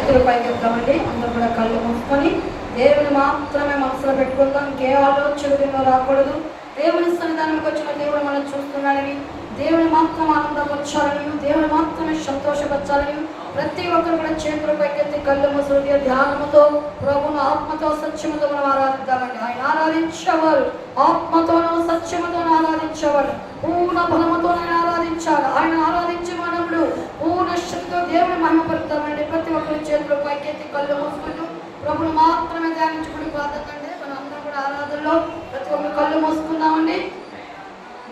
చేతులు పైకి ఎత్తామండి. అందరూ కూడా కళ్ళు మూసుకొని దేవుని మాత్రమే మనసులో పెట్టుకుందాం. ఇంకే ఆలోచనలో రాకూడదు. దేవుని సన్నిధానానికి వచ్చిన దేవుడు మనం చూస్తున్నాడని, దేవుని మాత్రం ఆనందపరచాలని, దేవుని మాత్రమే సంతోషపరచాలని ప్రతి ఒక్కరు కూడా చేతులు పైకెత్తి కళ్ళు మూసుకొని ధ్యానముతో ప్రభువును ఆత్మతో సత్యముతో మనం ఆరాధిద్దామండి. ఆయన ఆరాధించేవారు ఆత్మతోనూ సత్యముతోనూ ఆరాధించేవారు, పూర్ణ బలముతో ఆయన ఆరాధించాలి. ఆయన ఆరాధించే మనముడు పూర్ణ శక్తితో దేవుని మహిమపరుద్దామండి. ప్రతి ఒక్కరు చేతులు పైకెత్తి కళ్ళు మూసుకుంటూ ప్రభువును మాత్రమే ధ్యానించుకుని ప్రార్థనండి. మనం అందరం కూడా ఆరాధనలో ప్రతి ఒక్కరు కళ్ళు మూసుకుందామండి.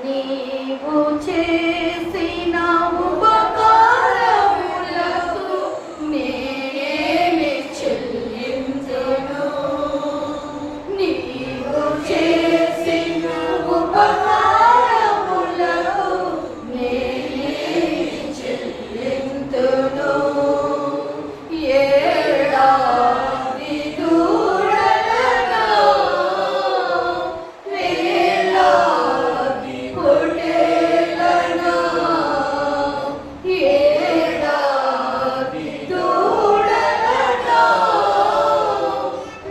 నీవు చేసిన ఉపకారములకు నేనేమి చెల్లించెను, నీవు చేసిన ఉపకారములకు నేనేమి చెల్లింతును. ఏడాది దూడలను వేలాది పొట్టేలను, ఏడాది దూడలను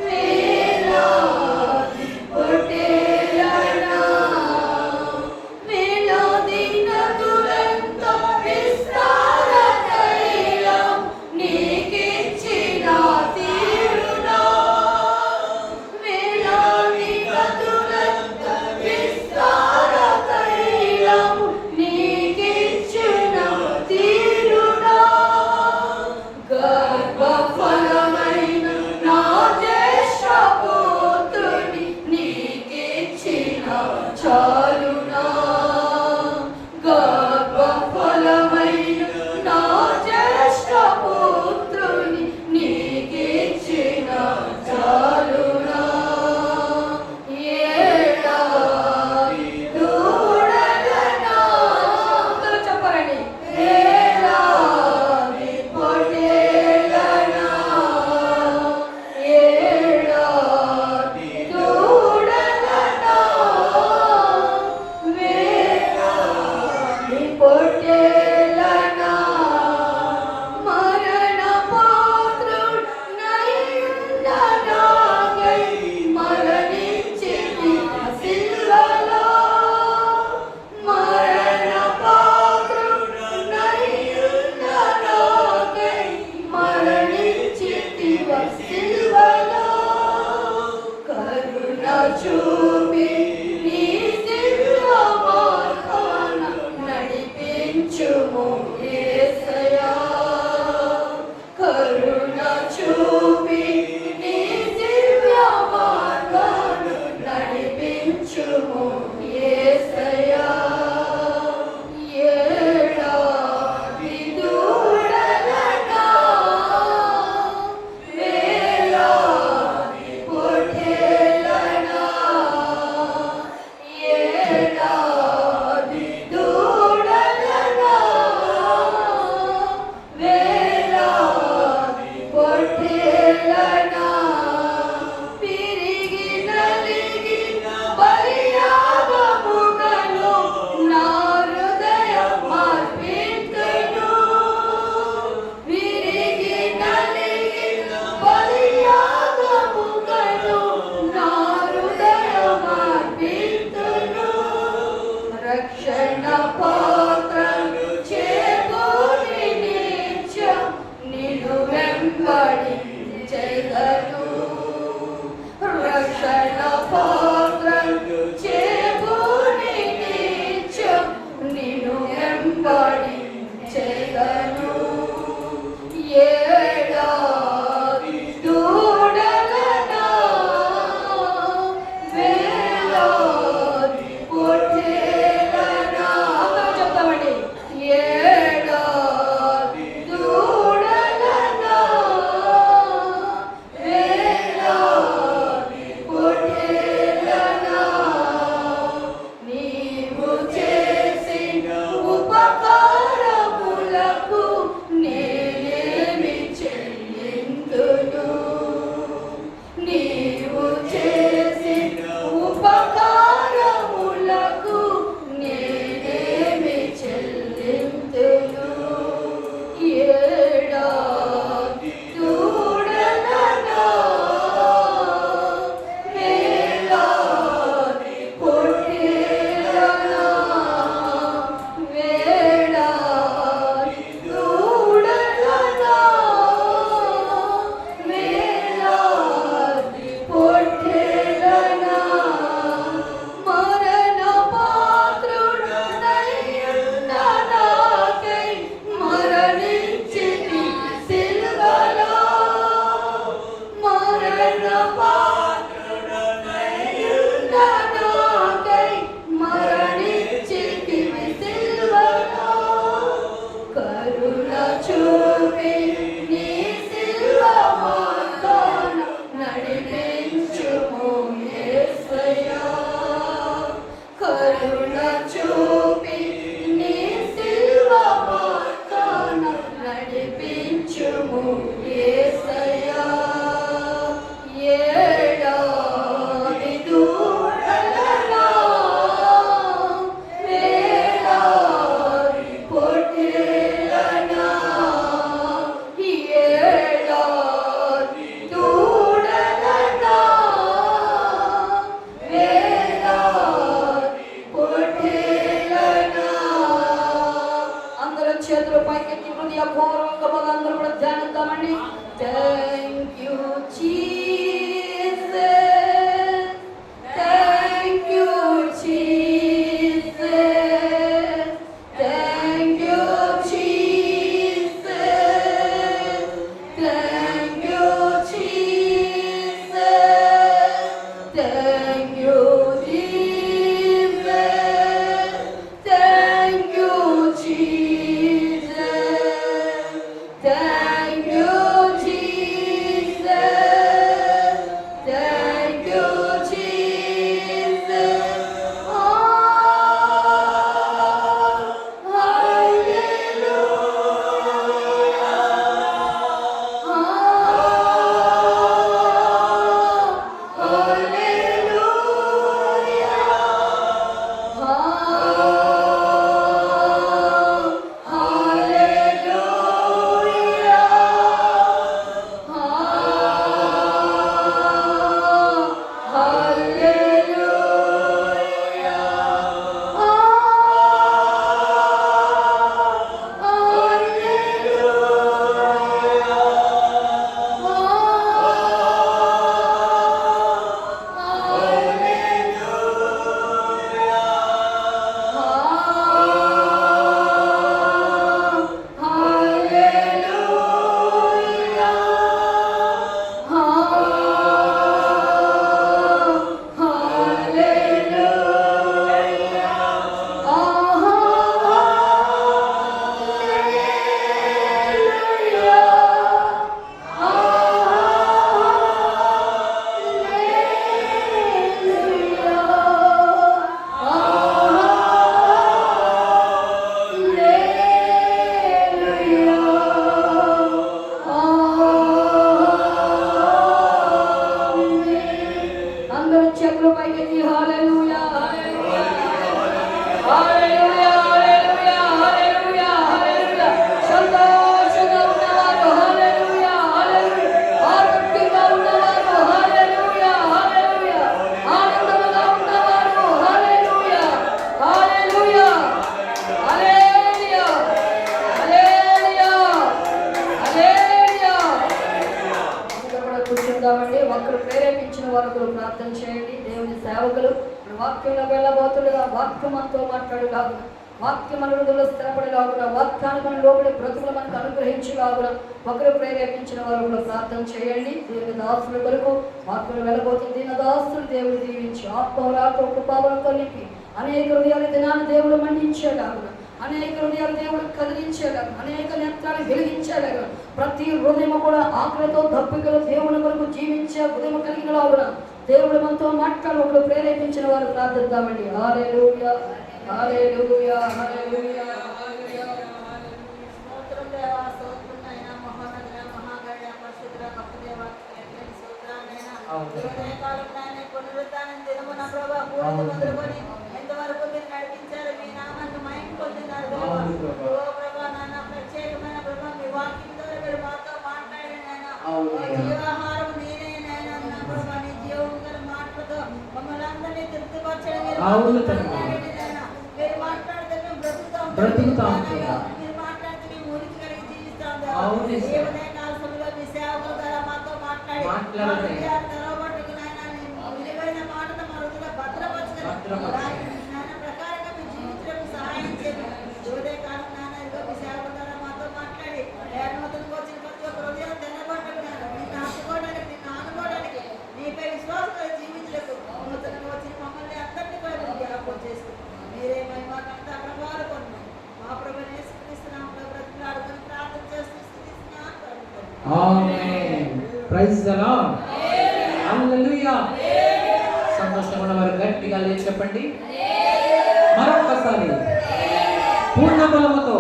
వేలాది పొట్టేలను, వేలాది నదులెంతో విస్తార తైలం నీకిచ్చిన తీరునా, వేలాది నదులెంతో విస్తార తైలం నీకిచ్చిన తీరునా, గర్భఫలమైన నా జ్యేష్ఠపుత్రుని నీకిచ్చిన చాలునా, గర్భఫలమైన నా జ్యేష్ఠపుత్రుని నీకిచ్చిన చాలునా. ఏడాది దూడలను, అందరూ చెప్పరండి, ఏడాది పొట్టేలను, ఏడాది దూడలను వేలాది పొట్టేలను, మరణ పాత్రుడనైన నాకై మరణించిన సిలువలో, మరణ పాత్రుడనైన నాకై మరణించిన సిలువలో, కరుణ చూపి నీ దివ్య మార్గాన నడిపించుము యేసయ్యా, కరుణ చూపి నీ దివ్య మార్గాన నడిపించుము యేసయ్యా. ఏడాది దూడలను వేలాది పొట్టేలను, ఏడాది దూడలను వేలాది పొట్టేలను, పిరిగి నలిగిన బలియాగముగను నా హృదయం అర్పింతును, విరిగి నలిగిన బలియాగముగను నా హృదయం అర్పింతును. రక్షణ పాత్రను చేకూరి నిత్యం నిన్ను వెంబడించెదను, రక్షణ పాత్రను చేకూరి నిత్యం నిన్ను వెంబడించెదను. ఏడాది దూడలను వేలాది పొట్టేలను, అందరూ చెప్తామండి, ఏడాది దూడలను వేలాది చెప్తామండి. Thank you Jesus, thank you Jesus, thank you Jesus, thank you Jesus, thank you Jesus, thank you Jesus, thank you Jesus, thank you Jesus. అందరూ చేతులు పైకెత్తి హల్లెలూయా, హల్లెలూయా, హల్లెలూయా, హల్లెలూయా, హల్లెలూయా, హల్లెలూయా. సంతోషంగా ఉన్నవారు హల్లెలూయా, హల్లెలూయా. ఆరోగ్యంగా ఉన్నవారు హల్లెలూయా, హల్లెలూయా. ఆనందంగా ఉన్నవారు హల్లెలూయా, హల్లెలూయా, హల్లెలూయా, హల్లెలూయా, హల్లెలూయా. అందరూ కూడా కూర్చుందామండి. ఒకరు ప్రేరేపించిన వారు ఒకరు ప్రార్థన చేయండి. దేవుని సేవకులు వాక్యంలో వెళ్ళబోతుండగా వాక్యం మనతో మాట్లాడులాగున, వాక్యం మన హృదయంలో స్థిరపడేలాగున, వాక్యాన్ని మన లోపలి బ్రతుకులు మనకు అనుగ్రహించేలాగున ఒకరు ప్రేరేపించిన వారు కూడా ప్రార్థన చేయండి. దేవుని దాసుల కొరకు వాక్యం వెళ్ళబోతుంది. నా దాసులు దేవుడు దీవించి ఆత్మవరాతో కృపావరంతో నింపి అనేక హృదయాల దినాన్ని దేవుడు మండించేలాగున, అనేక హృదయాలు దేవుడు కదిలించేలాగా, అనేక నేత్రాలు వెలిగించేలాగా, ప్రతి హృదయం కూడా ఆకలితో దప్పికలు దేవుని కొరకు జీవించే హృదయం కలిగిన లాగున దేవుడు మనతో మాట్లాడి ఒకరు ప్రేరేపించిన వారు ప్రార్థిద్దామండి. హల్లెలూయా, హల్లెలూయా, హల్లెలూయా, హల్లెలూయా. స్తోత్రం దేవా, స్తోత్రం నాయనా, మహోన్నతుడా, మహాగణుడా, పరిశుద్ధుడా, గొప్పదేవా, నీకు స్తోత్రాలు నాయనా. ఉదయకాలం నాయనా, పునరుత్థానం దినమున ప్రభువా, పూర్తి మొదలుకొని ఎంతవరకు మీరు నడిపించారు, మీ నామాన్ని మహిమ పొందినారు దేవా. ఓ ప్రభువా నాయనా, ప్రత్యేకమైన ప్రభువా, మీ వాక్యం ద్వారా మీరు మాతో మాట్లాడండి నాయనా. ఓ జీవాహారం నేనే నాయనా, నా ప్రభువా, నీ జీవం గల మాటలతో మమ్మల్ని అందరినీ తృప్తిపరచండి. మీరు మాట్లాడితే మేము బ్రతుకుతాం. మీరు మాట్లాడితే మేము ఊరికి కలిగి జీవిస్తాం దేవా. ఈ ఉదయకాల సమయంలో మీ సేవకుల ద్వారా మాతో మాట్లాడి తెరవబట్టుకు నాయనా, విలువైన మాటను మా హృదయంలో భద్రపరచుకొని నాయన ప్రకారంగా మీ జీవితంలో సహాయం చేయండి. ఈ ఉదయకాలం నాయన ఇదిగో మీ సేవకుల ద్వారా మాతో మాట్లాడి నూతనంగా వచ్చిన ప్రతి ఒక్క హృదయం తెరవబట్టుకు నాయన నిన్ను ఆపుకోవడానికి, నిన్ను ఆనుకోవడానికి, నీపై విశ్వాసంతో జీవించలకు నూతనంగా వచ్చిన మమ్మల్ని అందరినీ కూడా మీరు జ్ఞాపకం చేసుకుని మీరే మహిమాకంతా ప్రభావాలు పొందండి. మా ప్రభువుని యేసుక్రీస్తు నామములో బ్రతిమలాడుకొని ప్రార్థన చేస్తూ స్తుతిస్తున్నాను. Amen. Praise the lord. Hallelujah. సంతోషమున్న వారు గట్టిగా లేచి చెప్పండి. మరొకసారి పూర్ణ బలముతో,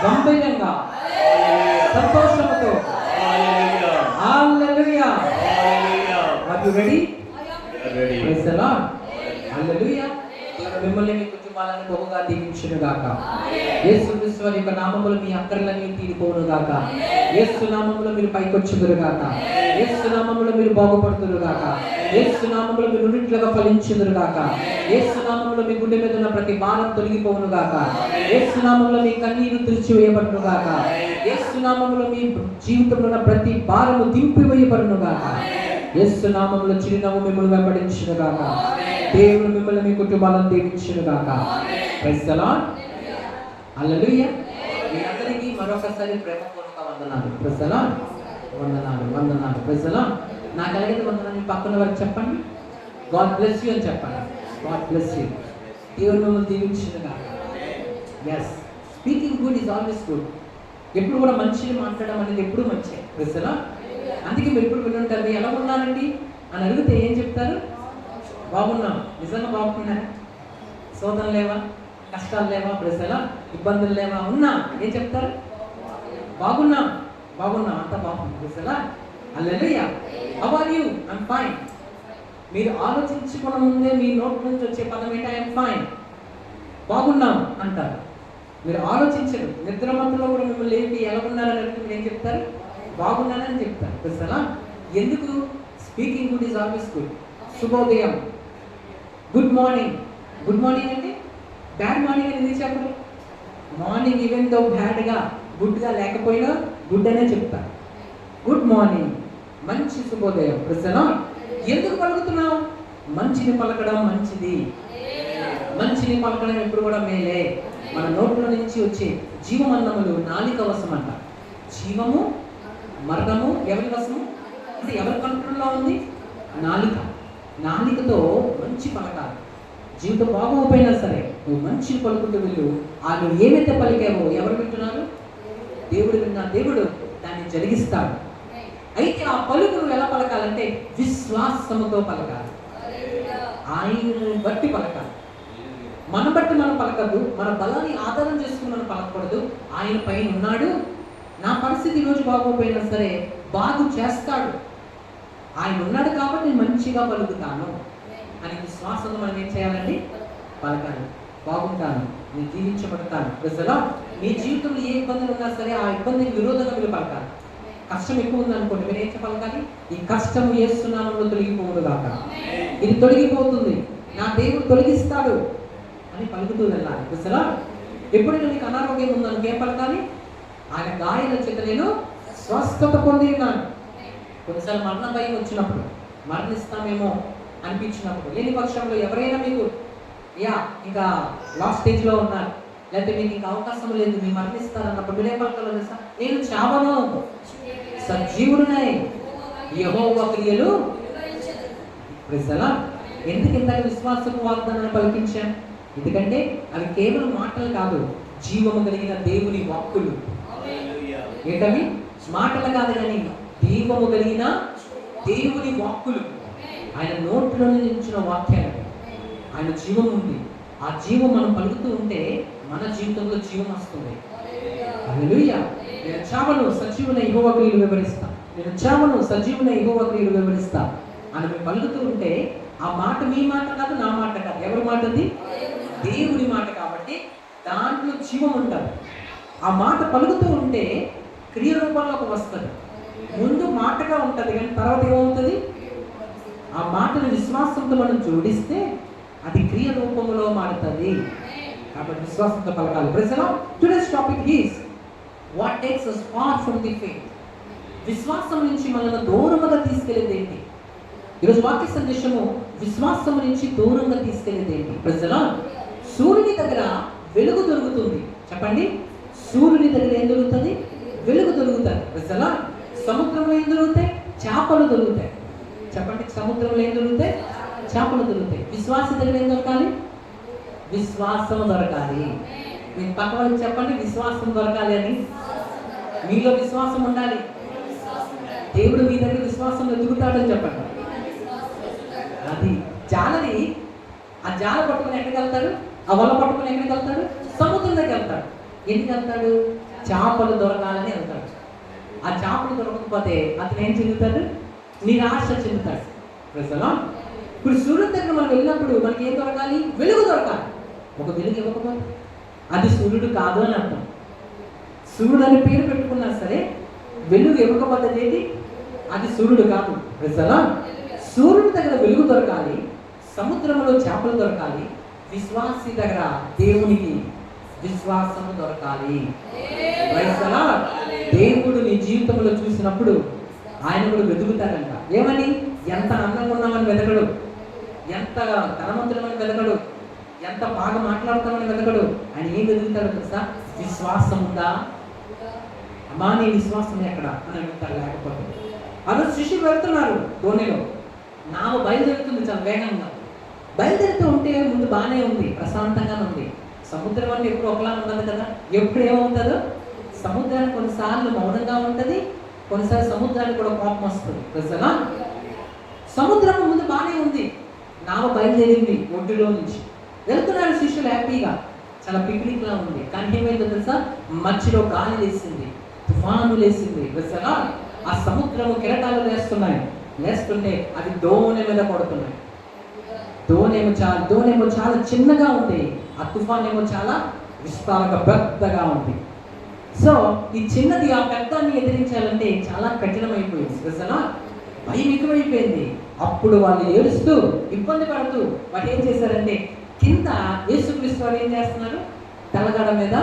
గంభీరంగా, సంతోషముతో hallelujah. Are you ready? Praise the lord. Hallelujah. మిమ్మల్ని మీ కుటుంబాలను బహుగా దీవించును గాక. యేసు క్రీస్తు వారి యొక్క నామములో మీ అక్కర్లన్నీ తీరిపోవును గాక. యేసు నామములో మీరు పైకొచ్చుదురు గాక. యేసు నామములో మీరు బాగుపడుతురు గాక. యేసు నామములో మీరు ఉన్నట్లుగా ఫలించుదురు గాక. యేసు నామములో మీ గుండె మీద ఉన్న ప్రతి భారం తొలగిపోవును గాక. యేసు నామములో మీ కన్నీరు తుడిచివేయబడును గాక. యేసు నామములో మీ జీవితంలో ఉన్న ప్రతి భారము దింపివేయబడును గాక. యేసు నామములో చిరునవ్వు మిమ్మల్ని వెంబడించును గాక. దేవుడు మిమ్మల్ని మీ కుటుంబాలను దీవించును గాక. Praise the lord. హల్లెలూయా. మీ అందరికీ మరొకసారి ప్రేమపూర్వక వందనాలు. Praise the lord. వందనాలు వందనాలు. Praise the lord. నాకు అలాగే వందనాలు. పక్కన వారికి చెప్పండి, గాడ్ బ్లెస్ యూ అని చెప్పండి. God bless you. దేవుడు మిమ్మల్ని దీవించును గాక. Yes, speaking good is always good. ఎప్పుడు కూడా మంచిని మాట్లాడడం అనేది ఎప్పుడు మంచి. Praise the Lord. అందుకే మీరు ఎప్పుడు వినుంటారు, ఎలా ఉన్నారండి అని అడిగితే ఏం చెప్తారు? బాగున్నాం. నిజంగా బాగున్నారా? శోధన లేవా? కష్టాలు లేవా? ప్రజల ఇబ్బందులు లేవా? ఉన్నా ఏం చెప్తారు? బాగున్నాం. బాగున్నాం, అంత బాగుంది. ప్రజల hallelujah. How are you? I'm fine. మీరు ఆలోచించుకున్న ముందే మీ నోట్ నుంచి వచ్చే పదం ఏంటి? I'm fine. బాగున్నాం అంటారు. మీరు ఆలోచించరు. నిద్రమత్తులో కూడా మిమ్మల్ని ఏంటి ఎలా ఉన్నారని అడిగితే ఏం చెప్తారు? బాగున్నానని చెప్తారు. ప్రజల ఎందుకు? Speaking good is always good. శుభోదయం, గుడ్ మార్నింగ్. గుడ్ మార్నింగ్ అంటే బ్యాడ్ మార్నింగ్ అని ఎందుకు చెప్పరు? మార్నింగ్ ఈవెన్ దో బ్యాడ్గా గుడ్గా లేకపోయినా గుడ్ అనే చెప్తారు. గుడ్ మార్నింగ్, మంచి శుభోదయం. ప్రసన్న ఎందుకు పలుకుతున్నావు? మంచిని పలకడం మంచిది. మంచిని పలకడం ఎప్పుడు కూడా మేలే. మన నోట్లో నుంచి వచ్చే జీవమన్నములు నాలిక వశం అంట. జీవము మరణము ఎవరి వశము అంటే ఎవరి కంట్రోల్లో ఉంది? నాలిక. నాలికతో మంచి పలకాలి. జీవితం బాగోపోయినా సరే నువ్వు మంచి పలుకుంటూ వెళ్ళు. నువ్వు ఏమైతే పలికావో ఎవరు వింటున్నారు? దేవుడు విన్నా. దేవుడు దాన్ని జరిగిస్తాడు. అయితే ఆ పలుకు నువ్వు ఎలా పలకాలంటే విశ్వాసముతో పలకాలి. ఆయనను బట్టి పలకాలి. మన బట్టి మనం పలకద్దు. మన బలాన్ని ఆధారం చేసుకుని మనం పలకూడదు. ఆయన పైన ఉన్నాడు. నా పరిస్థితి ఈరోజు బాగోపోయినా సరే బాగు చేస్తాడు. ఆయన ఉన్నాడు కాబట్టి నేను మంచిగా పలుకుతాను అని విశ్వాసంతో మనం ఏం చేయాలండి? పలకాలి. బాగుంటాను, నేను జీవించబడతాను. ప్రజలా మీ జీవితంలో ఏ ఇబ్బందులు ఉన్నా సరే ఆ ఇబ్బందికి విరోధంగా మీరు పలకాలి. కష్టం ఎక్కువ ఉందనుకోండి, మీరు ఏం పలకాలి? ఈ కష్టము యేసు నామములో తొలగిపోవును గాక. ఇది తొలగిపోతుంది, నా దేవుడు తొలగిస్తాడు అని పలుకుతూ వెళ్ళాలి. ప్రజలా ఎప్పుడైనా మీకు అనారోగ్యం ఉందనుకో ఏం పలకాలి? ఆయన గాయాల చేత నేను స్వస్థత పొంది ఉన్నాను. కొన్నిసార్లు మరణ భయం వచ్చినప్పుడు, మరణిస్తామేమో అనిపించినప్పుడు, లేని పక్షంలో ఎవరైనా మీకు ఇంకా లాస్ట్ స్టేజ్లో ఉన్నారు, లేకపోతే మీకు ఇంకా అవకాశం లేదు, మీరు మరణిస్తారన్నప్పుడు మీరేం పలకాలో తెలుసా? నేను చావను, సజీవుడునై యెహోవా క్రియలు. ప్రజలా ఎందుకు ఇంత విశ్వాసపు వాగ్దానాన్ని పలికించాను? ఎందుకంటే అవి కేవలం మాటలు కాదు, జీవము కలిగిన దేవుని వాక్కులు. ఏంటవి? మాటలు కాదు కానీ జీవము కలిగిన దేవుని వాక్కులు. ఆయన నోట్లో నుంచిన వాక్యాలు. ఆయన జీవం ఉంది. ఆ జీవం మనం పలుకుతూ ఉంటే మన జీవితంలో జీవం వస్తుంది. హల్లెలూయా. నేను చావను, సజీవున యెహోవా క్రియలు వివరిస్తా. నేను చావను, సజీవున యెహోవా క్రియలు వివరిస్తా అని మేము పలుకుతూ ఉంటే ఆ మాట మీ మాట కాదు, నా మాట కాదు. ఎవరి మాట అది? దేవుడి మాట. కాబట్టి దాంట్లో జీవం ఉంటుంది. ఆ మాట పలుకుతూ ఉంటే క్రియ రూపంలోకి వస్తుంది. ముందు మాటగా ఉంటుంది కానీ తర్వాత ఏమవుతుంది? ఆ మాటను విశ్వాసంతో మనం జోడిస్తే అది క్రియ రూపంలో మారుతుంది. కాబట్టి విశ్వాసంతో పలకాలి. ప్రజలు today's topic is what takes us far from the faith. విశ్వాసం నుంచి మనల్ని దూరంగా తీసుకెళ్ళేది ఏంటి? ఈరోజు వాక్య సందేశము విశ్వాసం నుంచి దూరంగా తీసుకెళ్ళేది ఏంటి? ప్రజలు సూర్యుని దగ్గర వెలుగు దొరుకుతుంది. చెప్పండి, సూర్యుని దగ్గర ఏం దొరుకుతుంది? వెలుగు దొరుకుతుంది. ప్రజలు సముద్రంలో ఏం దొరుకుతాయి? చేపలు దొరుకుతాయి. చెప్పండి, సముద్రంలో ఏం దొరుకుతాయి? చేపలు దొరుకుతాయి. విశ్వాసం దగ్గర ఏం దొరకాలి? విశ్వాసం దొరకాలి. మీ పక్క వాళ్ళకి చెప్పండి, విశ్వాసం దొరకాలి అని. మీలో విశ్వాసం ఉండాలి. దేవుడు మీ దగ్గర విశ్వాసం ఎదుగుతాడని చెప్పండి. అది జాలని, ఆ జాల పట్టుకుని ఎక్కడికి వెళ్తాడు? ఆ వల పట్టుకుని ఎక్కడికి వెళ్తాడు? సముద్రం దగ్గర వెళ్తాడు. ఎందుకు వెళ్తాడు? చేపలు దొరకాలని వెళ్తాడు. ఆ చేపలు దొరకకపోతే అతను ఏం చెందుతాడు? నిరాశ చెందుతాడు. ప్రజలు ఇప్పుడు సూర్యుడి దగ్గర మనం వెళ్ళినప్పుడు మనకి ఏం దొరకాలి? వెలుగు దొరకాలి. ఒక వెలుగు ఇవ్వకపోతే అది సూర్యుడు కాదు అని అర్థం. సూర్యుడు అని పేరు పెట్టుకున్నా సరే వెలుగు ఇవ్వకపోతే ఏది? అది సూర్యుడు కాదు. ప్రజలా సూర్యుడి దగ్గర వెలుగు దొరకాలి, సముద్రంలో చేపలు దొరకాలి, విశ్వాసి దగ్గర దేవునికి విశ్వాసము దొరకాలి. ప్రజలా దేవుడు నీ జీవితంలో చూసినప్పుడు ఆయన కూడా వెతుకుతాడంట. ఏమని? ఎంత అందంగా ఉన్నామని వెతకడు, ఎంత ధనవంతులమని వెతకడు, ఎంత బాగా మాట్లాడతామని వెతకడు. ఆయన ఏం వెతుకుతాడు తెలుసా? విశ్వాసం ఉందా అమ్మా, నీ విశ్వాసం ఎక్కడ అని అడుగుతాడు. లేకపోతే అదే శిష్యులు వెళ్తున్నారు ధోనిలో, నావ బయలుదేరుతుంది చాలా వేగంగా. బయలుదేరుతూ ఉంటే ముందు బాగానే ఉంది, ప్రశాంతంగా ఉంది. సముద్రం అంటే ఎప్పుడు ఒకలా ఉండదు కదా. ఎప్పుడు ఏమవుతుందో సముద్రానికి కొన్నిసార్లు మౌనంగా ఉంటుంది, కొన్నిసార్లు సముద్రానికి కూడా కోపం వస్తుంది. ప్రజలా సముద్రం ముందు బాగానే ఉంది, నావ బయలుదేరింది ఒడ్డులో నుంచి. వెళ్తున్నారు శిష్యులు హ్యాపీగా, చాలా పిక్నిక్ లా ఉంది. కానీ ఏమైందో తెలుసా? మధ్యలో గాలి లేసింది, తుఫాను లేసింది. ప్రజలా ఆ సముద్రము కెరటాలు లేస్తుంటే అది దోణి మీద పడుతున్నాయి. దోణేమో చాలా చిన్నగా ఉంది, ఆ తుఫాన్ ఏమో చాలా విస్తారంగా పెద్దగా ఉంది. సో ఈ చిన్నది ఆ పెద్దాన్ని ఎదిరించాలంటే చాలా కఠినమైపోయింది. ప్రజలా భయం ఎక్కువైపోయింది. అప్పుడు వాళ్ళు ఏడుస్తూ ఇబ్బంది పడుతూ వాళ్ళు ఏం చేశారంటే, కింద యేసుక్రీస్తు వారు ఏం చేస్తున్నారు? తలగడ మీద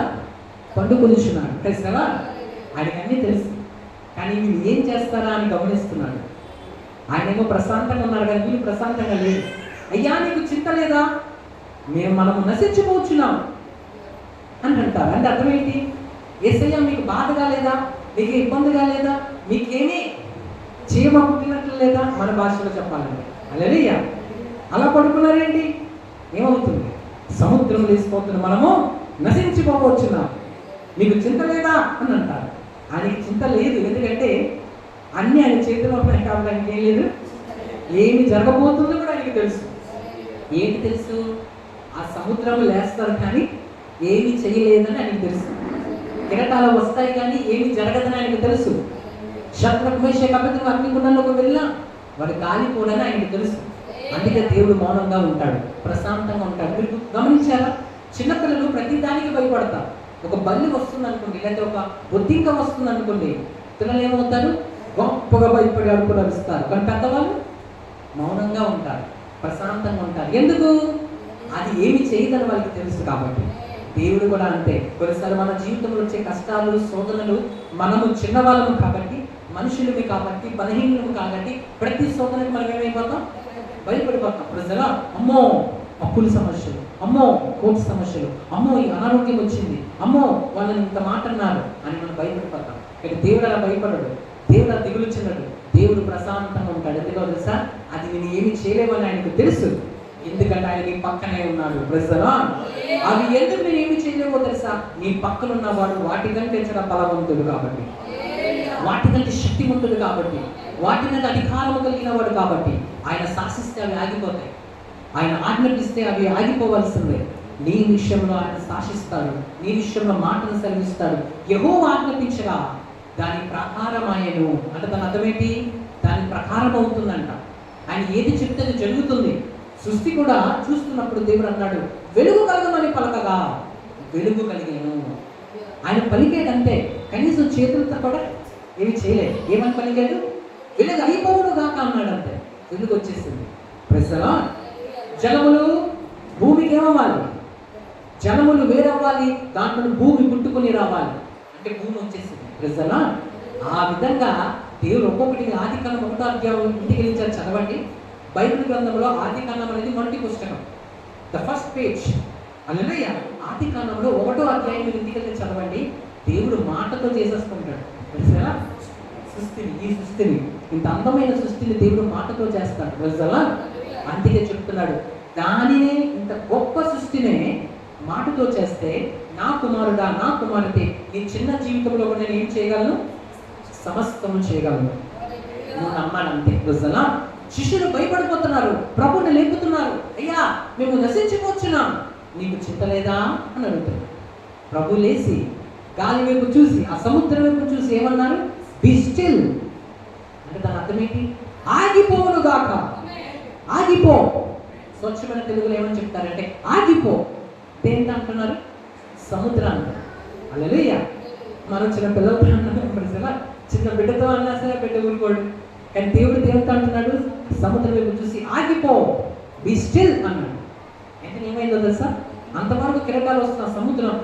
పండుకొనిచున్నాడు. ప్రజలా ఆయనకి అన్నీ తెలుసు, కానీ వీళ్ళు ఏం చేస్తారా అని గమనిస్తున్నాడు. ఆయనేమో ప్రశాంతంగా ఉన్నారు, కానీ వీళ్ళు ప్రశాంతంగా లేదు. అయ్యా నీకు చింత లేదా? మనము నశించిపోవచ్చున్నాం అని అంటారు. అంటే అర్థం ఏంటి? యేసయ్య మీకు బాధగా లేదా? మీకు ఇబ్బందిగా లేదా? మీకేమీ చీమ పుట్టినట్లు లేదా? మన భాషలో చెప్పాలంటే హల్లెలూయా. అలా పడుకున్నారేంటి? ఏమవుతుంది? సముద్రం లేసిపోతుంది, మనము నశించిపోవచ్చున్నాం, మీకు చింత లేదా అని అంటారు. ఆయనకి చింత లేదు, ఎందుకంటే అన్నీ ఆయన చేతిలో ఉన్నాయి కాబట్టి ఆయనకి ఏం లేదు. ఏమి జరగబోతుందో కూడా ఆయనకి తెలుసు. ఏంటి తెలుసు? ఆ సముద్రం లేస్తారు కానీ ఏమి చేయలేదని ఆయనకు తెలుసు. కిరటాలు వస్తాయి కానీ ఏమి జరగదని ఆయనకు తెలుసు. శత్రుఘ్న మేషక్ అబేద్నెగో అగ్నిగుండంలోకి వెళ్ళినా వాడు కాలిపోడని ఆయనకు తెలుసు. అందుకే దేవుడు మౌనంగా ఉంటాడు, ప్రశాంతంగా ఉంటాడు. మీరు గమనించారా? చిన్నపిల్లలు ప్రతి దానికి భయపడతారు. ఒక బల్లి వస్తుంది అనుకోండి, లేకపోతే ఒక బొద్దింక వస్తుంది అనుకోండి, పిల్లలు ఏమవుతారు? గొప్పగా భయపడి అడుగులు అరుస్తారు. కానీ పెద్దవాళ్ళు మౌనంగా ఉంటారు, ప్రశాంతంగా ఉంటారు. ఎందుకు? అది ఏమి చేయదని వాళ్ళకి తెలుసు కాబట్టి. దేవుడు కూడా అంతే. కొన్నిసార్లు మన జీవితంలో వచ్చే కష్టాలు, శోధనలు, మనము చిన్నవాళ్ళము కాబట్టి, మనుషులవి కాబట్టి, బలహీనము కాబట్టి, ప్రతి శోధనకి మనం ఏమైపోతాం? భయపడిపోతాం. ప్రజలా అమ్మో అప్పుల సమస్యలు, అమ్మో కోర్టు సమస్యలు, అమ్మో ఈ అనారోగ్యం వచ్చింది, అమ్మో వాళ్ళని ఇంత మాట అన్నారు అని మనం భయపడిపోతాం. కానీ దేవుడు అలా భయపడడు, దేవుడు అలా దిగులు చిన్నడు. దేవుడు ప్రశాంతంగా ఉంటాడు. ఎందుకో తెలుసా? అది నేను ఏమి చేయలేమని ఆయనకు తెలుసు, ఎందుకంటే ఆయన నీ పక్కనే ఉన్నాడు. ప్రజలా అవి ఎందుకు నేను ఏమి చేయలేవో తెలుసా? నీ పక్కన ఉన్నవాడు వాటికంటే చాలా బలవంతుడు కాబట్టి, వాటికంటే శక్తివంతుడు కాబట్టి, వాటి మీద అధికారం కలిగిన వాడు కాబట్టి ఆయన శాసిస్తే అవి ఆగిపోతాయి, ఆయన ఆజ్ఞాపిస్తే అవి ఆగిపోవలసిందే. నీ విషయంలో ఆయన శాసిస్తాడు, నీ విషయంలో మాటను సెలవిస్తాడు. యెహోవా ఆజ్ఞాపించగా దాని ప్రకారం ఆయను అంటే దాని అర్థమేంటి? దాని ప్రకారం అవుతుందంట. ఆయన ఏది చెప్తే అది జరుగుతుంది. సృష్టి కూడా చూస్తున్నప్పుడు దేవుడు అన్నాడు, వెలుగు కలగమని పలకగా వెలుగు కలిగాను. ఆయన పలికేటంటే కనీసం చేతులతో కూడా ఏమి చేయలేదు. ఏమని పలికాడు? వెలుగు అయిపోవును గాక అన్నాడు. అంతే, వెలుగు వచ్చేసింది. ప్రజలా జలములు భూమికి ఏమవ్వాలి? జలములు వేరవ్వాలి, దాంట్లో భూమి పుట్టుకొని రావాలి అంటే భూమి వచ్చేసింది. ప్రజలా ఆ విధంగా దేవుడు ఒక్కొక్కటి ఆదికాండం 1వ అధ్యాయం ఇంటికి వెళ్ళించారు, చదవండి. బైబిల్ గ్రంథంలో ఆదికాండం అనేది మొదటి పుస్తకం, ద ఫస్ట్ పేజ్. హల్లెలూయా. ఆదికాండంలో 1వ అధ్యాయం మీరు ఇంటికి వెళ్ళి చదవండి. దేవుడు మాటతో చేసేసుకుంటాడు. ప్రజలా ఈ సృష్టిని ఇంత అందమైన సృష్టిని దేవుడు మాటతో చేస్తాడు. ప్రజలా అందుకే చెప్తున్నాడు, దానినే ఇంత గొప్ప సృష్టినే మాటతో చేస్తే నా కుమారుడా, నా కుమారుతే, నీ చిన్న జీవితంలో కూడా నేను ఏం చేయగలను? సమస్తము చేయగలను. నువ్వు నమ్మాలంతే. ప్రజలా శిష్యులు భయపడిపోతున్నారు, ప్రభుని లేపుతున్నారు. అయ్యా మేము నశించిపోతున్నాం, నీకు చింత లేదా అని అడుగుతున్నారు. ప్రభు లేచి గాలి వైపు చూసి, ఆ సముద్రం వైపు చూసి ఏమన్నారు? బి స్టిల్ అంటే దాని అర్థం ఏంటి? ఆగిపోవును గాక. ఆగిపో. స్వచ్ఛమైన తెలుగులో ఏమని చెప్తారంటే ఆగిపో. దేంటి అంటున్నారు? సముద్రాన్ని. హల్లెలూయా. మనం చిన్న పిల్లలతో అన్నా చిన్న బిడ్డతో అన్నా సరే బిడ్డ ఊరుకోడు. కానీ దేవుడితో అంటున్నాడు, సముద్రం వైపు చూసి ఆగిపో, బీ స్టిల్ అన్నాడు. అంటే ఏమైందో తెలుసా, అంతవరకు కిరటాలు వస్తున్న సముద్రం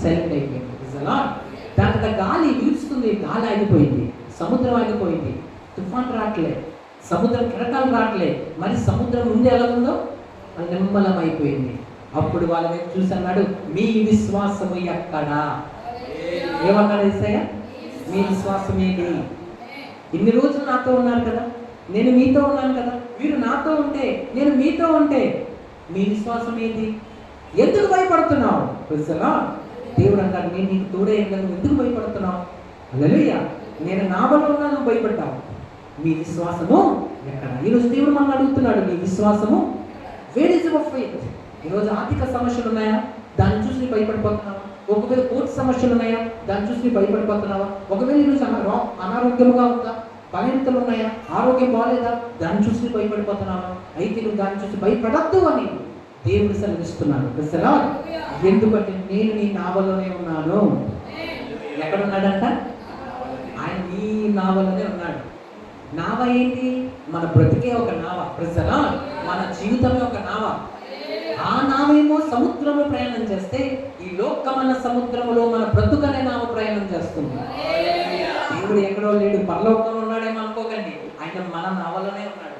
సైలెంట్ అయిపోయింది. దాంట్లో గాలి వీలుస్తుంది, గాలి ఆగిపోయింది, సముద్రం ఆగిపోయింది, తుఫాన్ రావట్లే, సముద్రం కిరటాలు రావట్లే, మరి సముద్రం ముందు ఎలా ఉందో అది నిమ్మలం అయిపోయింది. అప్పుడు వాళ్ళ వైపు చూసి అన్నాడు, మీ విశ్వాసము ఎక్కడా? ఏమన్నాడు యేసయ్య? మీ విశ్వాసం ఏంటి? ఇన్ని రోజులు నాతో ఉన్నారు కదా, నేను మీతో ఉన్నాను కదా, మీరు నాతో ఉంటే, నేను మీతో ఉంటే మీ విశ్వాసం ఏంటి? ఎందుకు భయపడుతున్నావు? దేవుడు అంటాడు, నేను నీకు తోడే నువ్వు ఎందుకు భయపడుతున్నావు? హల్లెలూయా. నేను నా వల్ల ఉన్నా నువ్వు భయపడ్డావు, మీ విశ్వాసము ఎక్కడ? ఈరోజు దేవుడు మనల్ని అడుగుతున్నాడు, మీ విశ్వాసము వేర్ ఇస్ యువర్ ఫెయిత్? ఈరోజు ఆర్థిక సమస్యలు ఉన్నాయా? దాన్ని చూసి నీ భయపడిపోతున్నావా? ఒకవేళ కోర్టు సమస్యలు ఉన్నాయా? దాన్ని చూసి నీ భయపడిపోతున్నావా? ఒకవేళ ఈరోజు అనారోగ్యంగా ఉందా? బలహీనతలు ఉన్నాయా? ఆరోగ్యం బాగాలేదా? దాన్ని చూసి నీ భయపడిపోతున్నావా? అయితే నువ్వు దాన్ని చూసి భయపడద్దు అని దేవుడు సెలవిస్తున్నాడు. ఎందుకంటే నేను నీ నావలోనే ఉన్నాను. ఎక్కడున్నాడంట? ఆయన నీ నావలోనే ఉన్నాడు. నావ ఏంటి? మన బ్రతికే ఒక నావ, మన జీవితమే ఒక నావ. ఆ నావేమో సముద్రంలో ప్రయాణం చేస్తే, ఈ లోకమైన సముద్రంలో మన బ్రతుకనే నావ ప్రయాణం చేస్తుంది. దేవుడు ఎక్కడో లేడు, పరలోకంలో ఉన్నాడేమో అనుకోకండి, ఆయన మన నావలోనే ఉన్నాడు.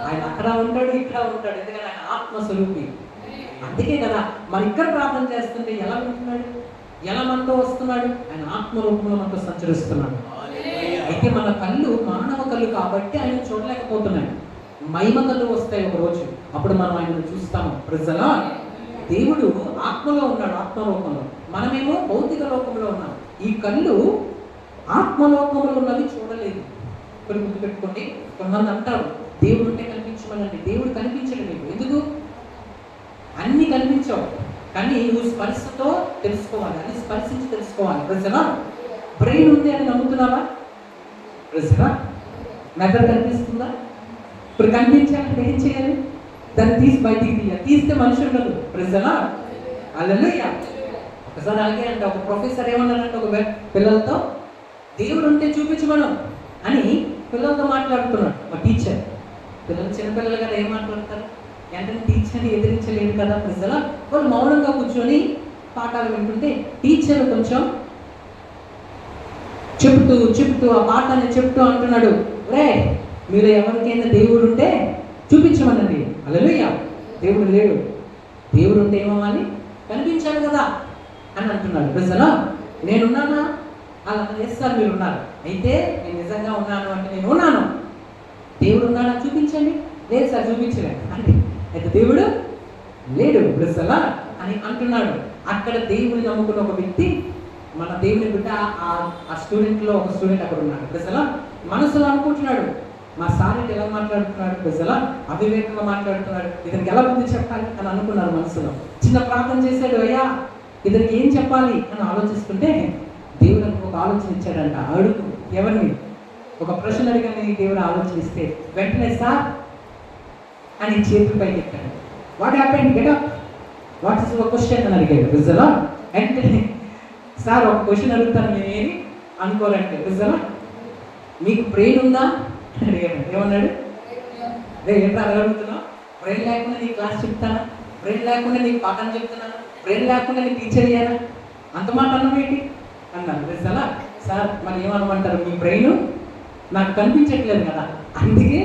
ఆయన అక్కడ ఉంటాడు, ఇక్కడ ఉంటాడు, ఎందుకంటే ఆయన ఆత్మస్వరూపి. అందుకే కదా మరి ఇక్కడ ప్రార్థన చేస్తుంటే ఎలా ఉంటున్నాడు, ఎలా మనతో వస్తున్నాడు? ఆయన ఆత్మరూపంలో మనతో సంచరిస్తున్నాడు. అయితే మన కళ్ళు మానవ కళ్ళు కాబట్టి ఆయన చూడలేకపోతున్నాడు. మహిమ కళ్ళు వస్తాయి ఒక రోజు, అప్పుడు మనం ఆయనను చూస్తాము. దేవుడు ఆత్మలో ఉన్నాడు, ఆత్మలోకంలో. మనమేమో భౌతిక లోకంలో ఉన్నాం. ఈ కళ్ళు ఆత్మలోకంలో ఉన్నవి చూడలేదు. ఇప్పుడు గుర్తుపెట్టుకోండి, కొంతమంది అంటారు దేవుడు ఉంటే కనిపించమనండి. దేవుడు కనిపించడు నీకు. ఎందుకు? అన్ని కనిపించవు, కానీ నువ్వు స్పర్శతో తెలుసుకోవాలి, అన్ని స్పర్శించి తెలుసుకోవాలి. బ్రెయిన్ ఉంది అని నమ్ముతున్నావా? మెదడు కనిపిస్తుందా? ఇప్పుడు కనిపించాలంటే ఏం చేయాలి? దాన్ని తీసి బయటికి తీయాలి. తీస్తే మనిషి ఉండదు. హల్లెలూయా. ఒకసారి అలాగే అంటే ఒక ప్రొఫెసర్ ఏమన్నారంటే ఒక పిల్లలతో, దేవుడు ఉంటే చూపించమను అని పిల్లలతో మాట్లాడుతున్నాడు. మా టీచర్, పిల్లలు చిన్నపిల్లలు కదా ఏం మాట్లాడతారు? వెంటనే టీచర్ని ఎదిరించలేదు కదా. వాళ్ళు మౌనంగా కూర్చొని పాఠాలు వింటుంటే టీచర్ కొంచెం చెప్తూ ఆ పాఠాన్ని చెప్తూ అంటున్నాడు, రే మీరు ఎవరికైనా దేవుడు ఉంటే చూపించమనండి. హల్లెలూయా. దేవుడు లేడు, దేవుడు ఉంటే ఏమవ్వాలి? కనిపించాలి కదా అని అంటున్నాడు. నేనున్నానా? అలా చేస్తారు, మీరు ఉన్నారు. అయితే నేను నిజంగా ఉన్నాను అంటే నేను ఉన్నాను. దేవుడు ఉన్నాడా? చూపించండి. లేదు సార్ చూపించలేదు అంటే అయితే దేవుడు లేడు అని అంటున్నాడు. అక్కడ దేవుడిని నమ్ముకున్న ఒక వ్యక్తి, మన దేవుని బిడ్డ, ఆ స్టూడెంట్లో ఒక స్టూడెంట్ అక్కడ ఉన్నాడు. మనసులో అనుకుంటున్నాడు, మా సార్ ఎలా మాట్లాడుతున్నాడు, అవివేకంగా మాట్లాడుతున్నాడు, ఇతనికి ఎలా బుద్ధి చెప్పాలి అని అనుకున్నాడు మనసులో. చిన్న ప్రార్థన చేశాడు, అయ్యా ఇతనికి ఏం చెప్పాలి అని ఆలోచిస్తుంటే దేవుడు ఒక ఆలోచన ఇచ్చాడంట. అడుగు ఎవరిని? ఒక ప్రశ్న అడిగానే దేవుడు ఆలోచనిస్తే వెంటనే సార్ అని చేతులు పైకి ఎత్తాడు. What happened? Get up, what is your question అని అడిగాడు. అంటే సార్ ఒక క్వశ్చన్ అడుగుతాను నేనేమి అనుకోరంటే, మీకు బ్రెయిన్ ఉందా అని అడిగాడు. ఏమన్నాడు? ఏంటో అలా అడుగుతున్నావు? బ్రెయిన్ లేకుండా నీకు క్లాస్ చెప్తానా? బ్రెయిన్ లేకుండా నీకు పాఠం చెప్తున్నాను? బ్రెయిన్ లేకుండా నీకు టీచర్ అయ్యానా? అంత మాట అన్నమేంటి అన్నాను. సార్ మరి ఏమనమంటారు? మీ బ్రెయిన్ నాకు కనిపించట్లేదు కదా, అందుకే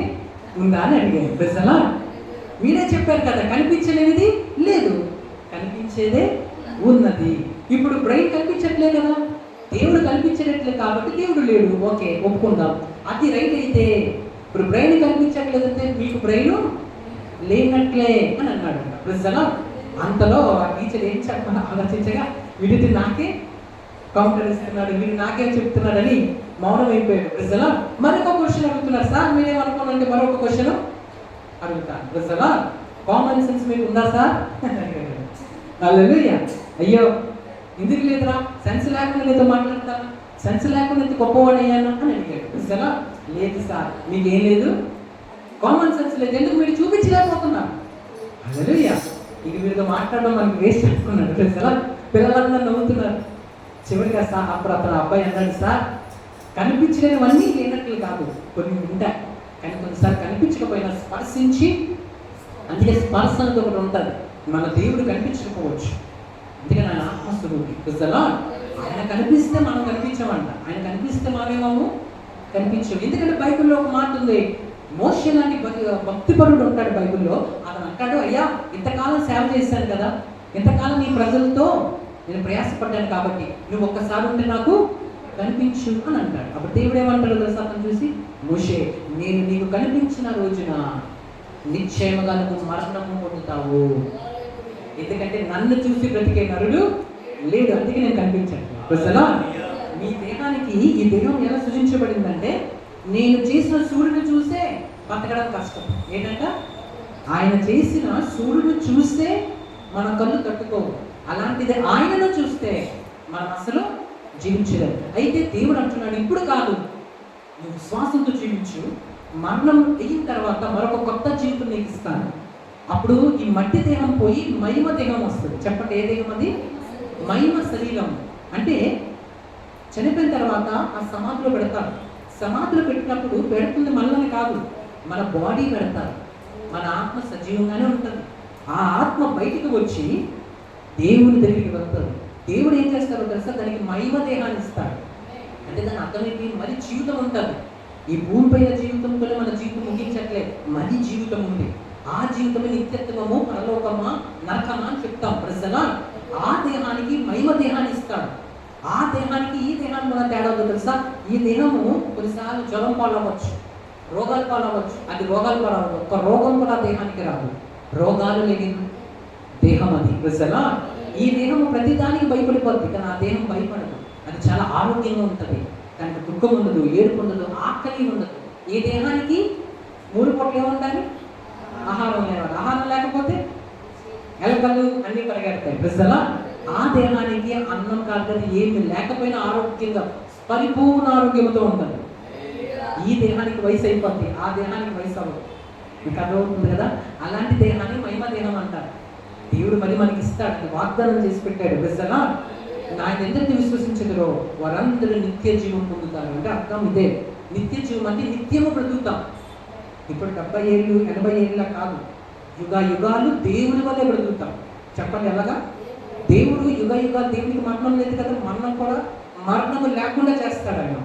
ఉందా అని అడిగాను. మీరే చెప్పారు కదా కనిపించలేనిది లేదు, కనిపించేదే ఉన్నది. ఇప్పుడు బ్రెయిన్ కనిపించట్లేదు కదా, దేవుడు కనిపించట్లేదు కాబట్టి దేవుడు లేడు. ఓకే, ఒప్పుకుందాం, అది రైట్. అయితే ఇప్పుడు బ్రెయిన్ కనిపించట్లేదు అంటే మీకు బ్రెయిన్ లేనట్లే అని అన్నాడు. అంతలో ఆ టీచర్ ఏం చెప్పాలి ఆలోచించగా, వీడిది నాకే కౌంటర్ ఇస్తున్నాడు, వీడు నాకేం చెప్తున్నాడని మౌనం అయిపోయాడు. మరొక క్వశ్చన్ అడుగుతున్నారు. సార్ మీరేమనుకోనంటే మరొక క్వశ్చన్ అడుగుతాను. కామన్ సెన్స్ మీకు ఉందా సార్? హల్లెలూయా. అయ్యో ఎందుకు లేదురా, సెన్స్ లేకుండా నీతో మాట్లాడతాను, సెన్స్ లేకుండా ఇంత గొప్పవాడు అయ్యాను అని అడిగాడు. లేదు సార్ మీకేం లేదు, కామన్ సెన్స్ లేదు, ఎందుకు మీరు చూపించలేకపోతున్నారు. హల్లెలూయా. ఇక వీరితో మాట్లాడడం మనకి వేస్ట్ అనుకున్నాడు. పిల్లలందరూ నవ్వుతున్నారు. చివరిగా అప్పుడు అతను అబ్బాయి అన్నాడు, సార్ కనిపించలేనివన్నీ లేనట్లు కాదు, కొన్ని ఉంటాయి, కానీ కొన్నిసార్లు కనిపించకపోయినా స్పర్శించి, అందుకే స్పర్శ అనేది ఒకటి ఉంటుంది. మన దేవుడు కనిపించకపోవచ్చు, అందుకని ఆయన ఆత్మస్వరూపి. ఆయన కనిపిస్తే మనం కనిపించమంట, ఆయన కనిపిస్తే మనమేమో కనిపించవు. ఎందుకంటే బైబిల్లో ఒక మాట ఉంది, మోషే లాంటి భక్తిపరుడు ఉంటాడు బైబిల్లో. అతను అంటాడు, అయ్యా ఇంతకాలం సేవ చేశాను కదా, ఇంతకాలం నీ ప్రజలతో నేను ప్రయాసపడ్డాను కాబట్టి నువ్వు ఒక్కసారి ఉంటే నాకు కనిపించు అని అంటాడు. అప్పుడు దేవుడు ఏమంటాడు తెలుసా అతను చూసి, మోషే నేను నీకు కనిపించిన రోజున నిశ్చయముగా నువ్వు మరణము పొందుతావు, ఎందుకంటే నన్ను చూసి బ్రతికే నరుడు లేడు, అందుకే నేను కనిపించాను. మీ దేహానికి ఈ దేహం ఎలా సృజించబడిందంటే, నేను చేసిన సూర్యుని చూసే బతకడం కష్టం. ఏంటంట, ఆయన చేసిన సూర్యుని చూస్తే మన కళ్ళు తట్టుకోవు, అలాంటిది ఆయనను చూస్తే మనం అసలు జీవించలేము. అయితే దేవుడు అంటున్నాడు, ఇప్పుడు కాదు, నువ్వు శ్వాసంతో జీవించు, మరణం అయిన తర్వాత మరొక కొత్త జీవితం నీకు ఇస్తాను. అప్పుడు ఈ మట్టి దేహం పోయి మహిమ దేహం వస్తుంది. చెప్పండి, ఏ దేహం అది? మహిమ శరీరం. అంటే చనిపోయిన తర్వాత ఆ సమాధిలో పెడతారు. సమాధిలో పెట్టినప్పుడు పెడుతుంది మనల్ని కాదు, మన బాడీ పెడతారు. మన ఆత్మ సజీవంగానే ఉంటుంది. ఆ ఆత్మ బయటికి వచ్చి దేవుని దగ్గరికి వెళ్తారు. దేవుడు ఏం చేస్తారో తెలుసా, దానికి మహిమ దేహాన్ని ఇస్తాడు. అంటే దాని అర్థమైంది, మరి జీవితం ఉంటుంది. ఈ భూమిపైన జీవితంతోనే మన జీవితం ముగించట్లేదు, మరి జీవితం ఉంది. ఆ జీవితమే నిత్యత్వము, పరలోకమా, నరకమా అని చెప్తాం. ప్రజలా ఆ దేహానికి మహిమ దేహాన్ని ఇస్తాడు. ఆ దేహానికి ఈ దేహానికి మన తేడా తెలుసా? ఈ దేహము కొన్నిసార్లు జ్వరం పాలవచ్చు, రోగాలు పాలవచ్చు. అది రోగాలు పాలవచ్చు, ఒక్క రోగం కూడా దేహానికి రాదు. రోగాలు లేని దేహం అది. ప్రజలా ఈ దేహము ప్రతిదానికి భయపడిపోద్ది, కానీ ఆ దేహం భయపడదు. అది చాలా ఆరోగ్యంగా ఉంటుంది, దానికి దుఃఖం ఉండదు, ఏడుపు ఉండదు, ఆకలి ఉండదు. ఈ దేహానికి 3 పూటలు ఏముండాలి? ఆహారం లేవాలి. ఆహారం లేకపోతే ఎలకలు అన్ని పరిగెడతాయి. ప్రజలా ఆ దేహానికి అన్నం కాదు ఏమి లేకపోయినా ఆరోగ్యంగా పరిపూర్ణ ఆరోగ్యంతో ఉంటుంది. ఈ దేహానికి వయసు అయిపోద్ది, ఆ దేహానికి వయసు అవ్వదు. మీకు అర్థమవుతుంది కదా? అలాంటి దేహాన్ని మహిమ దేహం అంటారు. దేవుడు మరి మనకి ఇస్తాడు, అది వాగ్దానం చేసి పెట్టాడు. ప్రజలా ఆయన ఎందరిని విశ్వసించగలరో వారందరూ నిత్య జీవం పొందుతారు. అంటే అర్థం ఇదే, నిత్య జీవం అంటే నిత్యము బ్రతుకుతాం. ఇప్పుడు 70 ఏళ్ళు 80 ఏళ్ళ కాదు, యుగాలు దేవుని వల్లే బ్రతుకుతాం. చెప్పండి ఎలాగా? దేవుడు యుగాలు, దేవునికి మరణం లేదు కదా, మరణము లేకుండా చేస్తాడు ఆయన.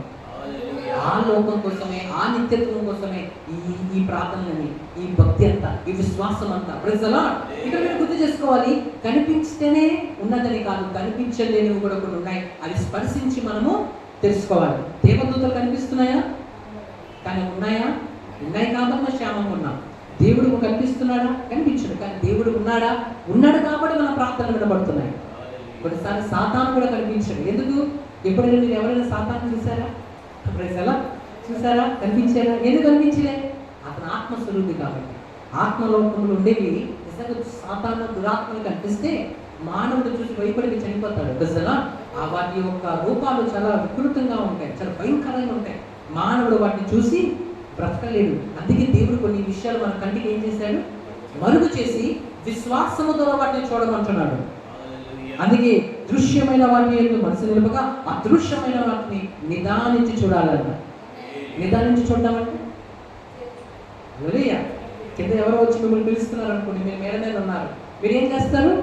ఆ లోకం కోసమే, ఆ నిత్యత్వం కోసమే ఈ ప్రార్థనలని, ఈ భక్తి అంతా, ఈ విశ్వాసం అంతా. ప్రజలా ఇక్కడ మీరు గుర్తు చేసుకోవాలి, కనిపించితేనే ఉన్నదని కాదు, కనిపించలేనివి కూడా కొన్ని ఉన్నాయి. అది స్పర్శించి మనము తెలుసుకోవాలి. దేవదూతలు కనిపిస్తున్నాయా? కానీ ఉన్నాయా? ఉన్నాయి కాబట్టి మనం క్షేమంగా ఉన్నాం. దేవుడు కనిపిస్తున్నాడా? కనిపించడు. కానీ దేవుడు ఉన్నాడు కాబట్టి మన ప్రార్థనలు వినబడుతున్నాయి. కొన్నిసార్లు సాతాను కూడా కనిపించడు. ఎందుకు? ఎప్పుడైనా మీరు ఎవరైనా సాతాను చూసారా? ప్రజలా చూసారా? కనిపించారా? ఎందుకు కనిపించలే? అతను ఆత్మస్వరూపి కాబట్టి. ఆత్మలోకంలో ఉండేవి నిజంగా సాతాను దురాత్మలు కనిపిస్తే మానవుడు చూసి భయపడి చనిపోతాడు. ప్రజలా వాటి యొక్క రూపాలు చాలా వికృతంగా ఉంటాయి, చాలా భయంకరంగా ఉంటాయి. మానవుడు వాటిని చూసి బ్రతకలేడు. అందుకే దేవుడు కొన్ని విషయాలు మన కంటికి ఏం చేశాడు? మరుగు చేసి విశ్వాసము ద్వారా వాటిని చూడమంటున్నాడు. అందుకే దృశ్యమైన వాటిని ఎందుకు మనసు నిలుపగా అదృశ్యమైన వాటిని నిదానించి చూడాలన్న. నిదానించి చూడమంటే కింద ఎవరో వచ్చి మిమ్మల్ని పిలుస్తున్నారు అనుకోండి, మీరు మేడ మీద ఉన్నారు, మీరు ఏం చేస్తారు?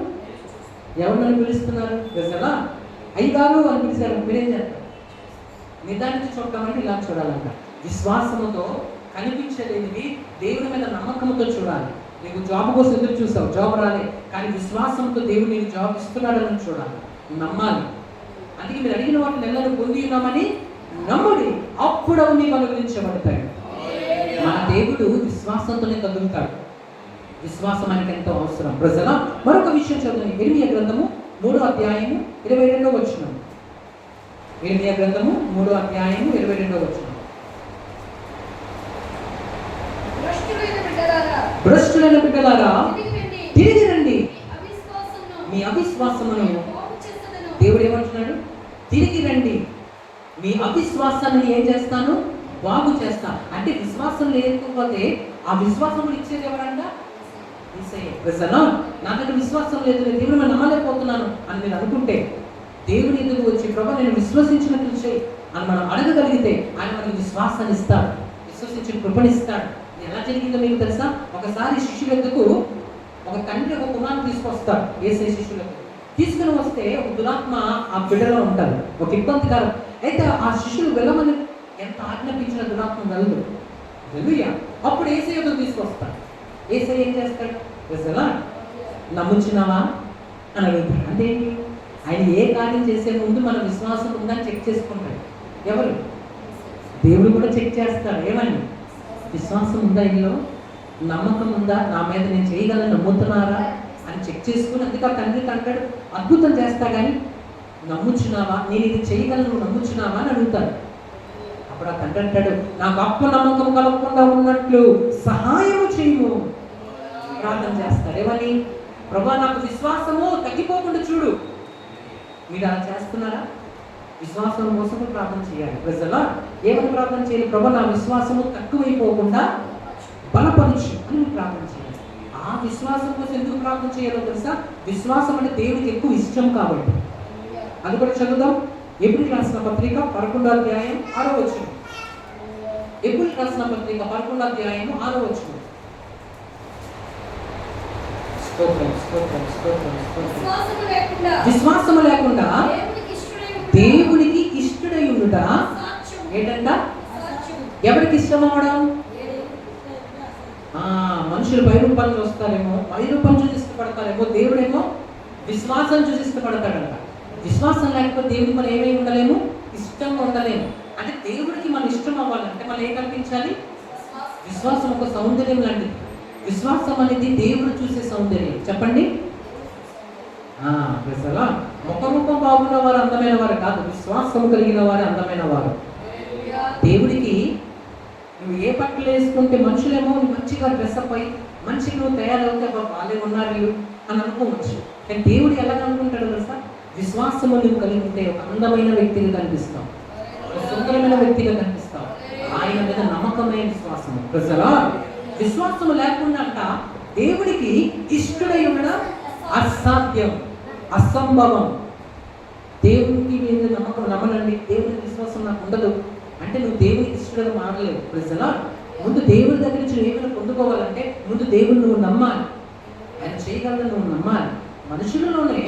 ఎవరినని పిలుస్తున్నారు? కదా అయ్యగారు అని పిలిచారు, మీరేం చేస్తారు? నిదానించి చూడటమంటే ఇలా చూడాలంట. విశ్వాసముతో కనిపించలేనివి దేవుని మీద నమ్మకంతో చూడాలి. నీకు జాబ్ కోసం ఎదురు చూసావు, జాబ్ రాలే, కానీ విశ్వాసంతో దేవుడు నీకు జాబ్ ఇస్తున్నాడని చూడాలి, నమ్మాలి. అందుకే మీరు అడిగిన వాటిని నెలలు పొంది ఉన్నామని నమ్ముడి, అప్పుడు అవి మీకు అనుగ్రహించబడతాయి. మన దేవుడు విశ్వాసంతోనే కదులుతాడు. విశ్వాసం ఆయనకి ఎంతో అవసరం. ప్రజల మరొక విషయం చదువుని, ఇర్మియా గ్రంథము 3వ అధ్యాయము 22వ వచనం. ఇర్మియా గ్రంథము 3వ అధ్యాయము 22వ వచనం. భ్రష్టులైన బిడ్డలారా తిరిగి రండి, మీ అవిశ్వాసమును. దేవుడు ఏమంటున్నాడు? తిరిగి రండి, మీ అవిశ్వాసాన్ని ఏం చేస్తాను? బాగు చేస్తా. అంటే విశ్వాసం లేకపోతే ఆ విశ్వాసం ఇచ్చేది ఎవరంట? నా దగ్గర విశ్వాసం లేదు, నేను దేవుని మీద నమ్మలేకపోతున్నాను అని నేను అనుకుంటే దేవుని ఎదురు వచ్చి ప్రభు నేను విశ్వసించినట్లు చేయి అని మనం అడగగలిగితే ఆయన మనకి విశ్వాసాన్ని ఇస్తాడు, విశ్వసించిన కృపణిస్తాడు. ఎలా జరిగిందో మీకు తెలుసా? ఒకసారి శిష్యుల ఎద్దుకు ఒక తండ్రి ఒక కుమారుని తీసుకొస్తాడు. యేసయ్య శిష్యులకు తీసుకుని వస్తే ఒక దురాత్మ ఆ బిడ్డలో ఉంటారు, ఒక ఇబ్బందికరం. అయితే ఆ శిష్యులు వెళ్ళమని ఎంత ఆజ్ఞాపించిన దురాత్మ వెళ్ళదు. హల్లెలూయా. అప్పుడు యేసయ్య ఎద్దుకు తీసుకొస్తాడు. యేసయ్య ఏం చేస్తాడు? నమ్ముచున్నావా అని అడుగుతాడు. అంటే ఆయన ఏ కార్యం చేసే ముందు మన విశ్వాసం ఉందని చెక్ చేసుకుంటాడు. ఎవరు? దేవుడు కూడా చెక్ చేస్తాడు. ఏమని? విశ్వాసం ఉందా, ఇందులో నమ్మకం ఉందా, నా మీద నేను చేయగలను, నమ్ముతున్నారా అని చెక్ చేసుకుని అందుకే తండ్రికి అంటాడు, అద్భుతం చేస్తా కానీ నమ్ముచున్నావా, నేను ఇది చేయగలను, నువ్వు నమ్ముచున్నావా అని అడుగుతాడు. అప్పుడు ఆ తండ్రి అంటాడు, నాకు అప్పు నమ్మకం కలగకుండా ఉన్నట్లు సహాయము చేయము. ప్రార్థన చేస్తాడు. ఏమని? ప్రభా నాకు విశ్వాసము తగ్గిపోకుండా చూడు. మీరు అలా చేస్తున్నారా? విశ్వాసం కోసము ప్రార్థన చేయాలి. ప్రజలా ఏమని ప్రార్థన చేయాలి? ప్రభా నా విశ్వాసము తక్కువైపోకుండా బలపరచు అని ప్రార్థన చేయాలి. ఆ విశ్వాసం కోసం ఎందుకు ప్రార్థన చేయాలో తెలుసా? విశ్వాసం అంటే దేవుడికి ఎక్కువ ఇష్టం కాబట్టి. అది కూడా చదువుదాం. ఎబ్రిల్ రాసిన పత్రిక 11వ అధ్యాయం 6వ వచనం. ఎబ్రిల్ రాసిన పత్రిక 11వ అధ్యాయం 6వ వచనం. విశ్వాసము లేకుండా దేవునికి ఇష్టడై ఉండుట ఏంటంట? ఎవరికి ఇష్టం అవడం? మనుషులు బయరూపాన్ని చూస్తారేమో, బయరూపాన్ని చూసి ఇష్టపడతారేమో, దేవుడేమో విశ్వాసం చూసి ఇష్టపడతాడంట. విశ్వాసం లేకపోతే దేవుడికి మనం ఏమై ఉండలేము, ఇష్టంగా ఉండలేము. అంటే దేవుడికి మనం ఇష్టం అవ్వాలంటే మనం ఏం కల్పించాలి? విశ్వాసం ఒక సౌందర్యం లాంటిది. విశ్వాసం అనేది దేవుడు చూసే సౌందర్యం. చెప్పండి. ముఖ రూపం బాగున్న వారు అందమైన వారు కాదు, విశ్వాసం కలిగిన వారు అందమైన వారు. దేవుడికి నువ్వు ఏ బట్టలు వేసుకుంటే మనుషులేమో మంచిగా డ్రెస్అప్ అయ్యి మంచిగా నువ్వు తయారవుతే వాళ్ళే ఉన్నారు అని అనుకోవచ్చు. కానీ దేవుడు ఎలా అనుకుంటాడు తెలుసా? విశ్వాసము నువ్వు కలిగి ఉంటే ఒక అందమైన వ్యక్తిగా కనిపిస్తాం, ఒక సుందరమైన వ్యక్తిగా కనిపిస్తాం. ఆయన మీద నమ్మకమైన విశ్వాసము. ప్రజలా విశ్వాసము లేకుండా అంట దేవుడికి ఇష్టడై ఉండడం అసాధ్యం, అసంభవం. దేవునికి మీద నమ్మకం నమ్మనండి, దేవుని విశ్వాసం నాకు ఉండదు అంటే నువ్వు దేవునికి ఇష్టంగా మారలేవు. ప్రజలా ముందు దేవుడి దగ్గర నుంచి ఏమైనా పొందుకోవాలంటే ముందు దేవుని నువ్వు నమ్మాలి, ఆయన చేయగలని నువ్వు నమ్మాలి. మనుషులలోనే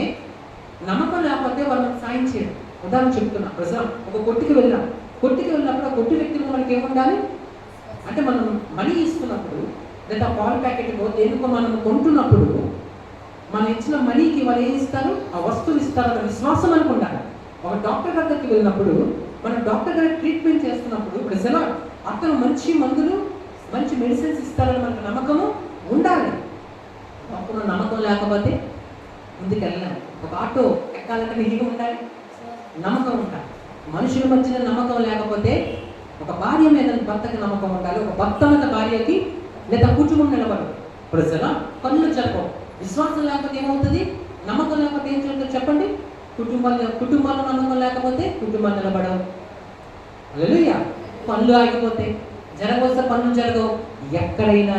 నమ్మకం లేకపోతే వాళ్ళకి సాయం చేయరు. ఉదాహరణ చెప్తున్నా. ప్రజలు ఒక కొట్టుకి వెళ్ళినప్పుడు ఆ కొట్టు వ్యక్తులు మనకి ఏముండాలి అంటే మనం మనీ ఇస్తున్నప్పుడు లేదా పాల ప్యాకెట్కో దేనికో మనం కొంటున్నప్పుడు మనం ఇచ్చిన మనీకి వాళ్ళు ఏం ఇస్తారు? ఆ వస్తువులు ఇస్తారు అన్న విశ్వాసం అనుకుంటారు. ఒక డాక్టర్ దగ్గరికి వెళ్ళినప్పుడు మనం డాక్టర్ గారి ట్రీట్మెంట్ చేస్తున్నప్పుడు ప్రజలు అతను మంచి మందులు మంచి మెడిసిన్స్ ఇస్తారని మనకు నమ్మకము ఉండాలి. అప్పుడు నమ్మకం లేకపోతే ముందుకు వెళ్ళాలి. ఒక ఆటో ఎక్కాలంటే నిజంగా ఉండాలి, నమ్మకం ఉండాలి. మనుషుల మధ్యన నమ్మకం లేకపోతే ఒక భార్య మీద భర్తకి నమ్మకం ఉండాలి, ఒక భర్త మీద భార్యకి లేదా కుటుంబం నిలబడదు. ప్రజలు పనులు చెప్పవు. విశ్వాసం లేకపోతే ఏమవుతుంది? నమ్మకం లేకపోతే ఏం చేస్తుంది చెప్పండి? కుటుంబాల్లో నమ్మకం లేకపోతే కుటుంబాలు నిలబడవు. హల్లెలూయా. పనులు ఆగిపోతే జరగవలసిన పనులు జరగవు. ఎక్కడైనా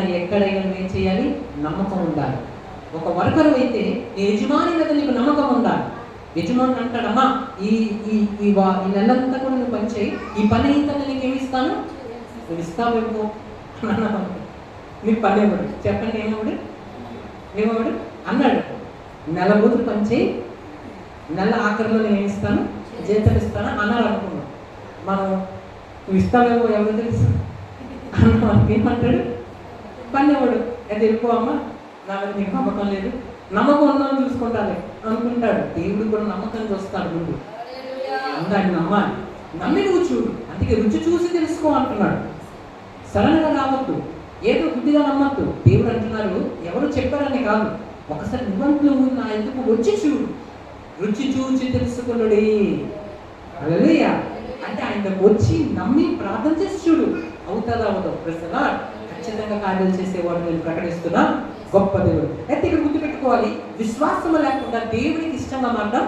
ఏం చేయాలి? నమ్మకం ఉండాలి. ఒక వర్కరు అయితే నీ యజమాని మీద నీకు నమ్మకం ఉండాలి. యజమాని అంటాడమ్మా ఈ నెలంతా కూడా నువ్వు పని చేయి, ఈ పని అయిన నీకు ఏమి ఇస్తాను, నువ్వు ఇస్తావేమో నీకు పని ఇవ్వడు. చెప్పండి ఏమవుడు అన్నాడు. నెల రోజులు పని చేయి, నెల ఆఖరిలో నేను ఇస్తాను, జీతం ఇస్తాను అన్నారు అనుకున్నాం. మనం నువ్వు ఇస్తావేమో ఎవరు తెలుసు అన్న మనకి ఏమంటాడు? పని ఇవ్వడు. అది ఎక్కువ అమ్మ నా మీద నీకు నమ్మకం లేదు, నమ్మకం ఉందని చూసుకుంటాను అనుకుంటాడు. దేవుడు కూడా నమ్మకం చూస్తాడు. ముందు ఆయన నమ్మాలి, నమ్మి నువ్వు చూడు. అందుకే రుచి చూసి తెలుసుకో అంటున్నాడు. సడన్గా రావద్దు, ఏదో గుడ్డిగా నమ్మద్దు. దేవుడు అంటున్నారు ఎవరు చెప్పారని కాదు, ఒకసారి నువ్వు నా ఎందుకు వచ్చి చూడు, రుచి చూచి తెలుసుకున్నాడు. హల్లెలూయా. అంటే ఆయన వచ్చి నమ్మి ప్రార్థన చేసి చూడు, అవుతుందా అవదో. ప్రజలా ఖచ్చితంగా కార్యాలు చేసేవాడు నేను ప్రకటిస్తున్నా గొప్ప దేవుడు. అయితే ఇక్కడ గుర్తుపెట్టుకోవాలి, విశ్వాసం లేకుండా దేవుడికి ఇష్టంగా మారడం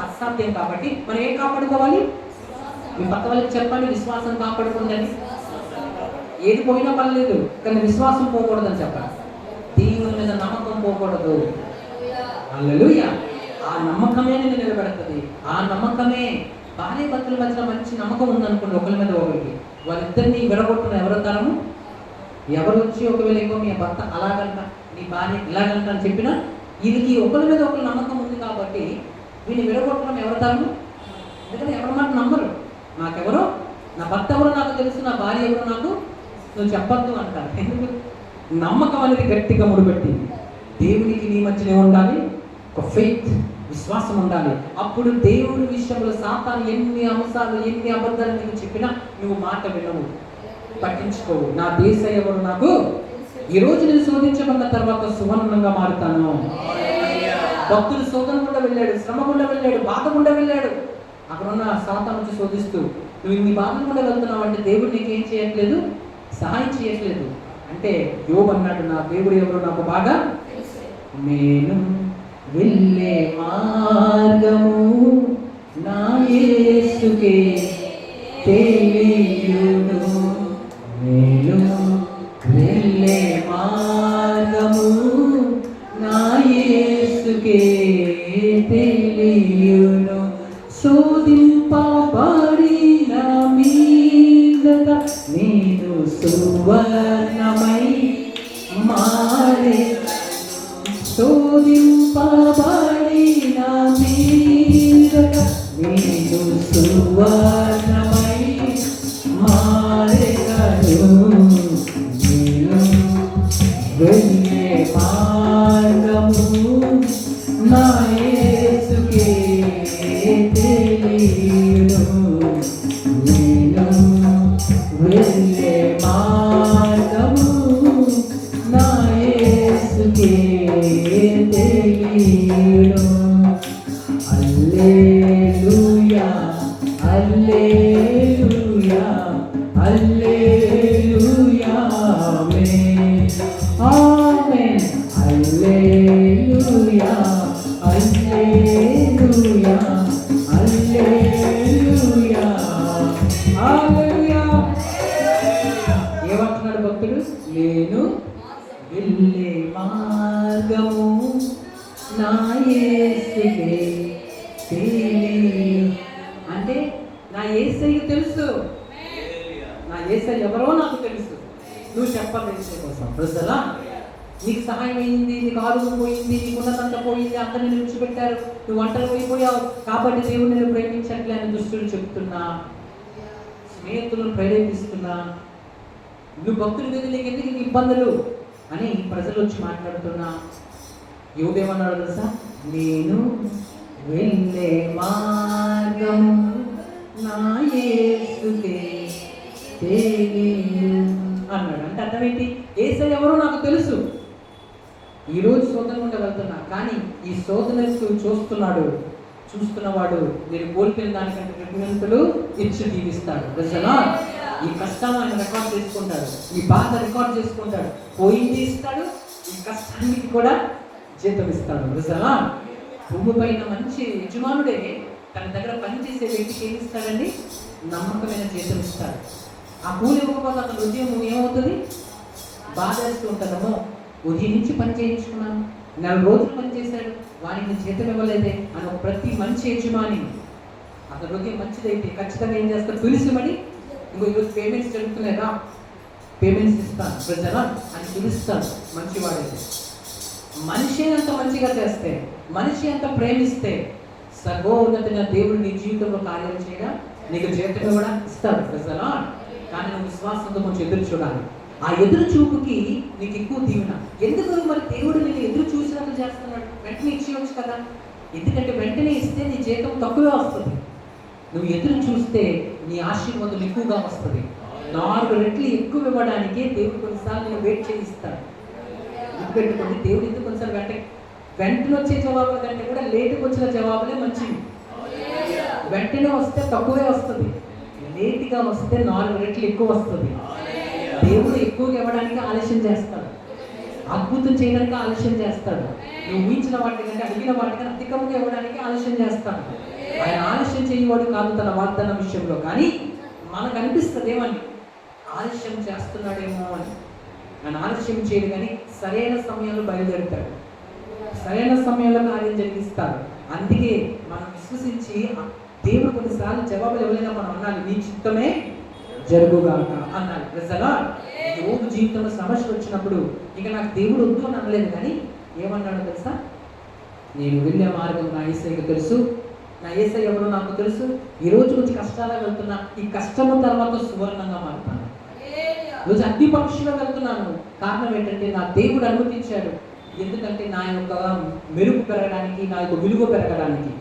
అసాధ్యం. కాబట్టి మనం ఏం కాపాడుకోవాలి? మీ పక్క వాళ్ళకి చెప్పండి, విశ్వాసం కాపాడుకుందని. ఏది పోయినా పర్లేదు కానీ విశ్వాసం పోకూడదని చెప్పాలి. దేవుని భర్తల మీద నమ్మకం పోకూడదు. హల్లెలూయా. ఆ నమ్మకమే నిన్ను నిలబెడుతుంది. ఆ నమ్మకమే భార్య భర్తల మధ్య మంచి నమ్మకం ఉందనుకోండి ఒకరి మీద ఒకరికి, వాళ్ళిద్దరిని విడగొట్టున ఎవరవుతారము? ఎవరు వచ్చి ఒకవేళ ఇంకో మీ భర్త అలాగంట నీ భార్య ఇలాగంట అని చెప్పినా వీళ్ళకి ఒకరి మీద ఒకరి నమ్మకం ఉంది కాబట్టి వీళ్ళు విడగొట్టడం ఎవరవుతారు? ఎందుకంటే ఎవరి మాట నమ్మరు. నాకెవరో, నా భర్త ఎవరో నాకు తెలుసు, నా భార్య ఎవరో నాకు నువ్వు చెప్పొద్దు అంటారు. ఎందుకు? నమ్మకం అనేది గట్టిగా ముడిపెట్టింది. దేవునికి నీ మధ్యనే ఉండాలి ఒక ఫెయిత్, విశ్వాసం ఉండాలి. అప్పుడు దేవుడి విషయంలో సాతాను ఎన్ని అంశాలు ఎన్ని అబద్ధాలు నీకు చెప్పినా నువ్వు మాట వినవు, పట్టించుకోవు. నా దేశ ఎవరు నాకు ఈరోజు నేను శోధించబడిన తర్వాత సువర్ణంగా మారుతాను. భక్తులు శోధన గుండా వెళ్ళాడు, శ్రమ గుండా వెళ్ళాడు, బాధ గుండా వెళ్ళాడు. అక్కడ ఉన్న సాతాను వచ్చి శోధిస్తూ నువ్వు ఇన్ని బాధలు గుండా వెళ్తున్నావు అంటే దేవుడు నీకేం చేయట్లేదు, సహాయం చేయట్లేదు అంటే యోబు అన్నాడు, నా దేవుడు ఎవరు నాకు బాగా నేను వెళ్ళే మార్గము నా యేసుకే తెలియును. నేను వెళ్ళే మార్గము నా యేసుకే తెలియును. శోధింపబడిన మీదట నేను సువర్ణమై మారే. శోధింపబడిన మీదట నేను సువర్ణమై మారెదను. నేను వెళ్ళే మార్గము నా యేసుకే తెలియును. నేను వెళ్ళే మార్గము నా యేసుకే తెలియును. హల్లెలూయా హల్లెలూయా హల్లెలూయా ఆమేన్ ఆమేన్. హల్లెలూయా హల్లెలూయా హల్లెలూయా హల్లెలూయా. ఏమంటున్నాడు భక్తుడు? నేను వెళ్ళే మార్గము నా యేసుకే తెలియు. అంటే నా యేసయ్యకు తెలుసు, నా యేసయ్య ఎవరో నాకు తెలుసు. నువ్వు చెప్పాలి కోసం ప్రజలా నీకు సహాయం అయింది, నీకు ఆరోగ్యం పోయింది, నీకు ఉన్నదంతా పోయింది, అందరిని విడిచిపెట్టారు, నువ్వు ఒంటరి పోయిపోయావు కాబట్టి దేవుడు నేను ప్రేమించట్లే అని దుస్తులు చెప్తున్నా, స్నేహితులను ప్రేరేపిస్తున్నా, నువ్వు భక్తుల మీద నీకు ఎందుకు ఇబ్బందులు అని ప్రజలు వచ్చి మాట్లాడుతున్నా. యోబేమన్నాడు తెలుసా? నేను వెళ్ళే మార్గం నా యేసుకే తెలియు అన్నాడు. అంటే అర్థం ఏంటి? యేసయ్య ఎవరో నాకు తెలుసు. ఈరోజు శోధన గుండా వెళ్తున్నా, కానీ ఈ శోధన చూస్తున్నాడు, చూస్తున్నవాడు నేను కోల్పోయిన దానికంటే రెట్టింపులు ఇచ్చి దీవిస్తాడు. ప్రజలా ఈ కష్టాన్ని ఆయన రికార్డ్ చేసుకుంటాడు, ఈ బాధ రికార్డ్ చేసుకుంటాడు, పోయింది ఇస్తాడు, ఈ కష్టానికి కూడా జీతం ఇస్తాడు. ప్రజలా భూమి పైన మంచి యజమానుడే తన దగ్గర పనిచేసే వ్యక్తికి ఏమి ఇస్తాడండి? నమ్మకమైన జీతం ఇస్తాడు. ఆ కూలి ఇవ్వకపోతే అతను ఉదయం ఏమవుతుంది? బాధ వేస్తూ ఉంటాడేమో, ఉదయం నుంచి పని చేయించుకున్నాను, 4 రోజులు పని చేశాడు, వారికి జీతం ఇవ్వలేదే అని ఒక ప్రతి మంచి యజమాని అతని హృదయం మంచిదైతే ఖచ్చితంగా ఏం చేస్తాడు? పిలుచుమని ఇంకో ఈరోజు పేమెంట్స్ జరుగుతున్నాయిగా, పేమెంట్స్ ఇస్తాను ప్రజలా అని పిలుస్తాను. మంచివాడైతే మనిషి అంత మంచిగా చేస్తే, మనిషి అంత ప్రేమిస్తే సర్వోన్నతంగా దేవుడు నీ జీవితంలో కార్యాలు చేయగా నీకు జీవితం కూడా ఇస్తాడు ప్రజలా. కానీ నువ్వు విశ్వాసంతో కొంచెం ఎదురు చూడాలి. ఆ ఎదురు చూపుకి నీకు ఎక్కువ దీవెన. ఎందుకు మరి దేవుడు నేను ఎదురు చూసినట్లు చేస్తున్నాడు? వెంటనే ఇచ్చేయవచ్చు కదా. ఎందుకంటే వెంటనే ఇస్తే నీ జీతం తక్కువే వస్తుంది. నువ్వు ఎదురు చూస్తే నీ ఆశీర్వాదం ఎక్కువగా వస్తుంది. 4 రెట్లు ఎక్కువ ఇవ్వడానికే దేవుడు కొన్నిసార్లు నేను వెయిట్ చేయిస్తాడు. గుర్తుపెట్టుకోండి, దేవుడు ఎందుకు కొన్నిసార్లు వెంటనే వచ్చే జవాబుల కంటే కూడా లేటుకు వచ్చిన జవాబులే మంచివి. వెంటనే వస్తే తక్కువే వస్తుంది, లేటుగా వస్తే 4 రెట్లు ఎక్కువ వస్తుంది. దేవుడు ఎక్కువగా ఇవ్వడానికి ఆలస్యం చేస్తాడు, అద్భుతం చేయడానికి ఆలస్యం చేస్తాడు. నువ్వు ఊహించిన వాటికంటే అడిగిన వాటికంటే అధికంగా ఇవ్వడానికి ఆలస్యం చేస్తాడు. ఆయన ఆలస్యం చేయవాడు కాదు తన వాగ్దానం విషయంలో. కానీ మనకు అనిపిస్తుంది ఏమని? ఆలస్యం చేస్తున్నాడేమో అని. నన్ను ఆలస్యం చేయడు కానీ సరైన సమయంలో బయలుదేరుతాడు, సరైన సమయంలో కార్యం జరిగిస్తాడు. అందుకే మనం విశ్వసించి దేవుడు కొన్నిసార్లు జవాబులు ఎవరైనా మనం అన్నాలి, నీ చిత్తమే జరుగుగాక అన్నాడు. ప్రజలా యోబు జీవితంలో సమస్య వచ్చినప్పుడు ఇక నాకు దేవుడు వద్దు అని అనలేదు, కానీ ఏమన్నాడో తెలుసా? నేను వెళ్ళే మార్గం నా యేసయ్యకు తెలుసు, నా యేసయ్య ఎవరో నాకు తెలుసు. ఈ రోజు నుంచి కష్టాలు వెళ్తున్నా, ఈ కష్టము తర్వాత సువర్ణంగా మారుతాను. ఈరోజు అగ్ని పక్షిలో వెళ్తున్నాను, కారణం ఏంటంటే నా దేవుడు అనుమతించాడు. ఎందుకంటే నా యొక్క మెరుగు పెరగడానికి, నా యొక్క విలువ పెరగడానికి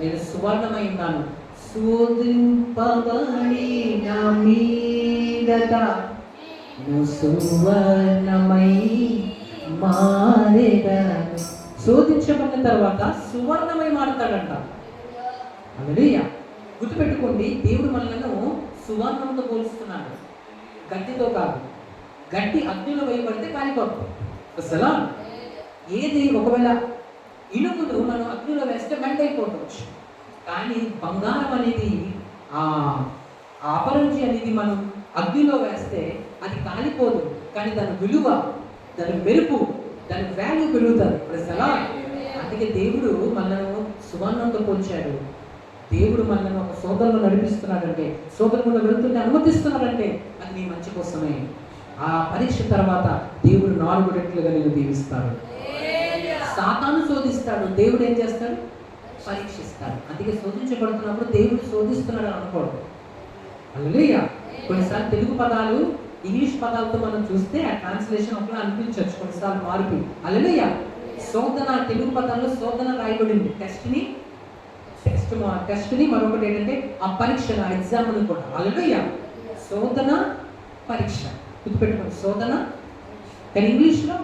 నేను సువర్ణమై ఉన్నాను. శోధింపబడి నా మీదట నువ్వు సువర్ణమై మారేదను. శోధించబడిన తర్వాత సువర్ణమై మారుతాడంట. హల్లెలూయా. గుర్తుపెట్టుకోండి, దేవుడు మనలను సువర్ణంతో పోలుస్తున్నాడు, గడ్డితో కాదు. గడ్డి అగ్నిలో వేయబడితే కాలిపోతుంది. అసలు ఏది ఒకవేళ ఇనుమును మనం అగ్నిలో వేస్తే మెంటైపోవచ్చు, కానీ బంగారం అనేది ఆ అపరంజి అనేది మనం అగ్నిలో వేస్తే అది కాలిపోదు, కానీ దాని విలువ, దాని మెరుపు, దాని వాల్యూ పెరుగుతుంది. అసలు అందుకే దేవుడు మనను సువర్ణంతో పోల్చాడు. దేవుడు మనల్ని ఒక శోధనలో నడిపిస్తున్నాడంటే, శోధనలో వెళ్తుంటే అనుమతిస్తున్నాడంటే అది నీ మంచి కోసమే. ఆ పరీక్ష తర్వాత దేవుడు 4 రెట్లుగా నేను దీవిస్తాడు. సాతాను శోధిస్తాడు, దేవుడు ఏం చేస్తాడు? పరీక్షిస్తాడు. అందుకే శోధించబడుతున్నప్పుడు దేవుడు శోధిస్తున్నాడు అని అనుకోవడం. హల్లెలూయా. కొన్నిసార్లు తెలుగు పదాలు ఇంగ్లీష్ పదాలతో మనం చూస్తే ఆ ట్రాన్స్లేషన్ ఒకలా అనిపించవచ్చు, కొన్నిసార్లు మార్పు. హల్లెలూయా. శోధన, తెలుగు పదాల్లో శోధన రాయబడింది, టెస్ట్ని మరొకటి ఏంటంటే ఆ పరీక్ష, ఆ ఎగ్జామ్ని కూడా. హల్లెలూయా. శోధన, పరీక్ష గుర్తుపెట్టుకోండి. శోధన, కానీ ఇంగ్లీష్లో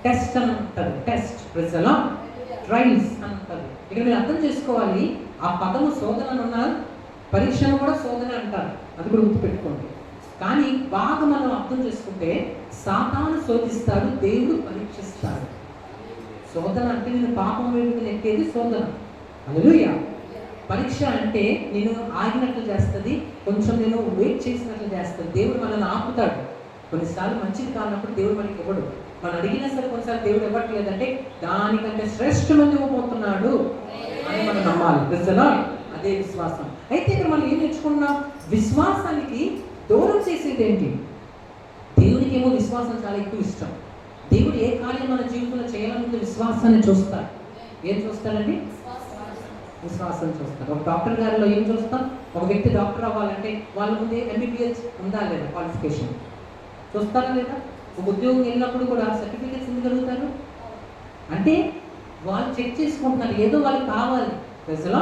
టెస్ట్ అని ఉంటుంది, టెస్ట్, ప్రజల ట్రయల్స్ అని ఉంటుంది. ఇక్కడ మీరు అర్థం చేసుకోవాలి, ఆ పదము శోధన అని ఉన్నారు, పరీక్షను కూడా శోధన అంటారు, అది కూడా గుర్తుపెట్టుకోండి. కానీ బాగా మనం అర్థం చేసుకుంటే సాతాను శోధిస్తాడు, దేవుడు పరీక్షిస్తాడు. శోధన అంటే నేను పాపం వైపు నెట్టేది శోధన. హల్లెలూయా. పరీక్ష అంటే నేను ఆగినట్లు చేస్తుంది, కొంచెం నేను వెయిట్ చేసినట్లు చేస్తుంది. దేవుడు మనల్ని ఆపుతాడు. కొన్నిసార్లు మంచిది కానప్పుడు దేవుడు మనకి ఇవ్వడు, మనం అడిగినా సరే కొన్నిసార్లు దేవుడు ఇవ్వట్లేదంటే దానికంటే శ్రేష్టమంది ఇవ్వబోతున్నాడు అని మనం నమ్మాలి. ప్రజలా అదే విశ్వాసం. అయితే ఇక్కడ మనం ఏం నేర్చుకున్నాం? విశ్వాసానికి దూరం చేసేది ఏంటి? దేవునికి ఏమో విశ్వాసం చాలా ఎక్కువ ఇష్టం. దేవుడు ఏ కార్యం మన జీవితంలో చేయాలనుకుంటే విశ్వాసాన్ని చూస్తాడు. ఏం చూస్తాడండి? విశ్వాసం చూస్తారు. ఒక డాక్టర్ గారిలో ఏం చూస్తాం? ఒక వ్యక్తి డాక్టర్ అవ్వాలంటే వాళ్ళ ముందే ఎంబీబీఎస్ ఉందా లేదా, క్వాలిఫికేషన్ చూస్తారా లేదా? ఒక ఉద్యోగం వెళ్ళినప్పుడు కూడా సర్టిఫికేట్స్ ఎందుకు కలుగుతారు అంటే వాళ్ళు చెక్ చేసుకుంటున్నారు, ఏదో వాళ్ళకి కావాలి. ప్రజలా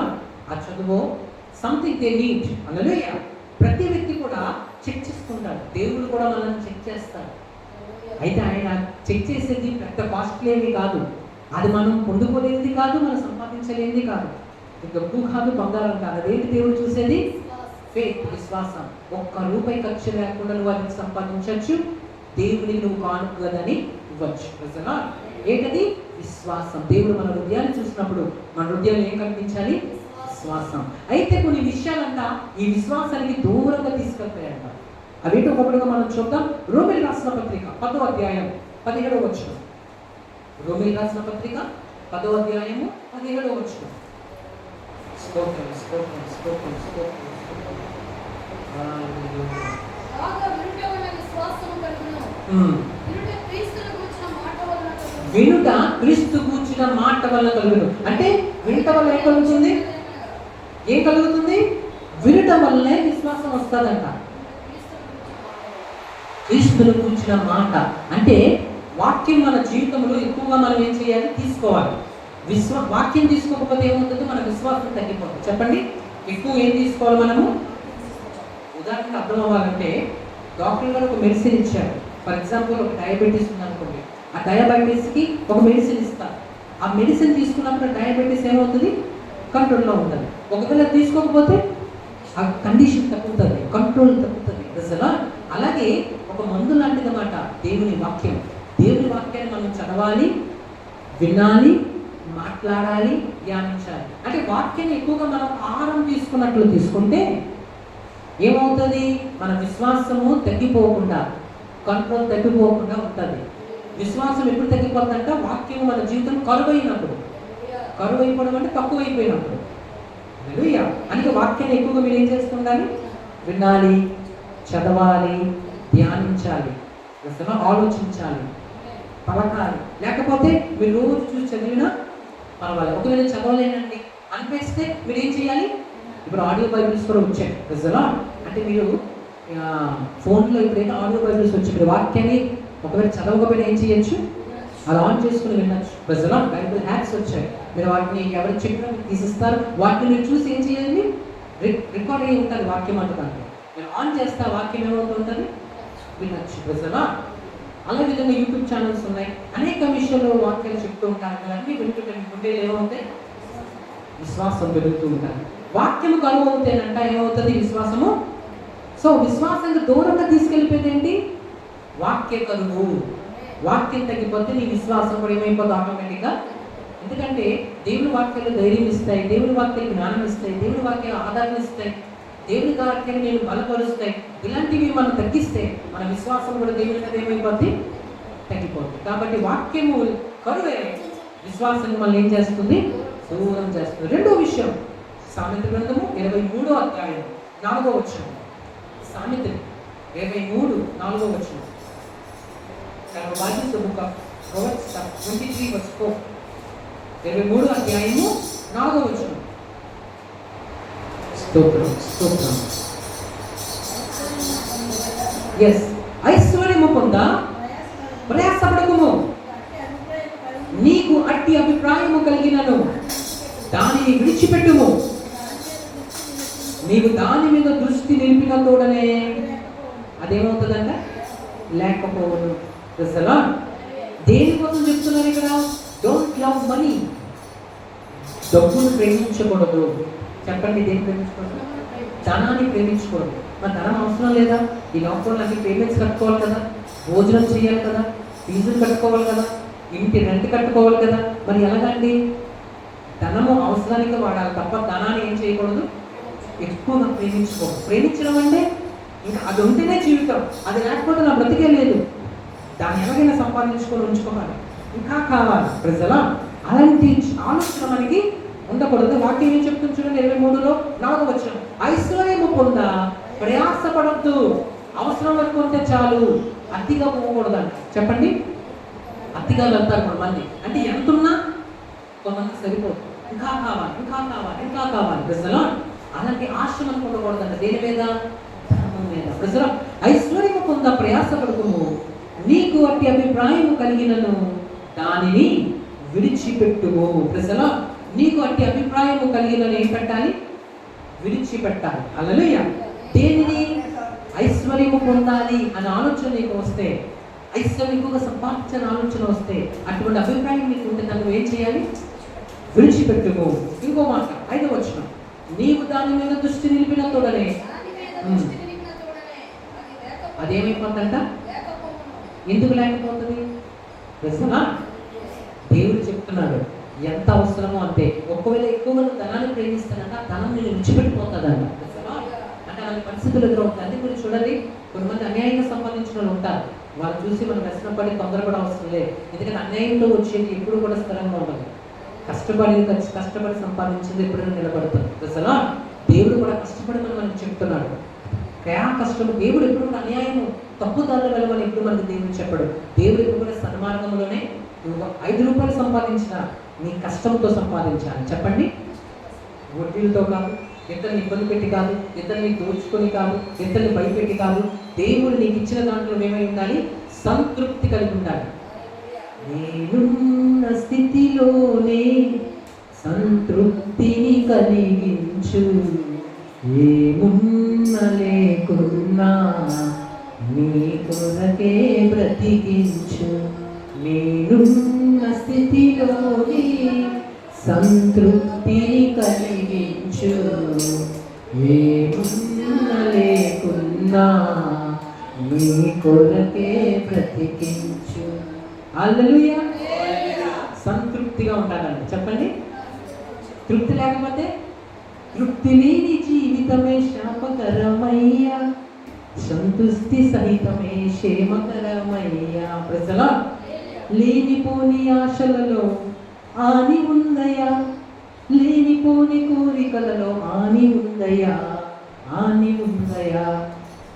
ఆ చదువు సంథింగ్ దే నీడ్. హల్లెలూయా. ప్రతి వ్యక్తి కూడా చెక్ చేసుకుంటాడు, దేవుడు కూడా మనల్ని చెక్ చేస్తాడు. అయితే ఆయన చెక్ చేసేది పెద్ద కాస్ట్లీ ఏమి కాదు, అది మనం పొందుకోలేనిది కాదు, మనం సంపాదించలేనిది కాదు, డబ్బు కాదు, బంగారం కాదు. అదేంటి దేవుడు చూసేది? ఫెయిత్, విశ్వాసం. ₹1 ఖర్చు లేకుండా నువ్వు అది సంపాదించవచ్చు, దేవునికి నువ్వు కానుకదని ఇవ్వచ్చు. ప్రజలా ఏంటది? విశ్వాసం. దేవుడు మన హృదయాన్ని చూసినప్పుడు మన హృదయాన్ని ఏం కనిపించాలి? విశ్వాసం. అయితే కొన్ని విషయాలంట ఈ విశ్వాసానికి దూరంగా తీసుకెళ్తాయంట. అవేంటి ఒకటిగా మనం చూద్దాం. రోమీయులకు రాసిన పత్రిక 10వ అధ్యాయం 17వ వచనం. రోమీయులకు రాసిన పత్రిక 10వ అధ్యాయము 17వ వచనం. స్తోత్రం, స్తోత్రం, స్తోత్రం, స్తోత్రం. వినుట క్రీస్తు గూర్చిన మాట వల్ల కలుగును. అంటే వినుట వల్ల ఏం కలుగుతుంది? ఏం కలుగుతుంది? వినటం వల్లనే విశ్వాసం వస్తుందంట. క్రీస్తును గూర్చిన మాట అంటే వాక్యం మన జీవితంలో ఎక్కువగా మనం ఏం చేయాలి? తీసుకోవాలి. వాక్యం తీసుకోకపోతే ఏమవుతుంది? మన విశ్వాసం తగ్గిపోతుంది. చెప్పండి, ఎక్కువ ఏం తీసుకోవాలి మనము? ఉదాహరణకు అర్థం అవ్వాలంటే డాక్టర్ గారు ఒక మెడిసిన్ ఇచ్చారు. ఫర్ ఎగ్జాంపుల్ ఒక డయాబెటీస్ ఉందనుకోండి, ఆ డయాబెటీస్కి ఒక మెడిసిన్ ఇస్తారు. ఆ మెడిసిన్ తీసుకున్నప్పుడు డయాబెటీస్ ఏమవుతుంది? కంట్రోల్లో ఉంటుంది. ఒకవేళ తీసుకోకపోతే ఆ కండిషన్ తగ్గుతుంది, కంట్రోల్ తగ్గుతుంది. అసలు అలాగే ఒక మందు లాంటిది అన్నమాట దేవుని వాక్యం. దేవుని వాక్యాన్ని మనం చదవాలి, వినాలి, మాట్లాడాలి, ధ్యానించాలి. అంటే వాక్యాన్ని ఎక్కువగా మనం ఆహారం తీసుకున్నట్లు తీసుకుంటే ఏమవుతుంది? మన విశ్వాసము తగ్గిపోకుండా కంట్రోల్ తగ్గిపోకుండా ఉంటుంది. విశ్వాసం ఎప్పుడు తగ్గిపోతుందంట? వాక్యం మన జీవితం కరువైనప్పుడు. కరువైపోవడం అంటే తక్కువైపోయినప్పుడు. హల్లెలూయా. అందుకే వాక్యాన్ని ఎక్కువగా మీరు ఏం చేస్తుండాలి? వినాలి, చదవాలి, ధ్యానించాలి, అసలు ఆలోచించాలి, పలకాలి. లేకపోతే మీరు రోజు చూసి చదివినా పర్వాలేదు. ఒకవేళ చదవలేనండి అనిపిస్తే మీరు ఏం చేయాలి? ఇప్పుడు ఆడియో బైబిల్స్ కూడా వచ్చాయి అసలు. అంటే మీరు ఫోన్లో ఇప్పుడైతే ఆడియో బైబిల్స్ వచ్చి మీరు వాక్యాన్ని ఒకవేళ చదవకపోయినా ఏం చేయొచ్చు? అలా ఆన్ చేసుకుని వినొచ్చు. ప్రజల బైబిల్ యాప్స్ వచ్చాయి. మీరు వాటిని ఎవరికి చెప్పినా మీరు తీసిస్తారు. వాటిని మీరు చూసి ఏం చేయాలి? రికార్డ్ అయ్యి ఉంటుంది వాక్యం అంటున్నాను. మీరు ఆన్ చేస్తే ఆ వాక్యం ఏమవుతుంటుంది? వినొచ్చు. ప్రజల అలా విధంగా యూట్యూబ్ ఛానల్స్ ఉన్నాయి. అనేక విషయాల్లో వాక్యాలు చెప్తూ ఉంటారు. అన్నీ వింటుంటే ఉంటే ఏమవుతాయి? విశ్వాసం పెరుగుతూ ఉంటారు. వాక్యము కరువు అవుతేనంట ఏమవుతుంది? విశ్వాసము. సో విశ్వాసానికి దూరంగా తీసుకెళ్ళిపోయింది ఏంటి? వాక్య కరువు. వాక్యం తగ్గిపోతే నీ విశ్వాసం కూడా ఏమైపోతుంది ఆటోమేటిక్గా. ఎందుకంటే దేవుని వాక్యాలు ధైర్యం ఇస్తాయి, దేవుని వాక్యాలు జ్ఞానం ఇస్తాయి, దేవుని వాక్యాలు ఆధారం ఇస్తాయి, దేవుని వాక్యాలు నేను బలపరుస్తాయి. ఇలాంటివి మనం తగ్గిస్తే మన విశ్వాసం కూడా దేవుని మీద ఏమైపోద్ది? తగ్గిపోతుంది. కాబట్టి వాక్యము కరువే విశ్వాసాన్ని మళ్ళీ ఏం చేస్తుంది? దూరం చేస్తుంది. రెండో విషయం, సామెత గ్రంథము 23వ అధ్యాయం 4వ వచనం. సామెత 23:4 వచనం. Bible, the book of Proverbs 23:4. 23వ అధ్యాయము 4వ వచనం. స్తోత్రం, స్తోత్రం. ఎస్, ఐశ్వర్యము పొందా ప్రయాసపడకుము, నీకు అట్టి అభిప్రాయము కలిగినను దానిని విడిచిపెట్టుము, నీవు దాని మీద దృష్టి నిలిపిన తోడనే అదేమవుతుందంట? లేకపోవను. అసలు దేనికోసం చెప్తున్నారు ఇక్కడ? Don't love money. డబ్బును ప్రేమించకూడదు. చెప్పండి, దేన్ని ప్రేమించకూడదు? ధనాన్ని ప్రేమించకూడదు. మరి ధనం అవసరం లేదా? ఈ లోపల అన్ని పేమెంట్స్ కట్టుకోవాలి కదా, భోజనం చేయాలి కదా, ఫీజులు కట్టుకోవాలి కదా, ఇంటి రెంట్ కట్టుకోవాలి కదా. మరి ఎలాగండి? ధనము అవసరానికి వాడాలి తప్ప ధనాన్ని ఏం చేయకూడదు? ఎక్కువగా ప్రేమించుకోవాలి. ప్రేమించడం అంటే ఇంకా అది ఉంటేనే జీవితం, అది లేకపోతే నా బ్రతికే లేదు. దాన్ని ఎలాగైనా సంపాదించుకొని ఉంచుకోవాలి, ఇంకా కావాలి. ప్రజల అలాంటి ఆలోచన మనకి ఉండకూడదు. వాక్యం ఏం చెప్తుంది చూడండి, 23:4 వచనం. ఐశ్వర్యము పొంద ప్రయాసపడద్దు, అవసరం అనుకుంటే చాలు, అతిగా పోకూడదంట. చెప్పండి, అతిగా వెళ్తారు కొంతమంది. అంటే ఎంతున్నా కొంతమంది సరిపోదు, ఇంకా కావాలి, ఇంకా కావాలి, ఇంకా కావాలి. ప్రజల అలాంటి ఆశ మనకు ఉండకూడదంట. దేని మీద? ధర్మం మీద. ప్రజల ఐశ్వర్యము పొంద ప్రయాసపడకుము, నీకు అట్టి అభిప్రాయము కలిగినను దానిని విడిచిపెట్టుము. ప్రజల నీకు అట్టి అభిప్రాయము కలిగినను ఏం పెట్టాలి? విడిచిపెట్టాలి. హల్లెలూయా. దేనిని? ఐశ్వర్యము పొందాలి అనే ఆలోచన నీకు వస్తే, ఐశ్వర్యంగా సంపాదించిన ఆలోచన వస్తే, అటువంటి అభిప్రాయం నీకు ఉంటే దాన్ని ఏం చేయాలి? విడిచిపెట్టుము. ఇంకో మాట 5వ వచనం, నీవు దాని మీద దృష్టి నిలిపిన తోడనే అదేమైపోతుందంట? ఎందుకు లేకపోతుంది? ప్రశ్న దేవుడు చెప్తున్నాడు, ఎంత అవసరమో అంతే. ఒకవేళ ఎక్కువగా నువ్వు ధనాన్ని ప్రేమిస్తానంట, ఆ ధనం నేను విడిచిపెట్టిపోతుందంట. అంటే అలాంటి పరిస్థితులు ఎదురవుతాయి. అందుకే మీరు చూడండి, కొంతమంది అన్యాయంగా సంపాదించిన వాళ్ళు ఉంటారు. వాళ్ళు చూసి మనం వ్యసనపడి తొందరపడ అవసరం లేదు. ఎందుకంటే అన్యాయంలో వచ్చేది ఎప్పుడు కూడా స్థిరంగా ఉండదు. కష్టపడి సంపాదించింది ఎప్పుడైనా నిలబడుతుంది. అసలు దేవుడు కూడా కష్టపడమని మనకు చెప్తున్నాడు. కష్టం దేవుడు ఎప్పుడు కూడా అన్యాయము తప్పుదారులు వెళ్ళమని ఎప్పుడు మనకు దేవుడు చెప్పడు. దేవుడు ఎప్పుడు కూడా సన్మార్గంలోనే, నువ్వు 5 రూపాయలు సంపాదించినా నీ కష్టంతో సంపాదించాలి. చెప్పండి, వడ్డీలతో కాదు, ఇద్దరిని ఇబ్బంది పెట్టి కాదు, ఇద్దరిని దోచుకొని కాదు, ఇద్దరిని భయపెట్టి కాదు. దేవుడు నీకు ఇచ్చిన దాంట్లో ఏమై ఉండాలి? సంతృప్తి కలిగి ఉండాలి. నేనున్న స్థితిలోనే సంతృప్తిని కలిగించు, ఏమున్న లేకున్నా నీ కొరకే బ్రతికించు. నేనున్న స్థితిలోనే సంతృప్తిని కలిగించు, ఏమున్న లేకున్నా నీ కొరకే బ్రతికించు. హల్లెలూయా. సంతృప్తిగా ఉండాలండి. చెప్పండి, తృప్తి లేకపోతే తృప్తి లేని జీవితమే శాపకరమయ్యా, సంతుష్టి సహితమే క్షేమకరమయ్యా. ప్రజలా లేనిపోని ఆశలలో ఆని ఉందయ్యా, లేనిపోని కోరికలలో ఆని ఉందయ్యా, ఆని ఉందయ్యా.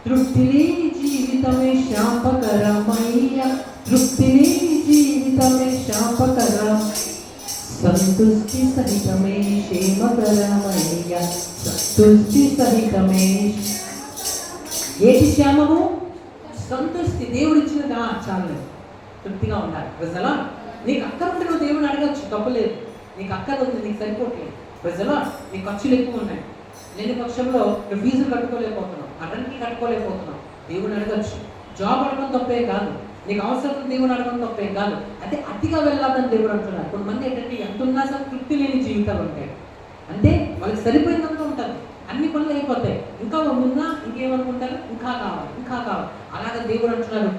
తృప్తి లేని జీవితమే శాపకరమయ్యా, తృప్తి లేని జీవితమే శాపకరం. సంతుష్టి సహితమే క్షేమకరమయ్యా, సంతుష్టి సహితమే. ఏటి క్షేమము? సంతుష్టి. దేవుడు ఇచ్చినది చాలు, తృప్తిగా ఉండాలి. ప్రజలా నీకు అక్కర ఉంటే నువ్వు దేవుని అడగచ్చు, తప్పలేదు. నీకు అక్కర ఉంది, నీకు సరిపోవట్లేదు. ప్రజలా నీ ఖర్చులు ఎక్కువ ఉన్నాయి, లేని పక్షంలో నువ్వు ఫీజులు కట్టుకోలేకపోతున్నావు, అటెండ్కి కట్టుకోలేకపోతున్నావు, దేవుని అడగచ్చు. జాబ్ అడగడం తప్పే కాదు, నీకు అవసరం దేవుని అడగడం తప్పేం కాదు. అంటే అతిగా వెళ్ళాలని దేవుడు అంటున్నారు. కొంతమంది ఏంటంటే ఎంత ఉన్నా సరే తృప్తి లేని జీవితాలు ఉంటాయి. అంటే వాళ్ళకి సరిపోయినంత ఉంటుంది, అన్ని పనులు అయిపోతాయి, ఇంకా ఉన్నా ఇంకేమనుకుంటారు, ఇంకా కావాలి, ఇంకా కావాలి. అలాగే దేవుడు అంటున్నారు,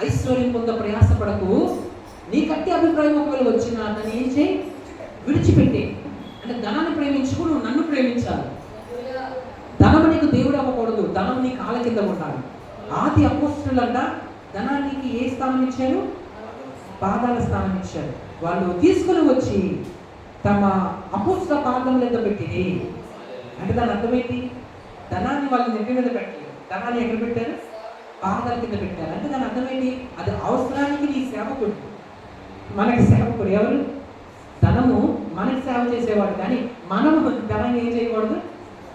ఐశ్వర్యం పొంద ప్రయాసపడకు, నీ కట్టి అభిప్రాయం ఒకవేళ వచ్చినా దాన్ని ఏం చేయి, విడిచిపెట్టే. అంటే ధనాన్ని ప్రేమించుకు, నువ్వు నన్ను ప్రేమించాలి. ధనం నీకు దేవుడు అవ్వకూడదు, ధనం నీ కాళ్ళ కింద ఉండాలి. ఆది అపోస్తులంట ధనానికి ఏ స్థానం ఇచ్చారు? పాదాల స్థానం ఇచ్చారు. వాళ్ళు తీసుకుని వచ్చి తమ అపోస్తుల పాదం మీద పెట్టింది. అంటే దాని అర్థమేంటి? ధనాన్ని వాళ్ళు నెత్తి మీద పెట్టలేదు, ధనాన్ని ఎక్కడ పెట్టారు? పాదాల కింద పెట్టారు. అంటే దాని అర్థమేంటి? అది అవసరానికి నీ సేవకుడు, మనకి సేవకుడు ఎవరు? ధనము మనకి సేవ చేసేవాడు, కానీ మనము ధనాన్ని ఏం చేయకూడదు,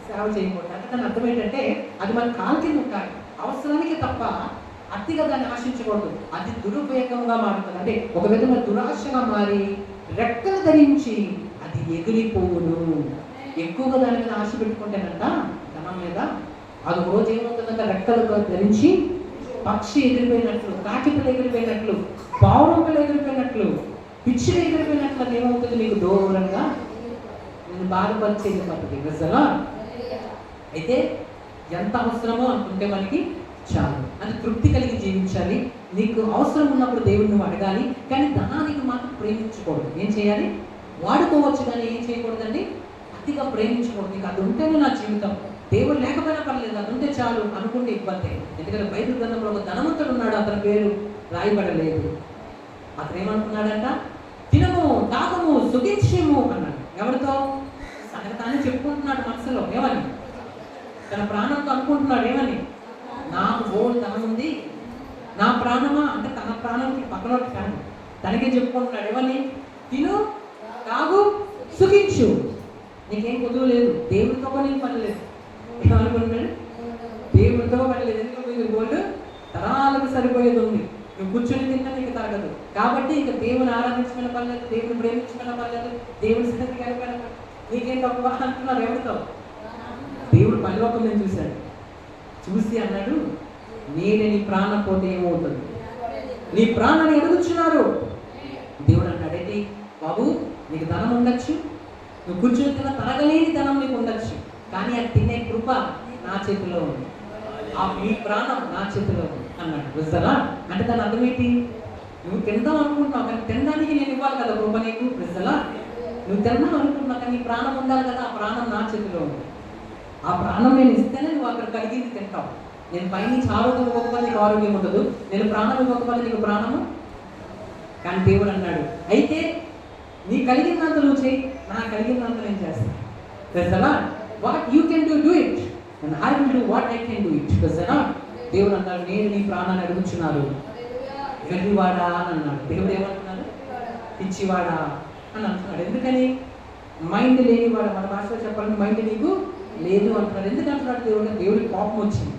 సేవ చేయకూడదు. అంటే దాని అర్థం ఏంటంటే అది మన కాలు కింద ఉండాలి, అవసరానికి తప్ప అతిగా దాన్ని ఆశించకూడదు. అది దురుపయోగంగా మారుతుంది. అంటే ఒక విధమైన దురాశగా మారి రెక్కలు ధరించి అది ఎగిరిపోవును. ఎక్కువగా దాని మీద ఆశ పెట్టుకుంటేనంట, ధనం మీద, అది రోజు ఏమవుతుందంట, రెక్కలు ధరించి పక్షి ఎగిరిపోయినట్లు, కాకిపిల్ల ఎగిరిపోయినట్లు, పావురంపులు ఎగిరిపోయినట్లు, పిచ్చిలు ఎగిరిపోయినట్లు అది ఏమవుతుంది, నీకు దూరంగా నేను బాధపరిచేది పద్ధతి. ప్రజలా అయితే ఎంత అవసరమో అనుకుంటే మనకి చాలు, అది తృప్తి కలిగి జీవించాలి. నీకు అవసరం ఉన్నప్పుడు దేవుడిని నువ్వు అడగాలి, కానీ ధనానికి మాత్రం ప్రేమించకూడదు. ఏం చేయాలి? వాడుకోవచ్చు, కానీ ఏం చేయకూడదండి, అతిగా ప్రేమించకూడదు. నీకు అది ఉంటేనే నా జీవితం, దేవుడు లేకపోయినా పర్లేదు, అది ఉంటే చాలు అనుకుంటే ఇబ్బంది. ఎందుకంటే బైబిల్ గ్రంథంలో ఒక ధనవంతుడు ఉన్నాడు, అతని పేరు రాయబడలేదు. అతను ఏమనుకున్నాడంట, తినము తాగము సుఖించము అన్నాడు. ఎవరితో? తనకు తానే చెప్పుకుంటున్నాడు మనసులో. ఏమని? తన ప్రాణంతో అనుకుంటున్నాడు. ఏమని? నాకు బోల్ ధనం ఉంది, నా ప్రాణమా, అంటే తన ప్రాణానికి పక్కన కాదు, తనకే చెప్పుకుంటున్నాడు. ఏమని? తిను తాగు సుఖించు, నీకేం కొదువు లేదు, దేవుడితో పని పని లేదు. ఏమనుకుంటున్నాడు? దేవుడితో పని లేదు. ఎందుకంటే గోల్డ్ తరాలకు సరిపోయేది ఉంది, నువ్వు కూర్చొని తిన్నా నీకు తరగదు. కాబట్టి ఇక దేవుని ఆరాధించమైన పర్లేదు, దేవుని ప్రేమించమైన పర్లేదు, దేవుని స్థితికి వెళ్ళిపోయిన నీకేం తక్కువ అంటున్నారు. ఎవరితో? దేవుడు పనిలోకం నేను చూశాడు, చూసి అన్నాడు, నేనే నీ ప్రాణం పోతే ఏమవుతుంది, నీ ప్రాణాన్ని అడుగుతున్నారు. దేవుడు అన్నాడు, ఏంటి బాబు, నీకు ధనం ఉండొచ్చు, నువ్వు కూర్చొని తిన్న తరగలేని ధనం నీకు ఉండొచ్చు, కానీ అది తినే కృప నా చేతిలో ఉంది, ఆ మీ ప్రాణం నా చేతిలో ఉంది అన్నాడు. ప్రజలా అంటే దాని అర్థం ఏంటి? నువ్వు తిందాం అనుకుంటున్నావు, కానీ తినడానికి నేను ఇవ్వాలి కదా కృప నీకు. ప్రజలా నువ్వు తిందాం అనుకుంటున్నావు, కానీ నీ ప్రాణం ఉండాలి కదా, ఆ ప్రాణం నా చేతిలో ఉంది. ఆ ప్రాణం నేను ఇస్తేనే నువ్వు అక్కడ కలిగింది తింటావు. నేను పైనుంచి ఆరోగ్యం ఇవ్వకపోతే నీకు ఆరోగ్యం ఉండదు, నేను ప్రాణం ఇవ్వకపోతే నీకు ప్రాణము. కానీ దేవుడు అన్నాడు, అయితే నీ కలిగినంత నువ్వు చేయి, నా కలిగినంత నేను చేస్తాను. ప్రజలా what you can do it and I will do what I can do it. ప్రజలా దేవుడు అన్నాడు, నేను నీ ప్రాణాన్ని అడుగుచున్నాను, వెర్రివాడా అని అన్నాడు. దేవుడు ఏమంటున్నాడు? పిచ్చివాడా అని అంటున్నాడు. ఎందుకని? మైండ్ లేనివాడు, మన భాషలో చెప్పాలంటే మైండ్ నీకు లేదు అంటున్నాడు. ఎందుకు అంటున్నాడు? దేవుడికి కోపం వచ్చింది.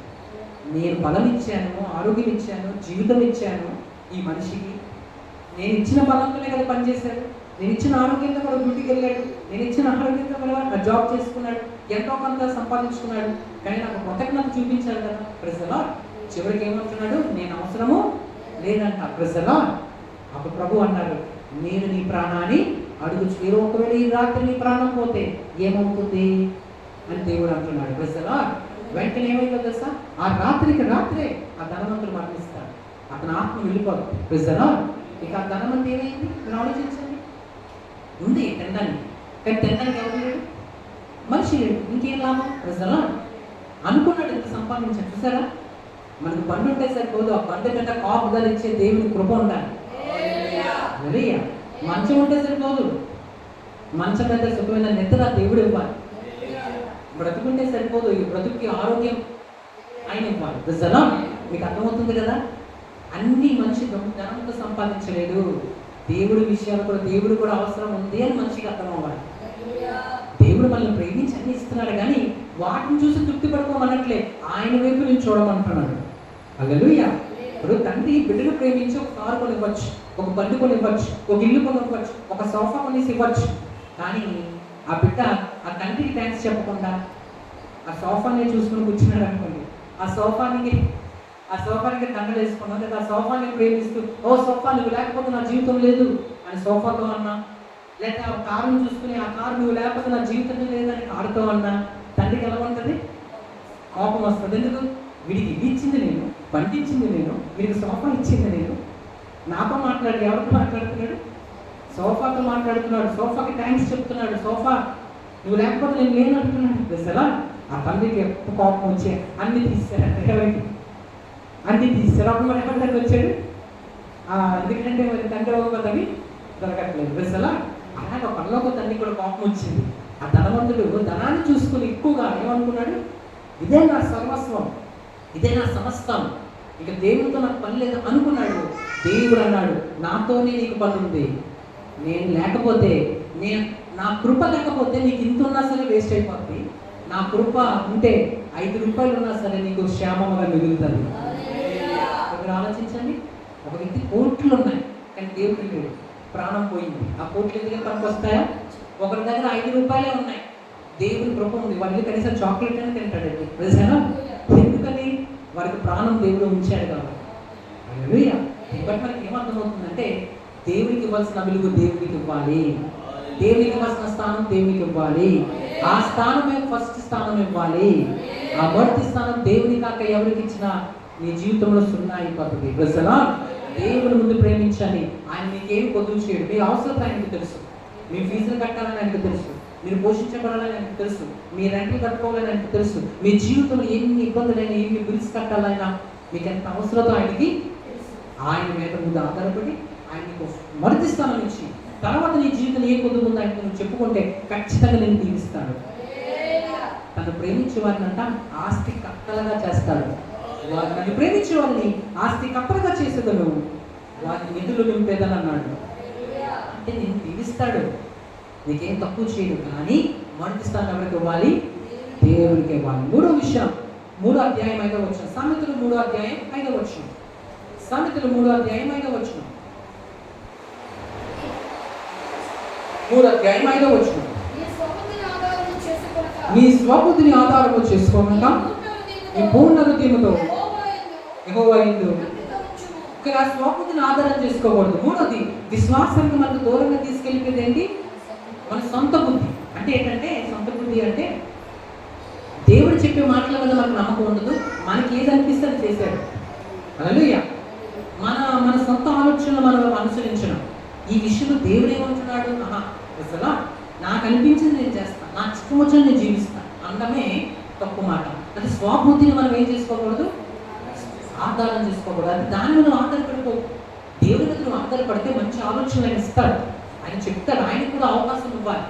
నేను బలం ఇచ్చాను, ఆరోగ్యం ఇచ్చాను, జీవితం ఇచ్చాను ఈ మనిషికి, నేను ఇచ్చిన బలంతోనే కదా పనిచేశాడు, నేను ఇచ్చిన ఆరోగ్యంతో కూడా డ్యూటీకి వెళ్ళాడు, నేను ఇచ్చిన ఆరోగ్యంతో కూడా జాబ్ చేసుకున్నాడు, ఎంతో కొంత సంపాదించుకున్నాడు, కానీ నాకు కృతజ్ఞత చూపించాడు కదా. ప్రజలా చివరికి ఏమంటున్నాడు? నేను అవసరము లేదంట. ప్రజలా అప్పుడు ప్రభు అన్నాడు, నేను నీ ప్రాణాన్ని అడుగుచు, మీరు ఒకవేళ ఈ రాత్రి నీ ప్రాణం పోతే ఏమవుతుంది అని దేవుడు అంటున్నాడు. ప్రజలా వెంటనే ఏమైందో తెలుసా? ఆ రాత్రికి రాత్రే ఆ ధనవంతుడు మరణిస్తాడు, అతని ఆత్మ వెళ్ళిపోదు. ప్రజలా ఇక ఆ ధనవంతుడు ఏమైంది? మీరు ఆలోచించండి. ఉంది తినడానికి, కానీ తినడానికి ఎవరు లేడు, మనిషి లేడు, ఇంకేం లాభం? ప్రజలా అనుకున్నాడు ఇంత సంపాదించాడు. చూసారా? మనకు బండి ఉంటే సరిపోదు, ఆ బండి మీద కాపుదలు ఇచ్చే దేవుని కృప ఉండాలి. హల్లెలూయా. మంచం ఉంటే సరిపోదు, మంచం మీద సుఖమైన నిద్ర దేవుడు ఇవ్వాలి. బ్రతుకుంటే సరిపోదు, ఈ బ్రతుక్కి ఆరోగ్యం ఆయన ఇవ్వాలి. నిజమా? మీకు అర్థమవుతుంది కదా? అన్ని మనిషి ధనంతో సంపాదించలేదు, దేవుడి విషయాలు కూడా దేవుడు కూడా అవసరం ఉంది అని మనిషికి అర్థం అవ్వాలి. దేవుడు మనల్ని ప్రేమించి అన్ని ఇస్తున్నాడు, కానీ వాటిని చూసి తృప్తి పడుకోమన్నట్లే ఆయన వైపు నేను చూడమంటున్నాడు. హల్లెలూయా. ఇప్పుడు తండ్రి బిడ్డను ప్రేమించి ఒక కారు కొనివ్వచ్చు, ఒక బండి కొనివ్వచ్చు, ఒక ఇల్లు కొనివ్వచ్చు, ఒక సోఫా కొనేసి ఇవ్వచ్చు. కానీ ఆ బిడ్డ ఆ తండ్రికి థ్యాంక్స్ చెప్పకుండా ఆ సోఫాని చూసుకుని కూర్చున్నాడు అనుకోండి, ఆ సోఫానికి దండలు వేసుకున్నా, లేదా ఆ సోఫాని ప్రేమిస్తూ ఓ సోఫా నువ్వు లేకపోతే నా జీవితం లేదు అని సోఫాతో అన్నా, లేదా ఆ కారుని చూసుకుని ఆ కారు నువ్వు లేకపోతే నా జీవితం లేదని కారుతో అన్నా, తండ్రికి ఎలా ఉంటుంది? కోపం వస్తుంది. ఎందుకు? వీడికి ఇది ఇచ్చింది నేను, బండి ఇచ్చింది నేను, వీడికి సోఫా ఇచ్చింది నేను. నాతో మాట్లాడి ఎవరితో మాట్లాడుతున్నాడు? సోఫాతో మాట్లాడుతున్నాడు, సోఫాకి థ్యాంక్స్ చెప్తున్నాడు. సోఫా నువ్వు లేకపోతే నేను లేను అంటున్నాడు. తెలుసా? ఆ తండ్రికి ఎప్పుడు కోపం వచ్చే అన్ని తీసాడు, ఎవరికి అన్ని తీసారు. అప్పుడు మరి ఎవరి దగ్గర వచ్చాడు? ఎందుకంటే మరి తండ్రి అవ్వకపోతే దొరకట్లేదు. తెలుసా? అలాగే పనిలోకి తండ్రికి కూడా కోపం వచ్చింది. ఆ ధనవంతుడు ధనాన్ని చూసుకుని ఎక్కువగా ఏమనుకున్నాడు? ఇదే నా సర్వస్వం, ఇదే నా సమస్తం, ఇక దేవుడితో నాకు పని లేదు అనుకున్నాడు. దేవుడు అన్నాడు, నాతోనే నీకు పని ఉంది. నేను లేకపోతే, నా కృప లేకపోతే నీకు ఇంత ఉన్నా సరే వేస్ట్ అయిపోతుంది. నా కృప ఉంటే 5 రూపాయలు ఉన్నా సరే నీకు క్షేమంగా మిగులుతుంది. ఒకరు ఆలోచించండి, ఒక వ్యక్తి కోట్లు ఉన్నాయి కానీ దేవుడు లేడు, ప్రాణం పోయింది. ఆ కోట్లు ఎందుకు పనికి వస్తాయా? ఒకరి దగ్గర 5 రూపాయలే ఉన్నాయి, దేవుని కృప ఉంది, వాడికి కనీసం చాక్లెట్ అని తింటాడండి. నిజమేనా? ఎందుకని? వారికి ప్రాణం దేవుడు ఉంచాడు కాబట్టి. హల్లెలూయా. బట్ మనకి ఏమర్థమవుతుందంటే, దేవునికి ఇవ్వాల్సిన వెలుగు దేవుడికి ఇవ్వాలి, దేవునికి ఇవ్వాల్సిన స్థానం దేవునికి ఇవ్వాలి. ఆ స్థానమే ఫస్ట్ స్థానం ఇవ్వాలి. ఆ మొదటి స్థానం దేవుని కాక ఎవరికి ఇచ్చినా నీ జీవితంలో 0 అయిపోతుంది. ప్రజలా, దేవుని ముందు ప్రేమించాలి. ఆయన మీకేమి పొదుపు చేయడు. మీ అవసరం ఆయనకు తెలుసు, మీ ఫీజులు కట్టాలని ఆయనకు తెలుసు, మీరు పోషించబడాలని ఆయనకు తెలుసు, మీ రెంట్లు కట్టుకోవాలని ఆయనకు తెలుసు, మీ జీవితంలో ఎన్ని ఇబ్బందులైనా ఎన్ని బిల్స్ కట్టాలైనా మీకు ఎంత అవసరతో ఆయనకి, ఆయన మీద ముందు ఆధారపడి ఆయనకు మొదటి స్థానం ఇచ్చి తర్వాత నీ జీవితంలో ఏ పొదుపు ఉందో ఆయనకు నువ్వు చెప్పుకుంటే ఖచ్చితంగా నేను దీవిస్తాడు. తను ప్రేమించే వారిని అంట ఆస్తి కట్టలుగా చేస్తాడు. వారు నన్ను ప్రేమించే వారిని ఆస్తి కట్టలుగా చేసేదను, వారి నిధులు నింపేదని అన్నాడు. అంటే నేను దీవిస్తాడు, నీకేం తక్కువ చేయడు. కానీ మొదటి స్థానం ఎవరికి ఇవ్వాలి? దేవునికి ఇవ్వాలి. 3వ విషయం, 3వ అధ్యాయం 5వ వచనం. సామెతలు 3వ అధ్యాయం 5వ వచనం. సామెతలు 3వ అధ్యాయం 5వ వచనం. 3వ అధ్యాయం 5వ వచనం. నీ స్వబుద్ధిని ఆధారము చేసుకోనక నీ పూర్ణ హృదయముతో యెహోవా యందు. ఇక్కడ స్వబుద్ధిని ఆధారం చేసుకోకూడదు. 3వది, విశ్వాసానికి మనకు దూరంగా తీసుకెళ్ళిపోయేది ఏంటి? మన సొంత బుద్ధి. అంటే ఏంటంటే, సొంత బుద్ధి అంటే దేవుడు చెప్పే మాటల మీద మనకు నమ్మకం ఉండదు, మనకి ఏది అనిపిస్తే అది చేశాడు. హల్లెలూయా. మన సొంత ఆలోచనలు మనం అనుసరించడం. ఈ విషయంలో దేవుడు ఏమంటున్నాడు? అసలు నాకు అనిపించింది నేను చేస్తాను, నాకు ఇష్టం వచ్చిన నేను జీవిస్తాను అనడమే తప్పు మాట. అంటే స్వబుద్ధిని మనం ఏం చేసుకోకూడదు? ఆధారం చేసుకోకూడదు. అది దాని మీద ఆధారపడిపో. దేవుడి మీద నువ్వు ఆధారపడితే మంచి ఆలోచనలు ఆయన ఇస్తాడు, ఆయన చెప్తాడు. ఆయనకు కూడా అవకాశం ఇవ్వాలి.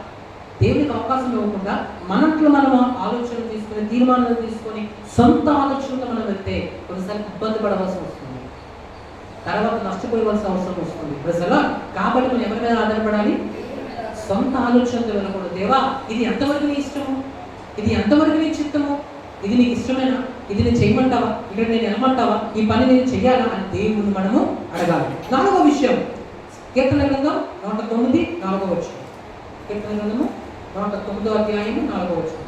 దేవునికి అవకాశం ఇవ్వకుండా మనట్లో మనం ఆలోచనలు తీసుకొని, తీర్మానాలు తీసుకొని, సొంత ఆలోచనతో మనం వెళ్తే కొన్నిసార్లు ఇబ్బంది పడవలసి వస్తుంది, తర్వాత నష్టపోయవలసిన అవసరం వస్తుంది. ప్రజలు కాబట్టి మనం ఎవరి మీద ఆధారపడాలి? సొంత ఆలోచనతో వెళ్ళకూడదు. దేవా, ఇది ఎంతవరకు నీ ఇష్టము, ఇది ఎంతవరకు నీ చిత్తము, ఇది నీకు ఇష్టమేనా, ఇది నేను చేయమంటావా, ఇక్కడ నేను వెళ్ళమంటావా, ఈ పని నేను చెయ్యాలా అని దేవుని మనము అడగాలి. 4వ విషయం, కీర్తన గ్రంథం 109 4వ వచనం. కీర్తన గ్రంథము 109వ అధ్యాయము 4వ వచనం.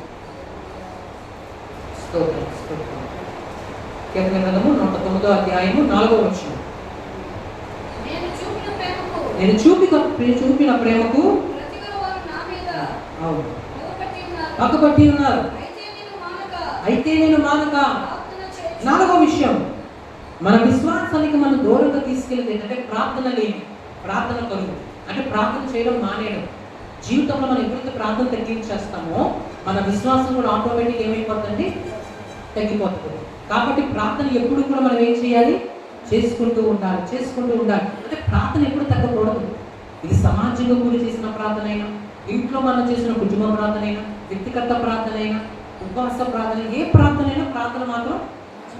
స్తోత్రం, స్తోత్రం. కీర్తన గ్రంథము 109వ అధ్యాయము 4వ వచనం. నేను చూపిన ప్రేమకు పక్కపట్టి ఉన్నారు, అయితే నేను మానక. 4వ విషయం, మన విశ్వాసానికి మనం దూరంగా తీసుకెళ్ళేది ఏంటంటే ప్రార్థన లేని, ప్రార్థన కరువు. అంటే ప్రార్థన చేయడం మానేయడం. జీవితంలో మనం ఎప్పుడైతే ప్రార్థన తగ్గించేస్తామో మన విశ్వాసం కూడా ఆటోమేటిక్ ఏమైపోతుందండి? తగ్గిపోతుంది. కాబట్టి ప్రార్థన ఎప్పుడు కూడా మనం ఏం చేయాలి? చేసుకుంటూ ఉండాలి. అంటే ప్రార్థన ఎప్పుడు తగ్గకూడదు. ఇది సమాజంగా కూడి చేసిన ప్రార్థన అయినా, ఇంట్లో మనం చేసిన కుటుంబ ప్రార్థన అయినా, వ్యక్తిగత ప్రార్థన అయినా, ఉపవాస ప్రార్థన, ఏ ప్రార్థన అయినా ప్రార్థన మాత్రం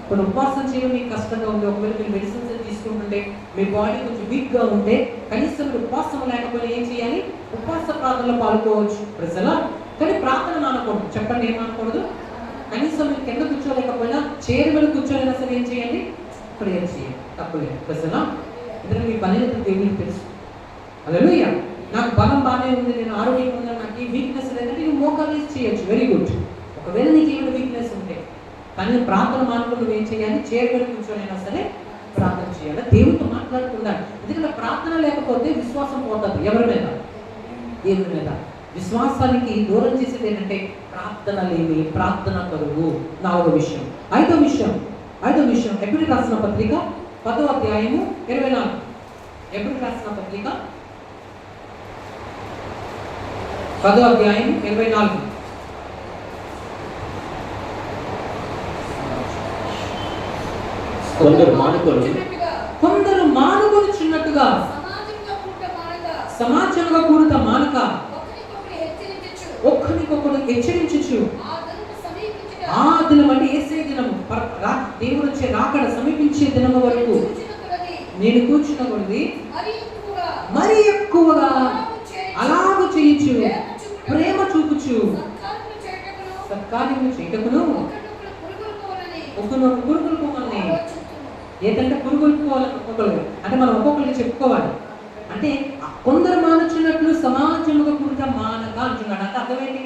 ఇప్పుడు ఉపవాసం చేయడం మీకు కష్టంగా ఉంది. ఒకవేళ మీరు మెడిసిన్స్ తీసుకుంటుంటే మీ బాడీ కొంచెం వీక్గా ఉంటే కనీసం మీరు ఉపవాసం లేకపోయినా ఏం చేయాలి? ఉపవాస ప్రార్థనలో పాల్గొవచ్చు ప్రజల. కానీ ప్రార్థన మానకూడదు. చెప్పండి, ఏం మానకూడదు? కనీసం మీరు కింద కూర్చోలేకపోయినా చైర్ మీద కూర్చోలేనా సరే ఏం చేయండి? ప్రేయర్ చేయండి, తప్పలేదు ప్రజల. ఎందుకంటే మీ బలహీనత దేవునికి తెలుసు. హల్లెలూయా. నాకు బలం బాగానే ఉంది, నేను ఆరోగ్యంగా ఉన్నాను, నాకు ఈ వీక్నెస్ లేదంటే నువ్వు మోకాలు చేయొచ్చు, వెరీ గుడ్. ఒకవేళ నీకు ఏమైనా వీక్నెస్ ఉంటే, కానీ ప్రార్థన మానకుండా నువ్వు ఏం చేయాలి? చైర్ మీద కూర్చోనైనా సరే ప్రార్థన చేయాలి, దేవుడితో మాట్లాడుతున్నాడు. ఎందుకంటే ప్రార్థన లేకపోతే విశ్వాసం పోతుంది. ఎవరి మీద? దేవుని మీద. విశ్వాసానికి దూరం చేసేది ఏంటంటే ప్రార్థన లేని, ప్రార్థన కరువు. 4వ విషయం. ఐదో విషయం ఎబ్రియులకు రాసిన పత్రిక 10వ అధ్యాయము 24. ఎబ్రియులకు రాసిన పత్రిక 10వ అధ్యాయం 24. కొందరు మానుకొనుచున్నట్టుగా సమాజంగా కూడుట మానక ఒక్కరికొకరు హెచ్చరించుచు ఆ దినం అంటే యేసే దినము, దేవుడు వచ్చే రాకడ సమీపించే దినము వరకు నేను కూర్చున్న కొద్ది మరి ఎక్కువగా అలాగ చేయించు, ప్రేమ చూపుచు, సత్కార్యములు చేయటకును ఒకరినొకరు పురుగులుకోమని. ఏంటంటే పురుగులుకోవాలి ఒక్కొక్కరు, అంటే మనం ఒక్కొక్కరికి చెప్పుకోవాలి. అంటే కొందరు మానుచున్నట్లు సమాజంగా కూడట మానక అంటున్నాడు. అంటే అర్థమేంటి?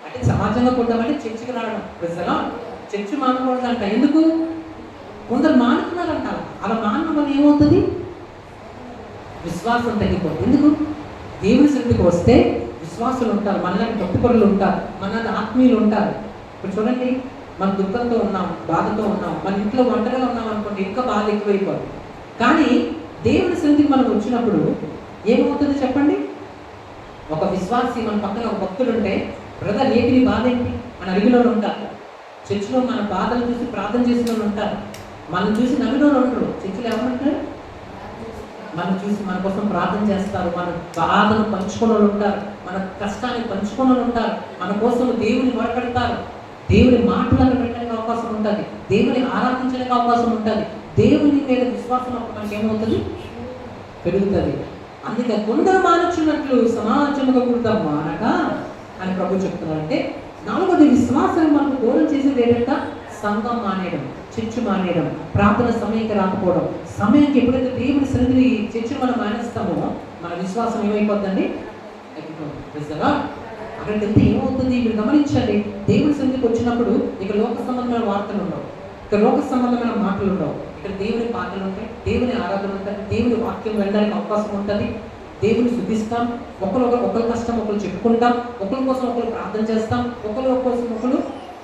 అంటే సమాజంగా కూడమంటే చర్చికి రావడం. ప్రజలు చర్చి మానకూడదంట. ఎందుకు? కొందరు మానుతున్నారంట. అలా మానడం వల్ల ఏమవుతుంది? విశ్వాసం తగ్గిపోతుంది. ఎందుకు? దేవుని సన్నిధికి వస్తే విశ్వాసులు ఉంటారు, మనలాంటి భక్తిపరులు ఉంటారు, మనలాంటి ఆత్మీయులు ఉంటారు. ఇప్పుడు చూడండి, మన దుఃఖంతో ఉన్నాం, బాధతో ఉన్నాం, మన ఇంట్లో ఒంటరిగా ఉన్నాం అనుకోండి, ఇంకా బాధ ఎక్కువైపోతుంది. కానీ దేవుని సన్నిధికి మనం వచ్చినప్పుడు ఏమవుతుంది చెప్పండి? ఒక విశ్వాసి మన పక్కన ఒక భక్తుడు ఉంటే, బ్రదర్ ఏంటి నీ బాధ ఏంటి అని అడిగిన వాళ్ళు ఉంటారు. చర్చిలో మన బాధలు చూసి ప్రార్థన చేసిన వాళ్ళు ఉంటారు, మనం చూసి నవ్విన వాళ్ళు ఉంటారు. చర్చిలో ఏమంటారు? మనం చూసి మన కోసం ప్రార్థన చేస్తారు, మన బాధను పంచుకున్న వాళ్ళు ఉంటారు, మన కష్టాన్ని పంచుకున్న వాళ్ళు ఉంటారు, మన కోసం దేవుని మొరపెడతారు, దేవుని మాటలను పెట్టడానికి అవకాశం ఉంటుంది, దేవుని ఆరాధించడానికి అవకాశం ఉంటుంది. దేవుని మీద విశ్వాసం అప్పుడు మనకి ఏమవుతుంది? పెరుగుతుంది. అందుకే కొందరు మానుచున్నట్లు సమాజముగా కూడటం మానక అని ప్రభు చెప్తున్నారంటే, 4వది విశ్వాసం మనకు దూరం చేసేది ఏంటంటే సంఘం మానేయడం, చర్చ్ మానేయడం, ప్రార్థన సమయానికి రాకపోవడం. సమయానికి ఎప్పుడైతే దేవుని సన్నిధిని చర్చ్ మనం మానేస్తామో మన విశ్వాసం ఏమైపోద్దండి? అక్కడికి వెళ్తే ఏమవుతుంది? మీరు గమనించండి, దేవుని సన్నిధికి వచ్చినప్పుడు ఇక లోక సంబంధమైన వార్తలు ఉండవు, ఇక లోక సంబంధమైన మాటలు ఉండవు. ఇక్కడ దేవుని పాటలు ఉంటాయి, దేవుని ఆరాధన ఉంటాయి, దేవుని వాక్యం వెళ్ళడానికి అవకాశం ఉంటుంది, దేవుని శుద్ధిస్తాం, ఒకరి కష్టం ఒకరు చెప్పుకుంటాం, ఒకరి కోసం ఒకరు ప్రార్థన చేస్తాం, ఒకరి కోసం ఒకరు.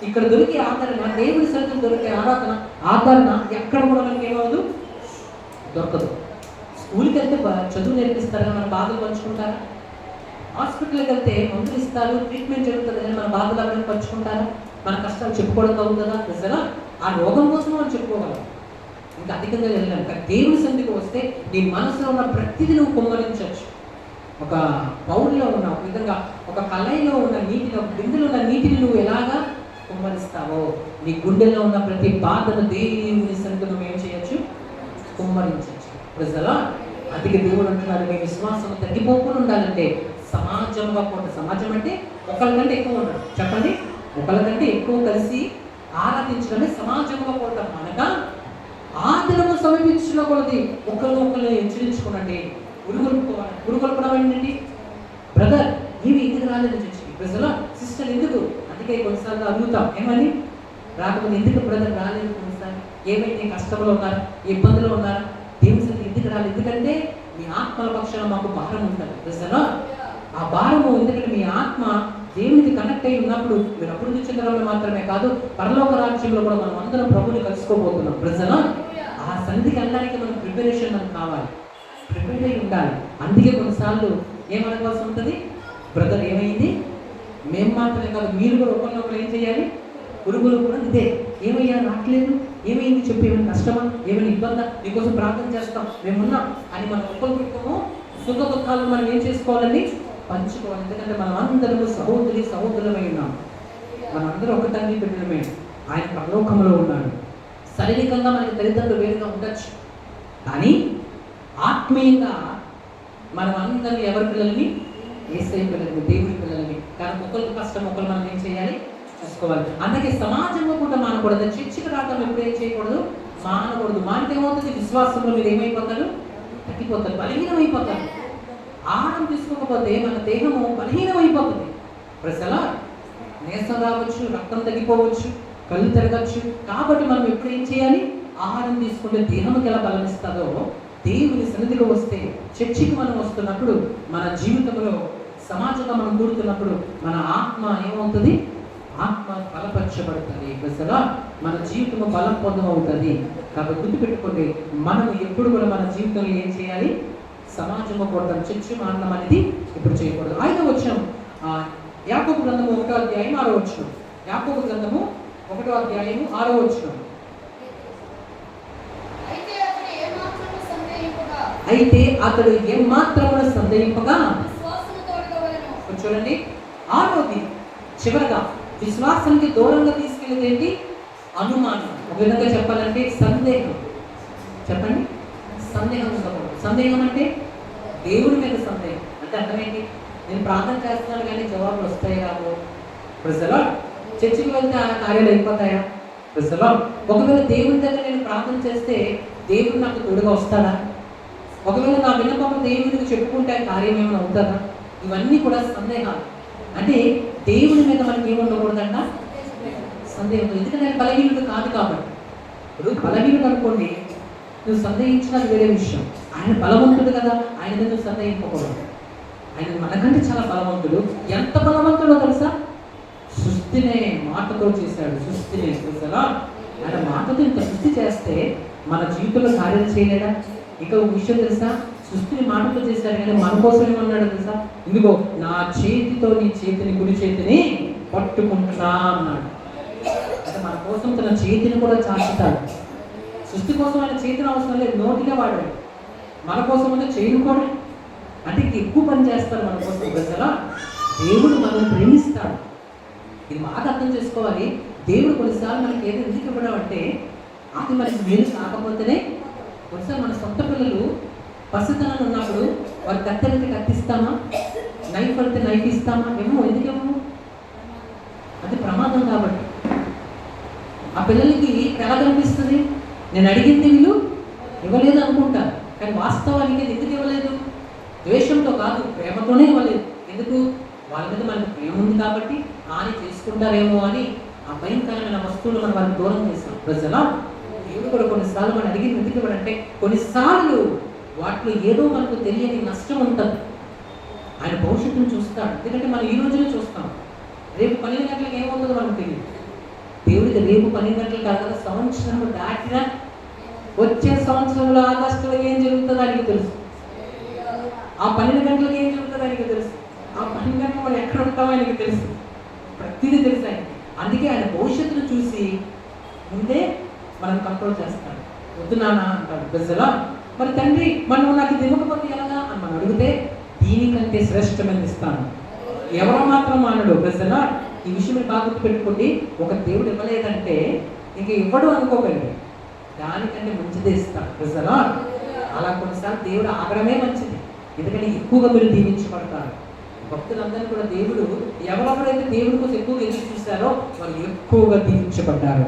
ఇక్కడ దొరికే ఆదరణ, దేవుని సన్నిధిలో దొరికే ఆదరణ ఎక్కడ కూడా మనకి ఏమవదు? దొరకదు. స్కూల్కి వెళ్తే చదువు నేర్పిస్తారు కానీ మన బాధలు పంచుకుంటారా? హాస్పిటల్కి వెళ్తే మందులు ఇస్తారు, ట్రీట్మెంట్ జరుగుతుంది కానీ మన బాధలు అక్కడ పంచుకుంటారా? మన కష్టాలు చెప్పుకోవడం అవుతుందా? నిజంగా ఆ రోగం కోసం మనం చెప్పుకోగలం, ఇంకా అధికంగా వెళ్ళాం. కానీ దేవుని సన్నిధికి వస్తే నీ మనసులో ఉన్న ప్రతిదీ నువ్వు కుమ్మరించవచ్చు. ఒక బౌల్లో ఉన్న, ఒక విధంగా ఒక కళాయిలో ఉన్న నీటిని, ఒక బిందెలో ఉన్న నీటిని నువ్వు ఎలాగా కుమ్మరిస్తావో నీ గుండెల్లో ఉన్న ప్రతి బాధను దేవుని సన్నిధిలో నువ్వు ఏం చేయొచ్చు? కుమ్మరించవచ్చు. ప్రజలా అందుకే దేవుడు అంటున్నారు, మీ విశ్వాసం తగ్గిపోకుండా ఉండాలంటే సమాజంగా కూడా. సమాజం అంటే ఒకరికంటే ఎక్కువ ఉండదు. చెప్పండి, ఒకరికంటే ఎక్కువ కలిసి ఆరాధించడమే సమాజంగా పోతాం. అనగా ఆ దినము సమీపించిన కొలది ఒకరిని హెచ్చరించుకునండి. గురుగొల్పడం ఏంటండి? బ్రదర్ ఇవి ఎందుకు రాలేదు చర్చికి? ప్రజలు సిస్టర్ ఎందుకు? అందుకే కొన్నిసార్లు అడుగుతాం, ఏమని రాకపోతే ఎందుకు బ్రదర్ రాలేదు? కొన్నిసార్లు ఏమైతే కష్టంలో ఉన్నారు, ఇబ్బందులు ఉన్నారు, దేవుని సన్నిధికి ఎందుకు రాలేదు? ఎందుకంటే మీ ఆత్మల పక్షాన మాకు భారం ఉంటుంది. ప్రజలు ఆ భారము, ఎందుకంటే మీ ఆత్మ దేవునికి కనెక్ట్ అయి ఉన్నప్పుడు మీరు అభివృద్ధి చెందడంలో మాత్రమే కాదు, పరలోక రాజ్యంలో కూడా మనం అందరం ప్రభుని కలుసుకోబోతున్నాం. ప్రజలు ఆ సన్నిధికి వెళ్ళడానికి మనకు ప్రిపరేషన్ మనకు కావాలి, ప్రిపేర్ అయి ఉండాలి. అందుకే కొన్నిసార్లు ఏమనవలసి ఉంటుంది? బ్రదర్ ఏమైంది? మేము మాత్రమే కాదు, మీరు కూడా ఒకరినొకరు ఏం చేయాలి? పురుగులు కూడా ఇదే, ఏమయ్యా రావట్లేదు, ఏమైంది చెప్పు, ఏమైనా కష్టమా, ఏమైనా ఇబ్బందా, నీకోసం ప్రార్థన చేస్తాం, మేమున్నాం అని మనం ఒక్కరికొకము సుఖ దుఃఖాలను మనం ఏం చేసుకోవాలని పంచుకోవాలి. ఎందుకంటే మనం అందరము సహోదరులమై ఉన్నాం. మనందరూ ఒక తండ్రి బిడ్డలమే. ఆయన పరలోకంలో ఉన్నాడు. శారీరకంగా మనకి తల్లిదండ్రులు వేరుగా ఉండొచ్చు, కానీ ఆత్మీయంగా మనం అందరం ఎవరి పిల్లలని, యేసయ్య పిల్లలని, దేవుడి పిల్లలని. కానీ ఒకరికి కష్టం ఒకరు మనం ఏం చేయాలి, చూసుకోవాలి. అందుకే సమాజంలో కూడా మానకూడదు. చర్చికి రావడం ఎప్పుడు ఏం చేయకూడదు, మానకూడదు. మానితే ఏమవుతుంది, విశ్వాసంలో మీరు ఏమైపోతారు, తగ్గిపోతారు, బలహీనమైపోతారు. ఆహారం తీసుకోకపోతే మన దేహము బలహీనమైపోతుంది. ప్రజల నీరసం రావచ్చు, రక్తం తగ్గిపోవచ్చు, కళ్ళు తిరగచ్చు. కాబట్టి మనం ఎప్పుడు ఏం చేయాలి, ఆహారం తీసుకుంటే దేహంకి ఎలా బలమిస్తుందో, దేవుని సన్నిధిలో వస్తే, చర్చికి మనం వస్తున్నప్పుడు, మన జీవితంలో సమాజంగా మనం కూడుతున్నప్పుడు మన ఆత్మ ఏమవుతుంది, ఆత్మ బలపరచబడుతుంది. ప్రజల మన జీవితం బలం పొందమవుతుంది. కాబట్టి గుర్తుపెట్టుకోండి, మనం ఎప్పుడు కూడా మన జీవితంలో ఏం చేయాలి, సమాజంలో కూడతాం. చర్చి మానడం అనేది ఇప్పుడు చేయకూడదు. 5వ వచనం యాకోబు గ్రంథము 1వ అధ్యాయం 6వ వచనం. యాకోబు గ్రంథము 1వ అధ్యాయం 6వ వచనం. అయితే అతడు ఏమాత్రమున సందేహింపగా, చూడండి 6వది చివరగా విశ్వాసానికి దూరంగా తీసుకెళ్ళేది ఏంటి, అనుమానం. ఒక విధంగా చెప్పాలంటే సందేహం. చెప్పండి, సందేహం ఉండకూడదు. సందేహం అంటే దేవుడి మీద సందేహం. అంటే అర్థమేంటి, నేను ప్రార్థన చేస్తున్నాను కానీ జవాబులు వస్తాయి రావు. ప్రజలో చర్చికి వెళ్తే ఆ కార్యాలు అయిపోతాయా? ప్రజలో ఒకవేళ దేవుడి దగ్గర నేను ప్రార్థన చేస్తే దేవుడు నాకు తోడుగా వస్తాడా? ఒకవేళ నా విన్నపం దేవుడికి చెప్పుకుంటే ఆ కార్యం ఏమైనా అవుతుందా? ఇవన్నీ కూడా సందేహాలు. అంటే దేవుడి మీద మనకి ఏముండకూడదంట, సందేహం. ఎందుకంటే ఆయన బలహీనుడు కాదు కాబట్టి. ఇప్పుడు బలహీనుడు అనుకోండి, నువ్వు సందేహించినది వేరే విషయం. ఆయన బలవంతుడు కదా, ఆయన మీద నువ్వు సందేహింపకూడదు. ఆయన మనకంటే చాలా బలవంతుడు. ఎంత బలవంతుడో తెలుసా, సృష్టినే మాటతో చేశాడు. సృష్టినే తెలుసా, ఆయన మాటతో ఇంత సృష్టి చేస్తే మన జీవితంలో కార్యాలు చేయలేడా? ఇక ఒక విషయం తెలుసా, సృష్టిని మాటతో చేశాడు కానీ మన కోసం ఏమన్నాడు తెలుసా, ఇదిగో నా చేతితో నీ చేతిని, కుడి చేతిని పట్టుకుంటున్నా అన్నాడు. అంటే మన కోసం తన చేతిని కూడా చాచుతాడు. సృష్టి కోసం ఆయన చేతిని అవసరం లేదు, నోటిగా వాడాడు. మన కోసం అంటే చేయనుకోవడం అంటే ఎక్కువ పని చేస్తాడు మన కోసం. ప్రజలా దేవుడు మనల్ని ప్రేమిస్తాడు. ఇది బాగా అర్థం చేసుకోవాలి. దేవుడు కొన్నిసార్లు మనకి ఏదో ఎందుకు ఇవ్వడం అంటే, అది మనకి మేలు కాకపోతేనే. కొన్నిసార్లు మన సొంత పిల్లలు పసితనాలు ఉన్నప్పుడు వారి కత్తెలకి కత్తిస్తామా, నైఫ్ పడితే నైఫ్ ఇస్తామా? ఏమో, ఎందుకేమో, అది ప్రమాదం. కాబట్టి ఆ పిల్లలకి ఎలా కనిపిస్తుంది, నేను అడిగింది వీళ్ళు ఇవ్వలేదు అనుకుంటారు. కానీ వాస్తవానికి ఎందుకు ఇవ్వలేదు, ద్వేషంతో కాదు, ప్రేమతోనే ఇవ్వలేదు. ఎందుకు, వాళ్ళ మీద మనకు ప్రేమ ఉంది కాబట్టి హాని చేసుకుంటారేమో అని ఆ భయంకరమైన వస్తువులు మనం వాళ్ళకి దూరం చేస్తాం. ప్రజలా దేవుడు కూడా కొన్నిసార్లు మనం అడిగింది ఎందుకు ఇవ్వడంటే, కొన్నిసార్లు వాటిలో ఏదో మనకు తెలియని నష్టం ఉంటుంది. ఆయన భవిష్యత్తును చూస్తాడు. ఎందుకంటే మనం ఈ రోజునే చూస్తాం, రేపు 12 గంటలకు ఏమవుతుందో మనకు తెలియదు. దేవుడికి రేపు 12 గంటలు కాదు కదా, సంవత్సరం దాటినా వచ్చే సంవత్సరంలో ఆగస్టులో ఏం జరుగుతుందో ఆయనకి తెలుసు. ఆ 12 గంటలకు ఏం జరుగుతుందో ఆయనకి తెలుసు. ఆ 12 గంటలు మనం ఎక్కడ ఉంటామో ఆయనకి తెలుసు. ప్రతిదీ తెలుసు ఆయన. అందుకే ఆయన భవిష్యత్తును చూసి ముందే మనం కంట్రోల్ చేస్తాడు. వద్దు నాన్న అంటాడు. ప్రజలా మరి తండ్రి మనం నాకు ఇది ఇవ్వకపోతే ఎలాగా అని మనం అడిగితే, దీనికంటే శ్రేష్టమైన ఇస్తాను. ఎవరో మాత్రం మానడు. ప్రజలా ఈ విషయం మీరు బాగా గుర్తుపెట్టుకోండి. ఒక దేవుడు ఇవ్వలేదంటే ఇంక ఇవ్వడు అనుకోకండి, దానికంటే మంచిదే ఇస్తాడు. ప్రజలా అలా కొన్నిసార్లు దేవుడు ఆగడమే మంచిది. ఎందుకంటే ఎక్కువగా మీరు దీవించబడతారు. భక్తులందరూ కూడా దేవుడు ఎవరెవరైతే దేవుడి కోసం ఎక్కువగా ఎదురు చూస్తారో వాళ్ళు ఎక్కువగా దీవించబడ్డారు.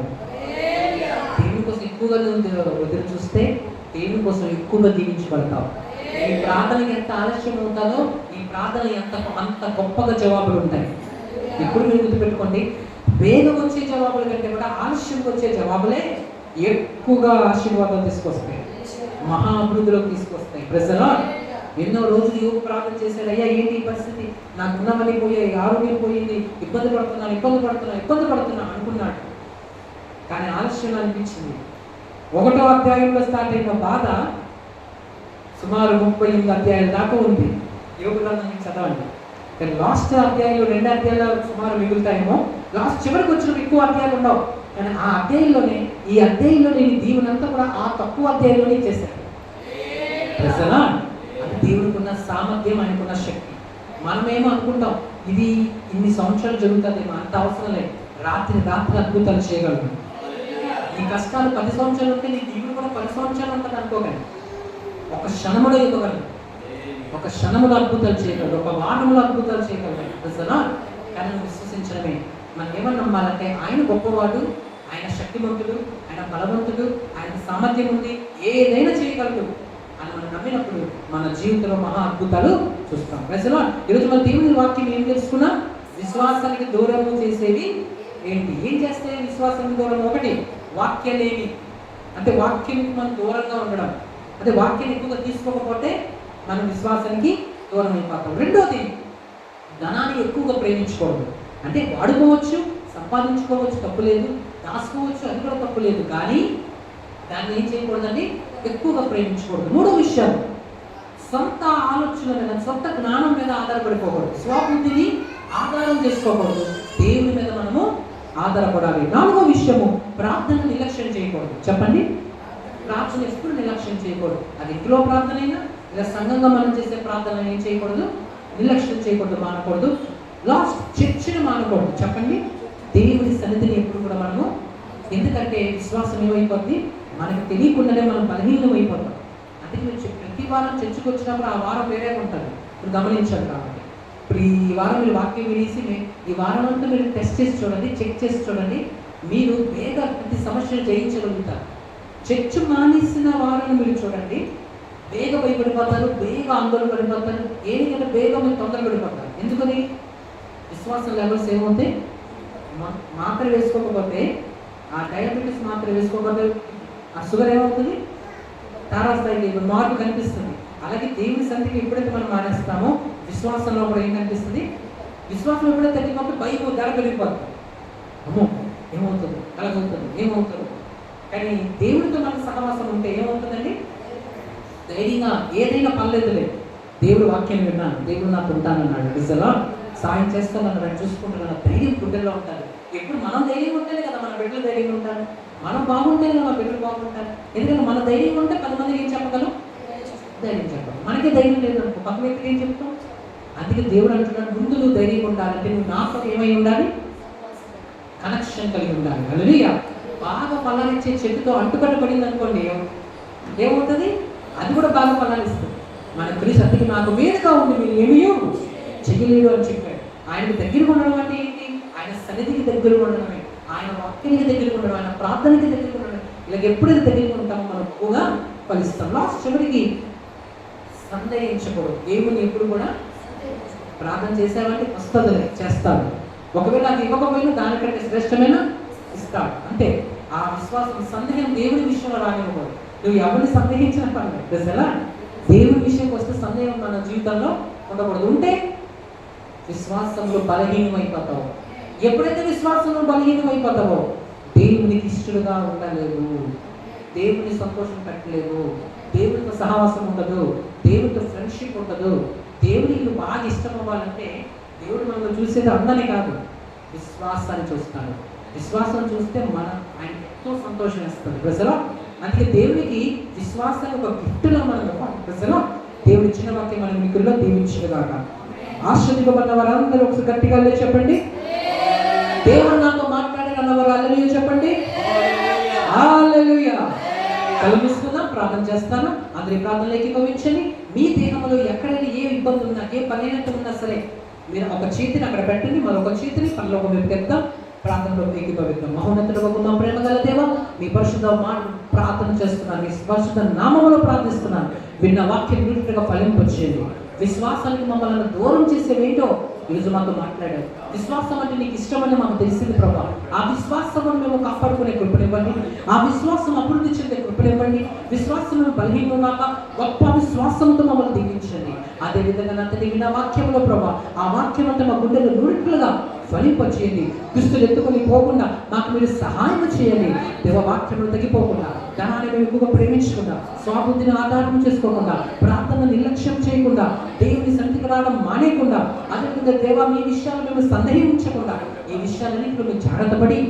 దేవుడి కోసం ఎక్కువగా ఎదురు చూస్తే దేవుడి కోసం ఎక్కువగా దీవించబడతావు. ఈ ప్రార్థనకి ఎంత ఆలస్యం అవుతుందో ఈ ప్రార్థన అంత గొప్పగా జవాబులు ఉంటాయి. ఎప్పుడు మీరు గుర్తుపెట్టుకోండి, వేగం వచ్చే జవాబుల కంటే కూడా ఆలస్యంగా వచ్చే జవాబులే ఎక్కువగా ఆశీర్వాదాలు తీసుకొస్తాయి, మహా అభివృద్ధిలోకి తీసుకొస్తాయి. ప్రజలు ఎన్నో రోజులు యోగ ప్రార్థన చేశాడు, అయ్యా ఏంటి ఈ పరిస్థితి, నాకు ఉన్నవన్నీ పోయాయి, ఆరోగ్యం పోయింది, ఇబ్బంది పడుతున్నా అనుకున్నాడు. కానీ ఆలస్యం అనిపించింది. 1వ అధ్యాయంలో స్టార్ట్ అయిన బాధ సుమారు 38 అధ్యాయాల దాకా ఉంది. యోగ గ్రంథం చదవండి. కానీ లాస్ట్ అధ్యాయంలో 2 అధ్యాయాలు సుమారు మిగులుతాయేమో, లాస్ట్ చివరికి వచ్చిన ఎక్కువ అధ్యాయాలు ఉండవు. కానీ ఆ అధ్యాయంలోనే ఈ అధ్యాయంలో నేను దీవునంతా కూడా ఆ తక్కువ అధ్యాయంలోనే ఇచ్చేసాను. ప్రజలా అది దేవుడికి ఉన్న సామర్థ్యం, ఆయనకున్న శక్తి. మనమేమో అనుకుంటాం ఇది ఇన్ని సంవత్సరాలు జరుగుతుందేమో, అంత అవసరం లేదు. రాత్రి అద్భుతాలు చేయగలరు. నీ కష్టాలు 10 సంవత్సరాలు ఉంటే నీ దీవుడు కూడా 10 సంవత్సరాలు ఉంటుంది అనుకోకండి. ఒక క్షణములో ఇవ్వగలరు, ఒక క్షణములో అద్భుతాలు చేయగలరు, ఒక వారంలో అద్భుతాలు చేయగలరు. ప్రజలా కానీ నువ్వు విశ్వసించడమే. మనం ఏమని నమ్మాలంటే ఆయన గొప్పవాడు, ఆయన శక్తివంతుడు, ఆయన బలవంతుడు, ఆయన సామర్థ్యం ఉంది, ఏదైనా చేయగలడు అని మనం నమ్మినప్పుడు మన జీవితంలో మహా అద్భుతాలు చూస్తాం. ప్రజలు ఈరోజు మన దేవుని వాక్యం ఏం తెలుసుకున్నా, విశ్వాసానికి దూరము చేసేవి ఏంటి, ఏం చేస్తే విశ్వాసానికి దూరం? ఒకటి వాక్యలేమి, అంటే వాక్యానికి మనం దూరంగా ఉండడం, అంటే వాక్యాన్ని ఎక్కువగా తీసుకోకపోతే మనం విశ్వాసానికి దూరం అయిపోతాం. రెండోది ధనాన్ని ఎక్కువగా ప్రేమించుకోవడం, అంటే వాడుకోవచ్చు, సంపాదించుకోవచ్చు, తప్పు లేదు, దాచుకోవచ్చు, అది కూడా తప్పు లేదు, కానీ దాన్ని ఏం చేయకూడదండి, ఎక్కువగా ప్రేమించకూడదు. మూడో విషయం, సొంత ఆలోచన మీద, సొంత జ్ఞానం మీద ఆధారపడిపోకూడదు, స్వబుద్ధిని ఆధారం చేసుకోకూడదు, దేవుని మీద మనము ఆధారపడాలి. నాలుగో విషయము, ప్రార్థన నిర్లక్ష్యం చేయకూడదు. చెప్పండి, ప్రార్థన ఎప్పుడు నిర్లక్ష్యం చేయకూడదు. అది ఇంట్లో ప్రార్థన అయినా ఇలా సంఘంగా మనం చేసే ప్రార్థన ఏం చేయకూడదు, నిర్లక్ష్యం చేయకూడదు, మానకూడదు. లాస్ట్, చర్చను మానకూడదు. చెప్పండి, దేవుని సన్నిధిని ఎప్పుడు కూడా మనము, ఎందుకంటే విశ్వాసం ఏమైపోద్ది, మనకు తెలియకుండానే మనం బలహీనం అయిపోతాం. అందుకే మీరు ప్రతి వారం చర్చకు వచ్చినప్పుడు ఆ వారం వేరే ఉంటుంది. మీరు గమనించాలి. కాబట్టి ఇప్పుడు ఈ వారం మీరు వాక్యం వినేసి ఈ వారం అంతా మీరు టెస్ట్ చేసి చూడండి, చెక్ చేసి చూడండి, మీరు వేగ ప్రతి సమస్యను జయించగలుగుతారు. చర్చ మానేసిన వారాన్ని మీరు చూడండి, వేగ భయపడిపోతారు, వేగ ఆందోళన పడిపోతారు, ఏదైనా వేగ మీరు తొందర పడిపోతారు. ఎందుకని? విశ్వాసం లెవెల్స్ ఏమవుతాయి, మాత్ర వేసుకోకపోతే, ఆ డయాబెటీస్ మాత్ర వేసుకోకపోతే ఆ షుగర్ ఏమవుతుంది, తారాస్థాయికి మార్పు కనిపిస్తుంది. అలాగే దేవుని సన్నిధికి ఎప్పుడైతే మనం మానేస్తామో విశ్వాసంలో కూడా ఏం కనిపిస్తుంది, విశ్వాసం ఎప్పుడైతే తగ్గిపోతే భయం ధర పెరిగిపోతుంది. అమ్మో ఏమవుతుంది, అలాగవుతుంది, ఏమవుతుంది. కానీ దేవుడితో మనకు సహవాసం ఉంటే ఏమవుతుందండి, ధైర్యంగా ఏదైనా పర్లేదులే, దేవుడు వాక్యం విన్నాను, దేవుడు నాకు ఉంటానన్నాడు, విజలా సాయం చేస్తానన్నాడు, నేను చూసుకుంటున్నాను, ధైర్యం గుడ్డల్లో ఉంటారు. ఎప్పుడు మనం ధైర్యం ఉంటేనే కదా మన బిడ్డలు ధైర్యంగా ఉంటారు, మనం బాగుంటేనే కదా మన బిడ్డలు బాగుంటారు. ఎందుకంటే మన ధైర్యం ఉంటే 10 మందికి ఏం చెప్పగలం, ధైర్యం చెప్పాలి. మనకే ధైర్యం లేదనుకో పక్క వ్యక్తికి ఏం చెప్తాం. అందుకే దేవుడు అంటున్నాడు, ముందు నువ్వు ధైర్యం ఉండాలంటే నువ్వు నాతో ఏమై ఉండాలి, కనెక్షన్ కలిగి ఉండాలి. హల్లెలూయా. బాగా ఫలానిచ్చే చెట్టుతో అంటుకట్టబడింది అనుకోండి, ఏమవుతుంది, అది కూడా బాగా ఫలానిస్తుంది. మన క్రీస్తు అందుకే నాకు మీదుగా ఉంది, మీరు ఏమీయో చెయ్యలేడు అని చెప్పాడు. ఆయనకు దగ్గరగా ఉండడం అంటే ఏంటి, ఆయన సన్నిధికి దగ్గరగా ఉండడమే, ఆయన వాక్యానికి దగ్గరగా ఉండడం, ఆయన ప్రార్థనకి దగ్గరగా ఉండడం. ఇలాగ ఎప్పుడైతే దగ్గరగా ఉంటామో మనం ఎక్కువగా ఫలిస్తాం. లాస్ట్ చివరికి సందేహించకూడదు. దేవుని ఎప్పుడు కూడా ప్రార్థన చేసేవాడిని వస్తుందిలే, చేస్తాడు. ఒకవేళ అది ఇవ్వకపోయినా దానికంటే శ్రేష్టమైన ఇస్తాడు. అంటే ఆ విశ్వాసం, సందేహం దేవుని విషయంలో రానివ్వకూడదు. నువ్వు ఎవరిని సందేహించిన పర్లేదు, దశలా దేవుని విషయంకి వస్తే సందేహం మన జీవితంలో ఉండకూడదు. ఉంటే విశ్వాసంలో బలహీనం అయిపోతావు. ఎప్పుడైతే విశ్వాసంలో బలహీనం అయిపోతావో దేవునికి ఇష్టడుగా ఉండలేవు, దేవుని సంతోషం పెట్టలేవు, దేవునితో సహవాసం ఉండదు, దేవునితో ఫ్రెండ్షిప్ ఉండదు. దేవునికి బాగా ఇష్టం అవ్వాలంటే దేవుడు మనల్ని చూసేది అందరినీ కాదు, విశ్వాసాన్ని చూస్తాడు. విశ్వాసం చూస్తే ఆయన ఎంతో సంతోషం వేస్తుంది ప్రజలు. అందుకే దేవునికి విశ్వాసాన్ని ఒక గిఫ్ట్గా మనం ప్రజలు దేవుడి ఇచ్చిన వాక్యం మన మిక్కుల్లో దీవించుగాక. ఆశ్రదింపబడిన వారందరూ ఒకసారి గట్టిగా చెప్పండి, దేవుడు నాతో మాట్లాడారు అన్నవారు హల్లెలూయా చెప్పండి. హల్లెలూయా. కళ్ళు మూసుకుందాం, ప్రార్థన చేస్తాను. అందరి ప్రార్థనలు ఏకీభవించండి. మీ దేహంలో ఎక్కడైనా ఏ ఇబ్బంది ఉన్నా, ఏ పనినట్టు ఉన్నా సరే మీరు ఒక చేతిని అక్కడ పెట్టండి, మరొక చేతిని పనిలోకి వైపు తెద్దాం, ప్రార్థనలో ఏకీభవిద్దాం. మహోన్నతుడు మా ప్రేమ గల దేవ, మీ పరిశుద్ధ ప్రార్థన చేస్తున్నాను, మీ పరిశుద్ధ నామములో ప్రార్థిస్తున్నాను. విన్న వాక్యం నీటిగా ఫలింపచేయండి. విశ్వాసానికి మమ్మల్ని దూరం చేసేవేంటో ఈరోజు మాతో మాట్లాడారు. విశ్వాసం అంటే నీకు ఇష్టమని మాకు తెలిసింది ప్రభా. ఆ విశ్వాసం మేము కాపాడుకునే కృపనివ్వండి, ఆ విశ్వాసం అభివృద్ధి చెందే కృపనివ్వండి. విశ్వాసం బలహీనం కాక గొప్ప విశ్వాసంతో మమ్మల్ని దీవించండి. అదేవిధంగా అంత విన్న వాక్యంలో ప్రభా, ఆ వాక్యం అంతా మా గుండెలు నూరిట్లుగా ఫలింపచేయండి. దుస్తులు ఎత్తుకొని పోకుండా మాకు మీరు సహాయం చేయండి. దేవవాక్యంలో తగ్గిపోకుండా, ధనాన్ని మేము ఎక్కువగా ప్రేమించకుండా, స్వాబుద్ధిని ఆధారం చేసుకోకుండా, ప్రార్థన నిర్లక్ష్యం చేయకుండా, దేవుని సన్నిధికి రావడం మానేయకుండా, అదేవిధంగా దేవా మీ విషయాలు మేము సందేహించకుండా, ఈ విషయాలన్నింటిలో మేము జాగ్రత్త పడి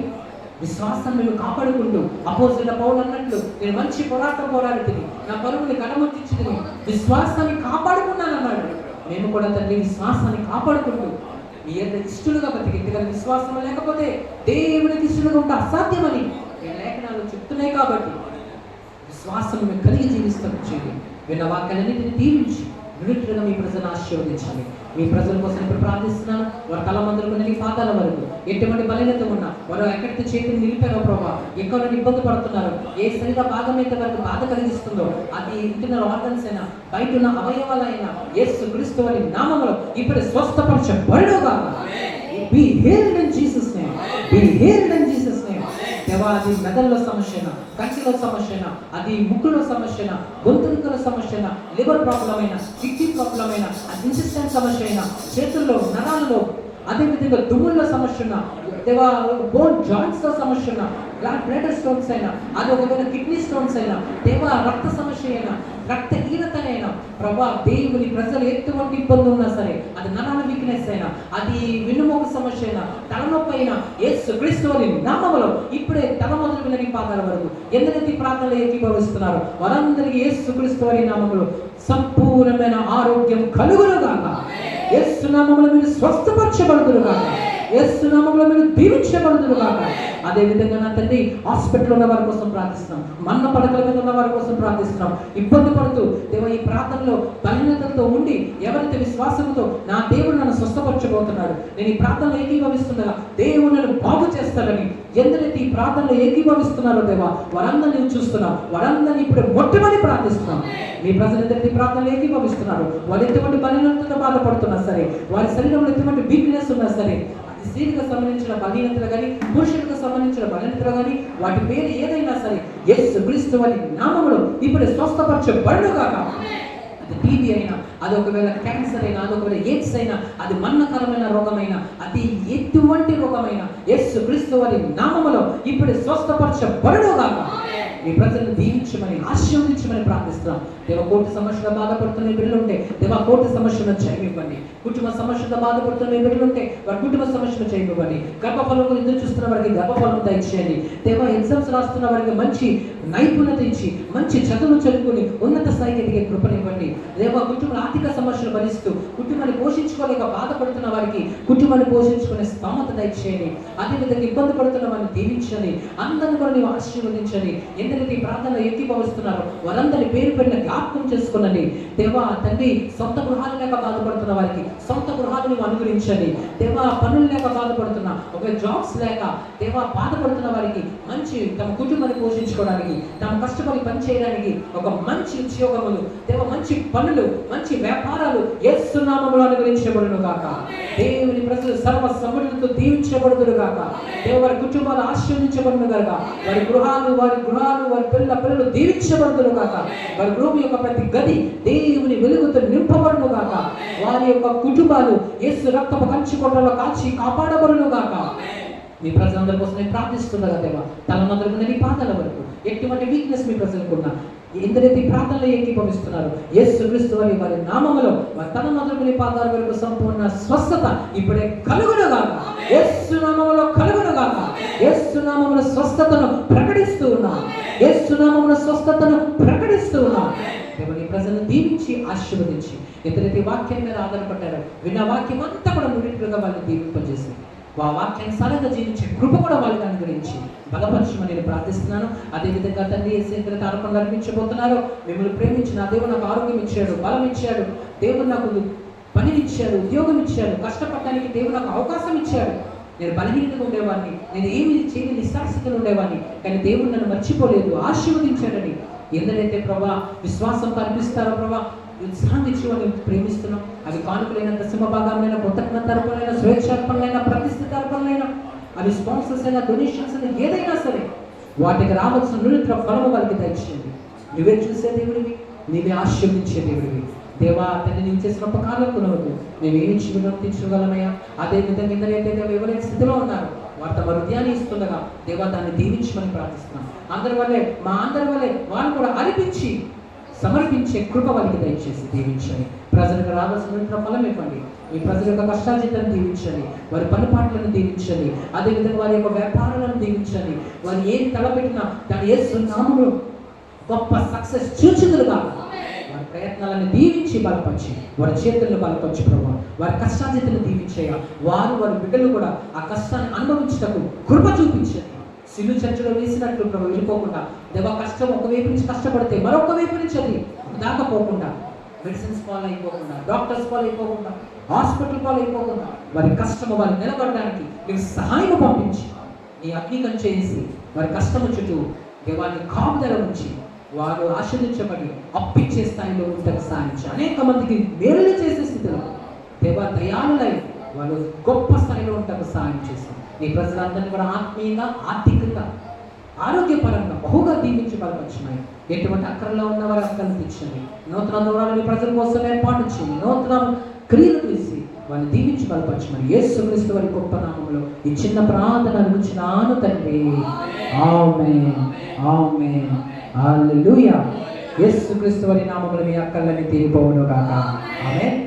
విశ్వాసం మేము కాపాడుకుంటూ, అపోజిట్ పౌలు అన్నట్లు నేను మంచి పోరాటం పోరాడుతుంది, నా పరువుని కడముట్టించుకుని విశ్వాసాన్ని కాపాడుకున్నానన్నాడు. మేము కూడా తండ్రి విశ్వాసాన్ని కాపాడుకుంటూ మీ యొక్క ఇష్టలుగా బతికి, ఎందుకంటే విశ్వాసం లేకపోతే దేవునికి ఇష్టలుగా ఉంటే అసాధ్యమని ఈ లేఖనాలు చెప్తున్నాయి. కాబట్టి విశ్వాసం మేము కలిగి జీవిస్తాం చేయండి. విన్న వాక్యాలన్నింటినీ దీవించి విడుదలగా మీ ప్రజలను ఆశీర్వదించాలి. మీ ప్రజల కోసం ఇప్పుడు ప్రార్థిస్తున్నాను. వారి తల మందులకు నీ పాదాల వరకు ఎటువంటి బలహీనత ఉన్నా వారు ఎక్కడికి చేతిని నిలిపారో ప్రభావ, ఎక్కడ ఇబ్బంది పడుతున్నారు, ఏ శరీర భాగం అయితే వారికి బాధ కలిగిస్తుందో, అది ఇంటున్న ఆర్గన్స్ అయినా బయట ఉన్న అవయవాలైనా యేసు క్రీస్తు వారి నామములో ఇప్పుడు స్వస్థపరచబడుగా. Be healed in Jesus' name. Be healed in Jesus' name. దేవా, అది మెదడులో సమస్యనా, కంటిలో సమస్యనా, అది ముక్కులో సమస్యనా, గొంతులో సమస్యనా, లివర్ ప్రాబ్లం అయినా, కిడ్నీ ప్రాబ్లం అయినా, అది ఇంటెస్టైన్ సమస్య అయినా, చేతుల్లో నరాలలో, అదేవిధంగా దుమ్ముల్లో సమస్య ఉన్నా, దేవా బోన్ జాయింట్స్ లో సమస్య ఉన్నా, బ్లడ్ స్టోన్స్ అయినా, అది ఒకవేళ కిడ్నీ స్టోన్స్ అయినా, దేవా రక్త సమస్య అయినా, రక్తహీనత అయినా, ప్రభా దేవుని ప్రజలు ఎటువంటి ఇబ్బంది ఉన్నా సరే, అది నరాల వీక్నెస్ అయినా, అది వెన్నుమూక సమస్య అయినా, తలనొప్పి అయినా, యేసు క్రీస్తు వారి నామములో ఇప్పుడే తల మొదలు నీ పాదాల వరకు ఎందరైతే ప్రార్థనలు ఏకీభవిస్తున్నారు వారందరికీ యేసు క్రీస్తు వారి నామములో సంపూర్ణమైన ఆరోగ్యం కలుగునుగాక. యేసు నామములో మీరు స్వస్థపరచబడుదురుగాక. యేసు నామములో మీరు దీవించబడుదురుగాక. అదే విధంగా నా తండ్రి హాస్పిటల్ ఉన్న వారి కోసం ప్రార్థిస్తున్నాం, మన్న పడకల మీద ఉన్న వారి కోసం ప్రార్థిస్తున్నాం. ఇబ్బంది పడుతూ దేవ ఈ ప్రార్థనలో బలహీనతలతో ఉండి ఎవరైతే విశ్వాసంతో నా దేవుడు నన్ను స్వస్థపరచబోతున్నాడు, నేను ఈ ప్రార్థనలో ఏకీభవిస్తుండగా దేవుడు నన్ను బాగు చేస్తాడని ఎందరైతే ఈ ప్రార్థనలో ఏకీభవిస్తున్నారో దేవా వారందరినీ చూస్తున్నాం, వారందరినీ ఇప్పుడు మొట్టమొదటి ప్రార్థిస్తున్నాం. మీ ప్రజలందరికీ ప్రార్థనలు ఏకీభవిస్తున్నారు. వారు ఎటువంటి బలహీనతతో బాధపడుతున్నా సరే, వారి శరీరంలో ఎటువంటి వీక్నెస్ ఉన్నా సరే, స్త్రీలకు సంబంధించిన బలహీనతలు కానీ, పురుషులకు సంబంధించిన బలహీనతలు కానీ, వాటి పేరు ఏదైనా సరే యేసు క్రీస్తు వారి నామములో ఇప్పుడు స్వస్థపరచబడుగాక. అది టీబీ అయినా, అది ఒకవేళ క్యాన్సర్ అయినా, అది ఒకవేళ ఎయిడ్స్ అయినా, అది మరణకరమైన రోగమైనా, అది ఎటువంటి రోగమైనా యేసు క్రీస్తు వారి నామములో ఇప్పుడు స్వస్థపరచబడుగాక. మీ ప్రజలను దీవించమని ఆశీర్వదించమని ప్రార్థిస్తున్నాం. దేవ కోటి సమస్యలు బాధపడుతున్న బిడ్డలు ఉంటే దేవ కోటి సమస్యలను జయమివ్వండి. కుటుంబ సమస్యలు బాధపడుతున్న బిడ్డలు ఉంటే వారి కుటుంబ సమస్యలు జయమివ్వండి. గర్భఫలం ఎదురు చూస్తున్న వారికి గర్భఫలం దయచేయండి. దేవ ఎగ్జామ్స్ రాస్తున్న వారికి మంచి నైపుణ్యత ఇచ్చి మంచి చదువులు చదువుకుని ఉన్నత స్థాయికి ఎదిగే కృపనివ్వండి. దేవ కుటుంబ ఆర్థిక సమస్యలు భరిస్తూ కుటుంబాన్ని పోషించుకోలేక బాధపడుతున్న వారికి కుటుంబాన్ని పోషించుకునే స్తోమత దయచేయండి. అదేవిధంగా ఇబ్బంది పడుతున్న వారిని దీవించండి. అందరిని కూడా నీవు ఆశీర్వదించండి. ఎందరైతే ఈ ప్రార్థనలో ఏకీభవిస్తున్నారో వారందరి పేరు పెట్టిన జ్ఞాపకం చేసుకునండి. దేవా తండ్రి సొంత గృహాలు లేక బాధపడుతున్న వారికి సొంత గృహాలు నువ్వు అనుగ్రహించండి. దేవా పనులు లేక బాధపడుతున్నా, ఒక జాబ్స్ లేక దేవా బాధపడుతున్న వారికి మంచి తమ కుటుంబాన్ని పోషించుకోవడానికి, తమ కష్టపడి పని చేయడానికి ఒక మంచి ఉద్యోగములు, దేవ మంచి పనులు, మంచి వ్యాపారాలు యేసు నామములో అనుగ్రహించబడును గాక. దేవుని ప్రజలు సర్వ సమృద్ధితో దీవించబడుదురు గాక. వారి కుటుంబాలు ఆశీర్వదించబడును గాక. వారి గృహాలు వారి పిల్లలు దీవించబడుదురు గాక. వారి గృహం యొక్క ప్రతి గది దేవుని వెలుగుతో నింపబడును గాక. వారి యొక్క కుటుంబాలు యేసు రక్తపు కంచుకోటలో కాచి కాపాడబడును గాక. మీ ప్రజలందరి కోసం నేను ప్రార్థిస్తున్నా దేవా, తల మొదలుకున్న నీ పాదాల వరకు ఎటువంటి వీక్నెస్ మీ ప్రజలకు ఉన్నా, ఎందరైతే ప్రార్థనలో ఏకీభవిస్తున్నారు యేసు క్రీస్తు వారి నామములో వారి తల మొదలుకుని పాదాల వరకు సంపూర్ణ స్వస్థత ఇప్పుడే కలుగునుగాక. యేసు నామములో కలుగునుగాక. యేసు నామములో స్వస్థతను ప్రకటిస్తూ ఉన్నాం. యేసు నామములో స్వస్థతను ప్రకటిస్తూ ఉన్నాం. దేవుని ప్రజలను దీవించి ఆశీర్వదించి ఎందరైతే వాక్యం మీద ఆధారపడ్డారో విన్న వాక్యం అంతా కూడా ముడిగా వాళ్ళని దీవింపజేసి ఆ వాక్యాన్ని సరగా జీవించే కృప కూడా వాళ్ళకి అనుగ్రహించి బలపరచమని నేను ప్రార్థిస్తున్నాను. అదేవిధంగా తండ్రి ఎందరైతే ఆరోపణలు అర్పించబోతున్నారో, మిమ్మల్ని ప్రేమించిన దేవుడు నాకు ఆరోగ్యం ఇచ్చాడు, బలం ఇచ్చాడు, దేవుడు నాకు పని ఇచ్చాడు, ఉద్యోగం ఇచ్చాడు, కష్టపడడానికి దేవుడు నాకు అవకాశం ఇచ్చాడు, నేను బలహీనంగా ఉండేవాడిని, నేను ఏమి చేయని నిస్సారస్థితిలో ఉండేవాడిని, కానీ దేవుడు నన్ను మర్చిపోలేదు, ఆశీర్వదించాడని ఎందరైతే ప్రభా విశ్వాసం కల్పిస్తారో ప్రభా ఉత్సాహం ఇచ్చి వాళ్ళని ప్రేమిస్తున్నాం. అవి కానుకలైన దశమ భాగాలైనా, కృతజ్ఞత అర్పణలైనా, స్వేచ్ఛార్పణలైనా, ప్రతిష్ఠిత అర్పణలైనా, అవి స్పాన్సర్స్ అయినా, డొనేషన్స్ అయినా, ఏదైనా సరే వాటికి రావాల్సిన నిరుద్ర ఫలము వాళ్ళకి దయచేయండి. నువ్వే చూసే దేవుడివి, నీవే ఆశీర్వదించే దేవుడివి. దేవా తండ్రి నీవు చేసిన ఉపకారం కొనవద్దు, మేము ఏమి వినర్తించగలమయ్యా. అదే విధంగా ఇందరైతే దేవ ఎవరైతే స్థితిలో ఉన్నారు వారు తమ హృదయాన్ని ఇస్తుండగా దేవా దాన్ని దీవించమని ప్రార్థిస్తున్నాం. అందరి వల్లే వారు కూడా అర్పించి సమర్పించే కృప వారికి దయచేసి దీవించండి. ప్రజలకు రావాల్సిన ఫలం ఇవ్వండి. మీ ప్రజల యొక్క కష్టార్జితాన్ని దీవించండి, వారి పనుపాట్లను దీవించండి, అదేవిధంగా వారి యొక్క వ్యాపారాలను దీవించండి. వారు ఏది తలపెట్టినా దాని యేసు నామములో గొప్ప సక్సెస్ చూచుదురుగా వారి ప్రయత్నాలను దీవించి బలపరిచి వారి చేతులను బలపరిచి ప్రభావ వారి కష్టార్జితను దీవించేయ వారి బిడ్డలు కూడా ఆ కష్టాన్ని అనుభవించటకు కృప చూపించండి. సిలు చర్చలో వేసినట్లు ప్రభు వెళ్ళిపోకుండా దేవా కష్టం ఒకవైపు నుంచి కష్టపడితే మరొక వైపు నుంచి అది దాకపోకుండా మెడిసిన్స్ ఫాలో అయిపోకుండా డాక్టర్స్ ఫాలో అయిపోకుండా హాస్పిటల్ ఫాలో అయిపోకుండా వారి కష్టము వారు నిలబడడానికి నీకు సహాయం పంపించి నీ అగ్నికం చేసి వారి కష్టము చుట్టూ దేవాన్ని కాపుదల ఉంచి వారు ఆశ్రయించబడి అప్పిచ్చే స్థాయిలో ఉండటం సాధించి అనేక మందికి మేలు చేసే స్థితిలో దేవా దయాళులై వాళ్ళు గొప్ప స్థాయిలో ఉండటం సాయం చేసి నీ ప్రజలందరినీ కూడా ఆత్మీయంగా ఆర్థికంగా ఆరోగ్యపరంగా బహుగా దీవించి బలపరిచినాయి. ఎటువంటి అక్కరలో ఉన్న వారి అక్కలను తెచ్చండి. నూతన దూరాలు నీ ప్రజల కోసం ఏర్పాటు చేయండి. నూతన క్రియలు తీసి వారిని దీవించి బలపరచమని యేసుక్రీస్తు వారి గొప్ప నామములో ఈ చిన్న ప్రార్థన అడుగుచున్నాను తండ్రి. ఆమేన్ ఆమేన్ హల్లెలూయా. యేసుక్రీస్తు వారి నామములో మీ అక్కర్లని తీరిపోవును గాక. ఆమేన్.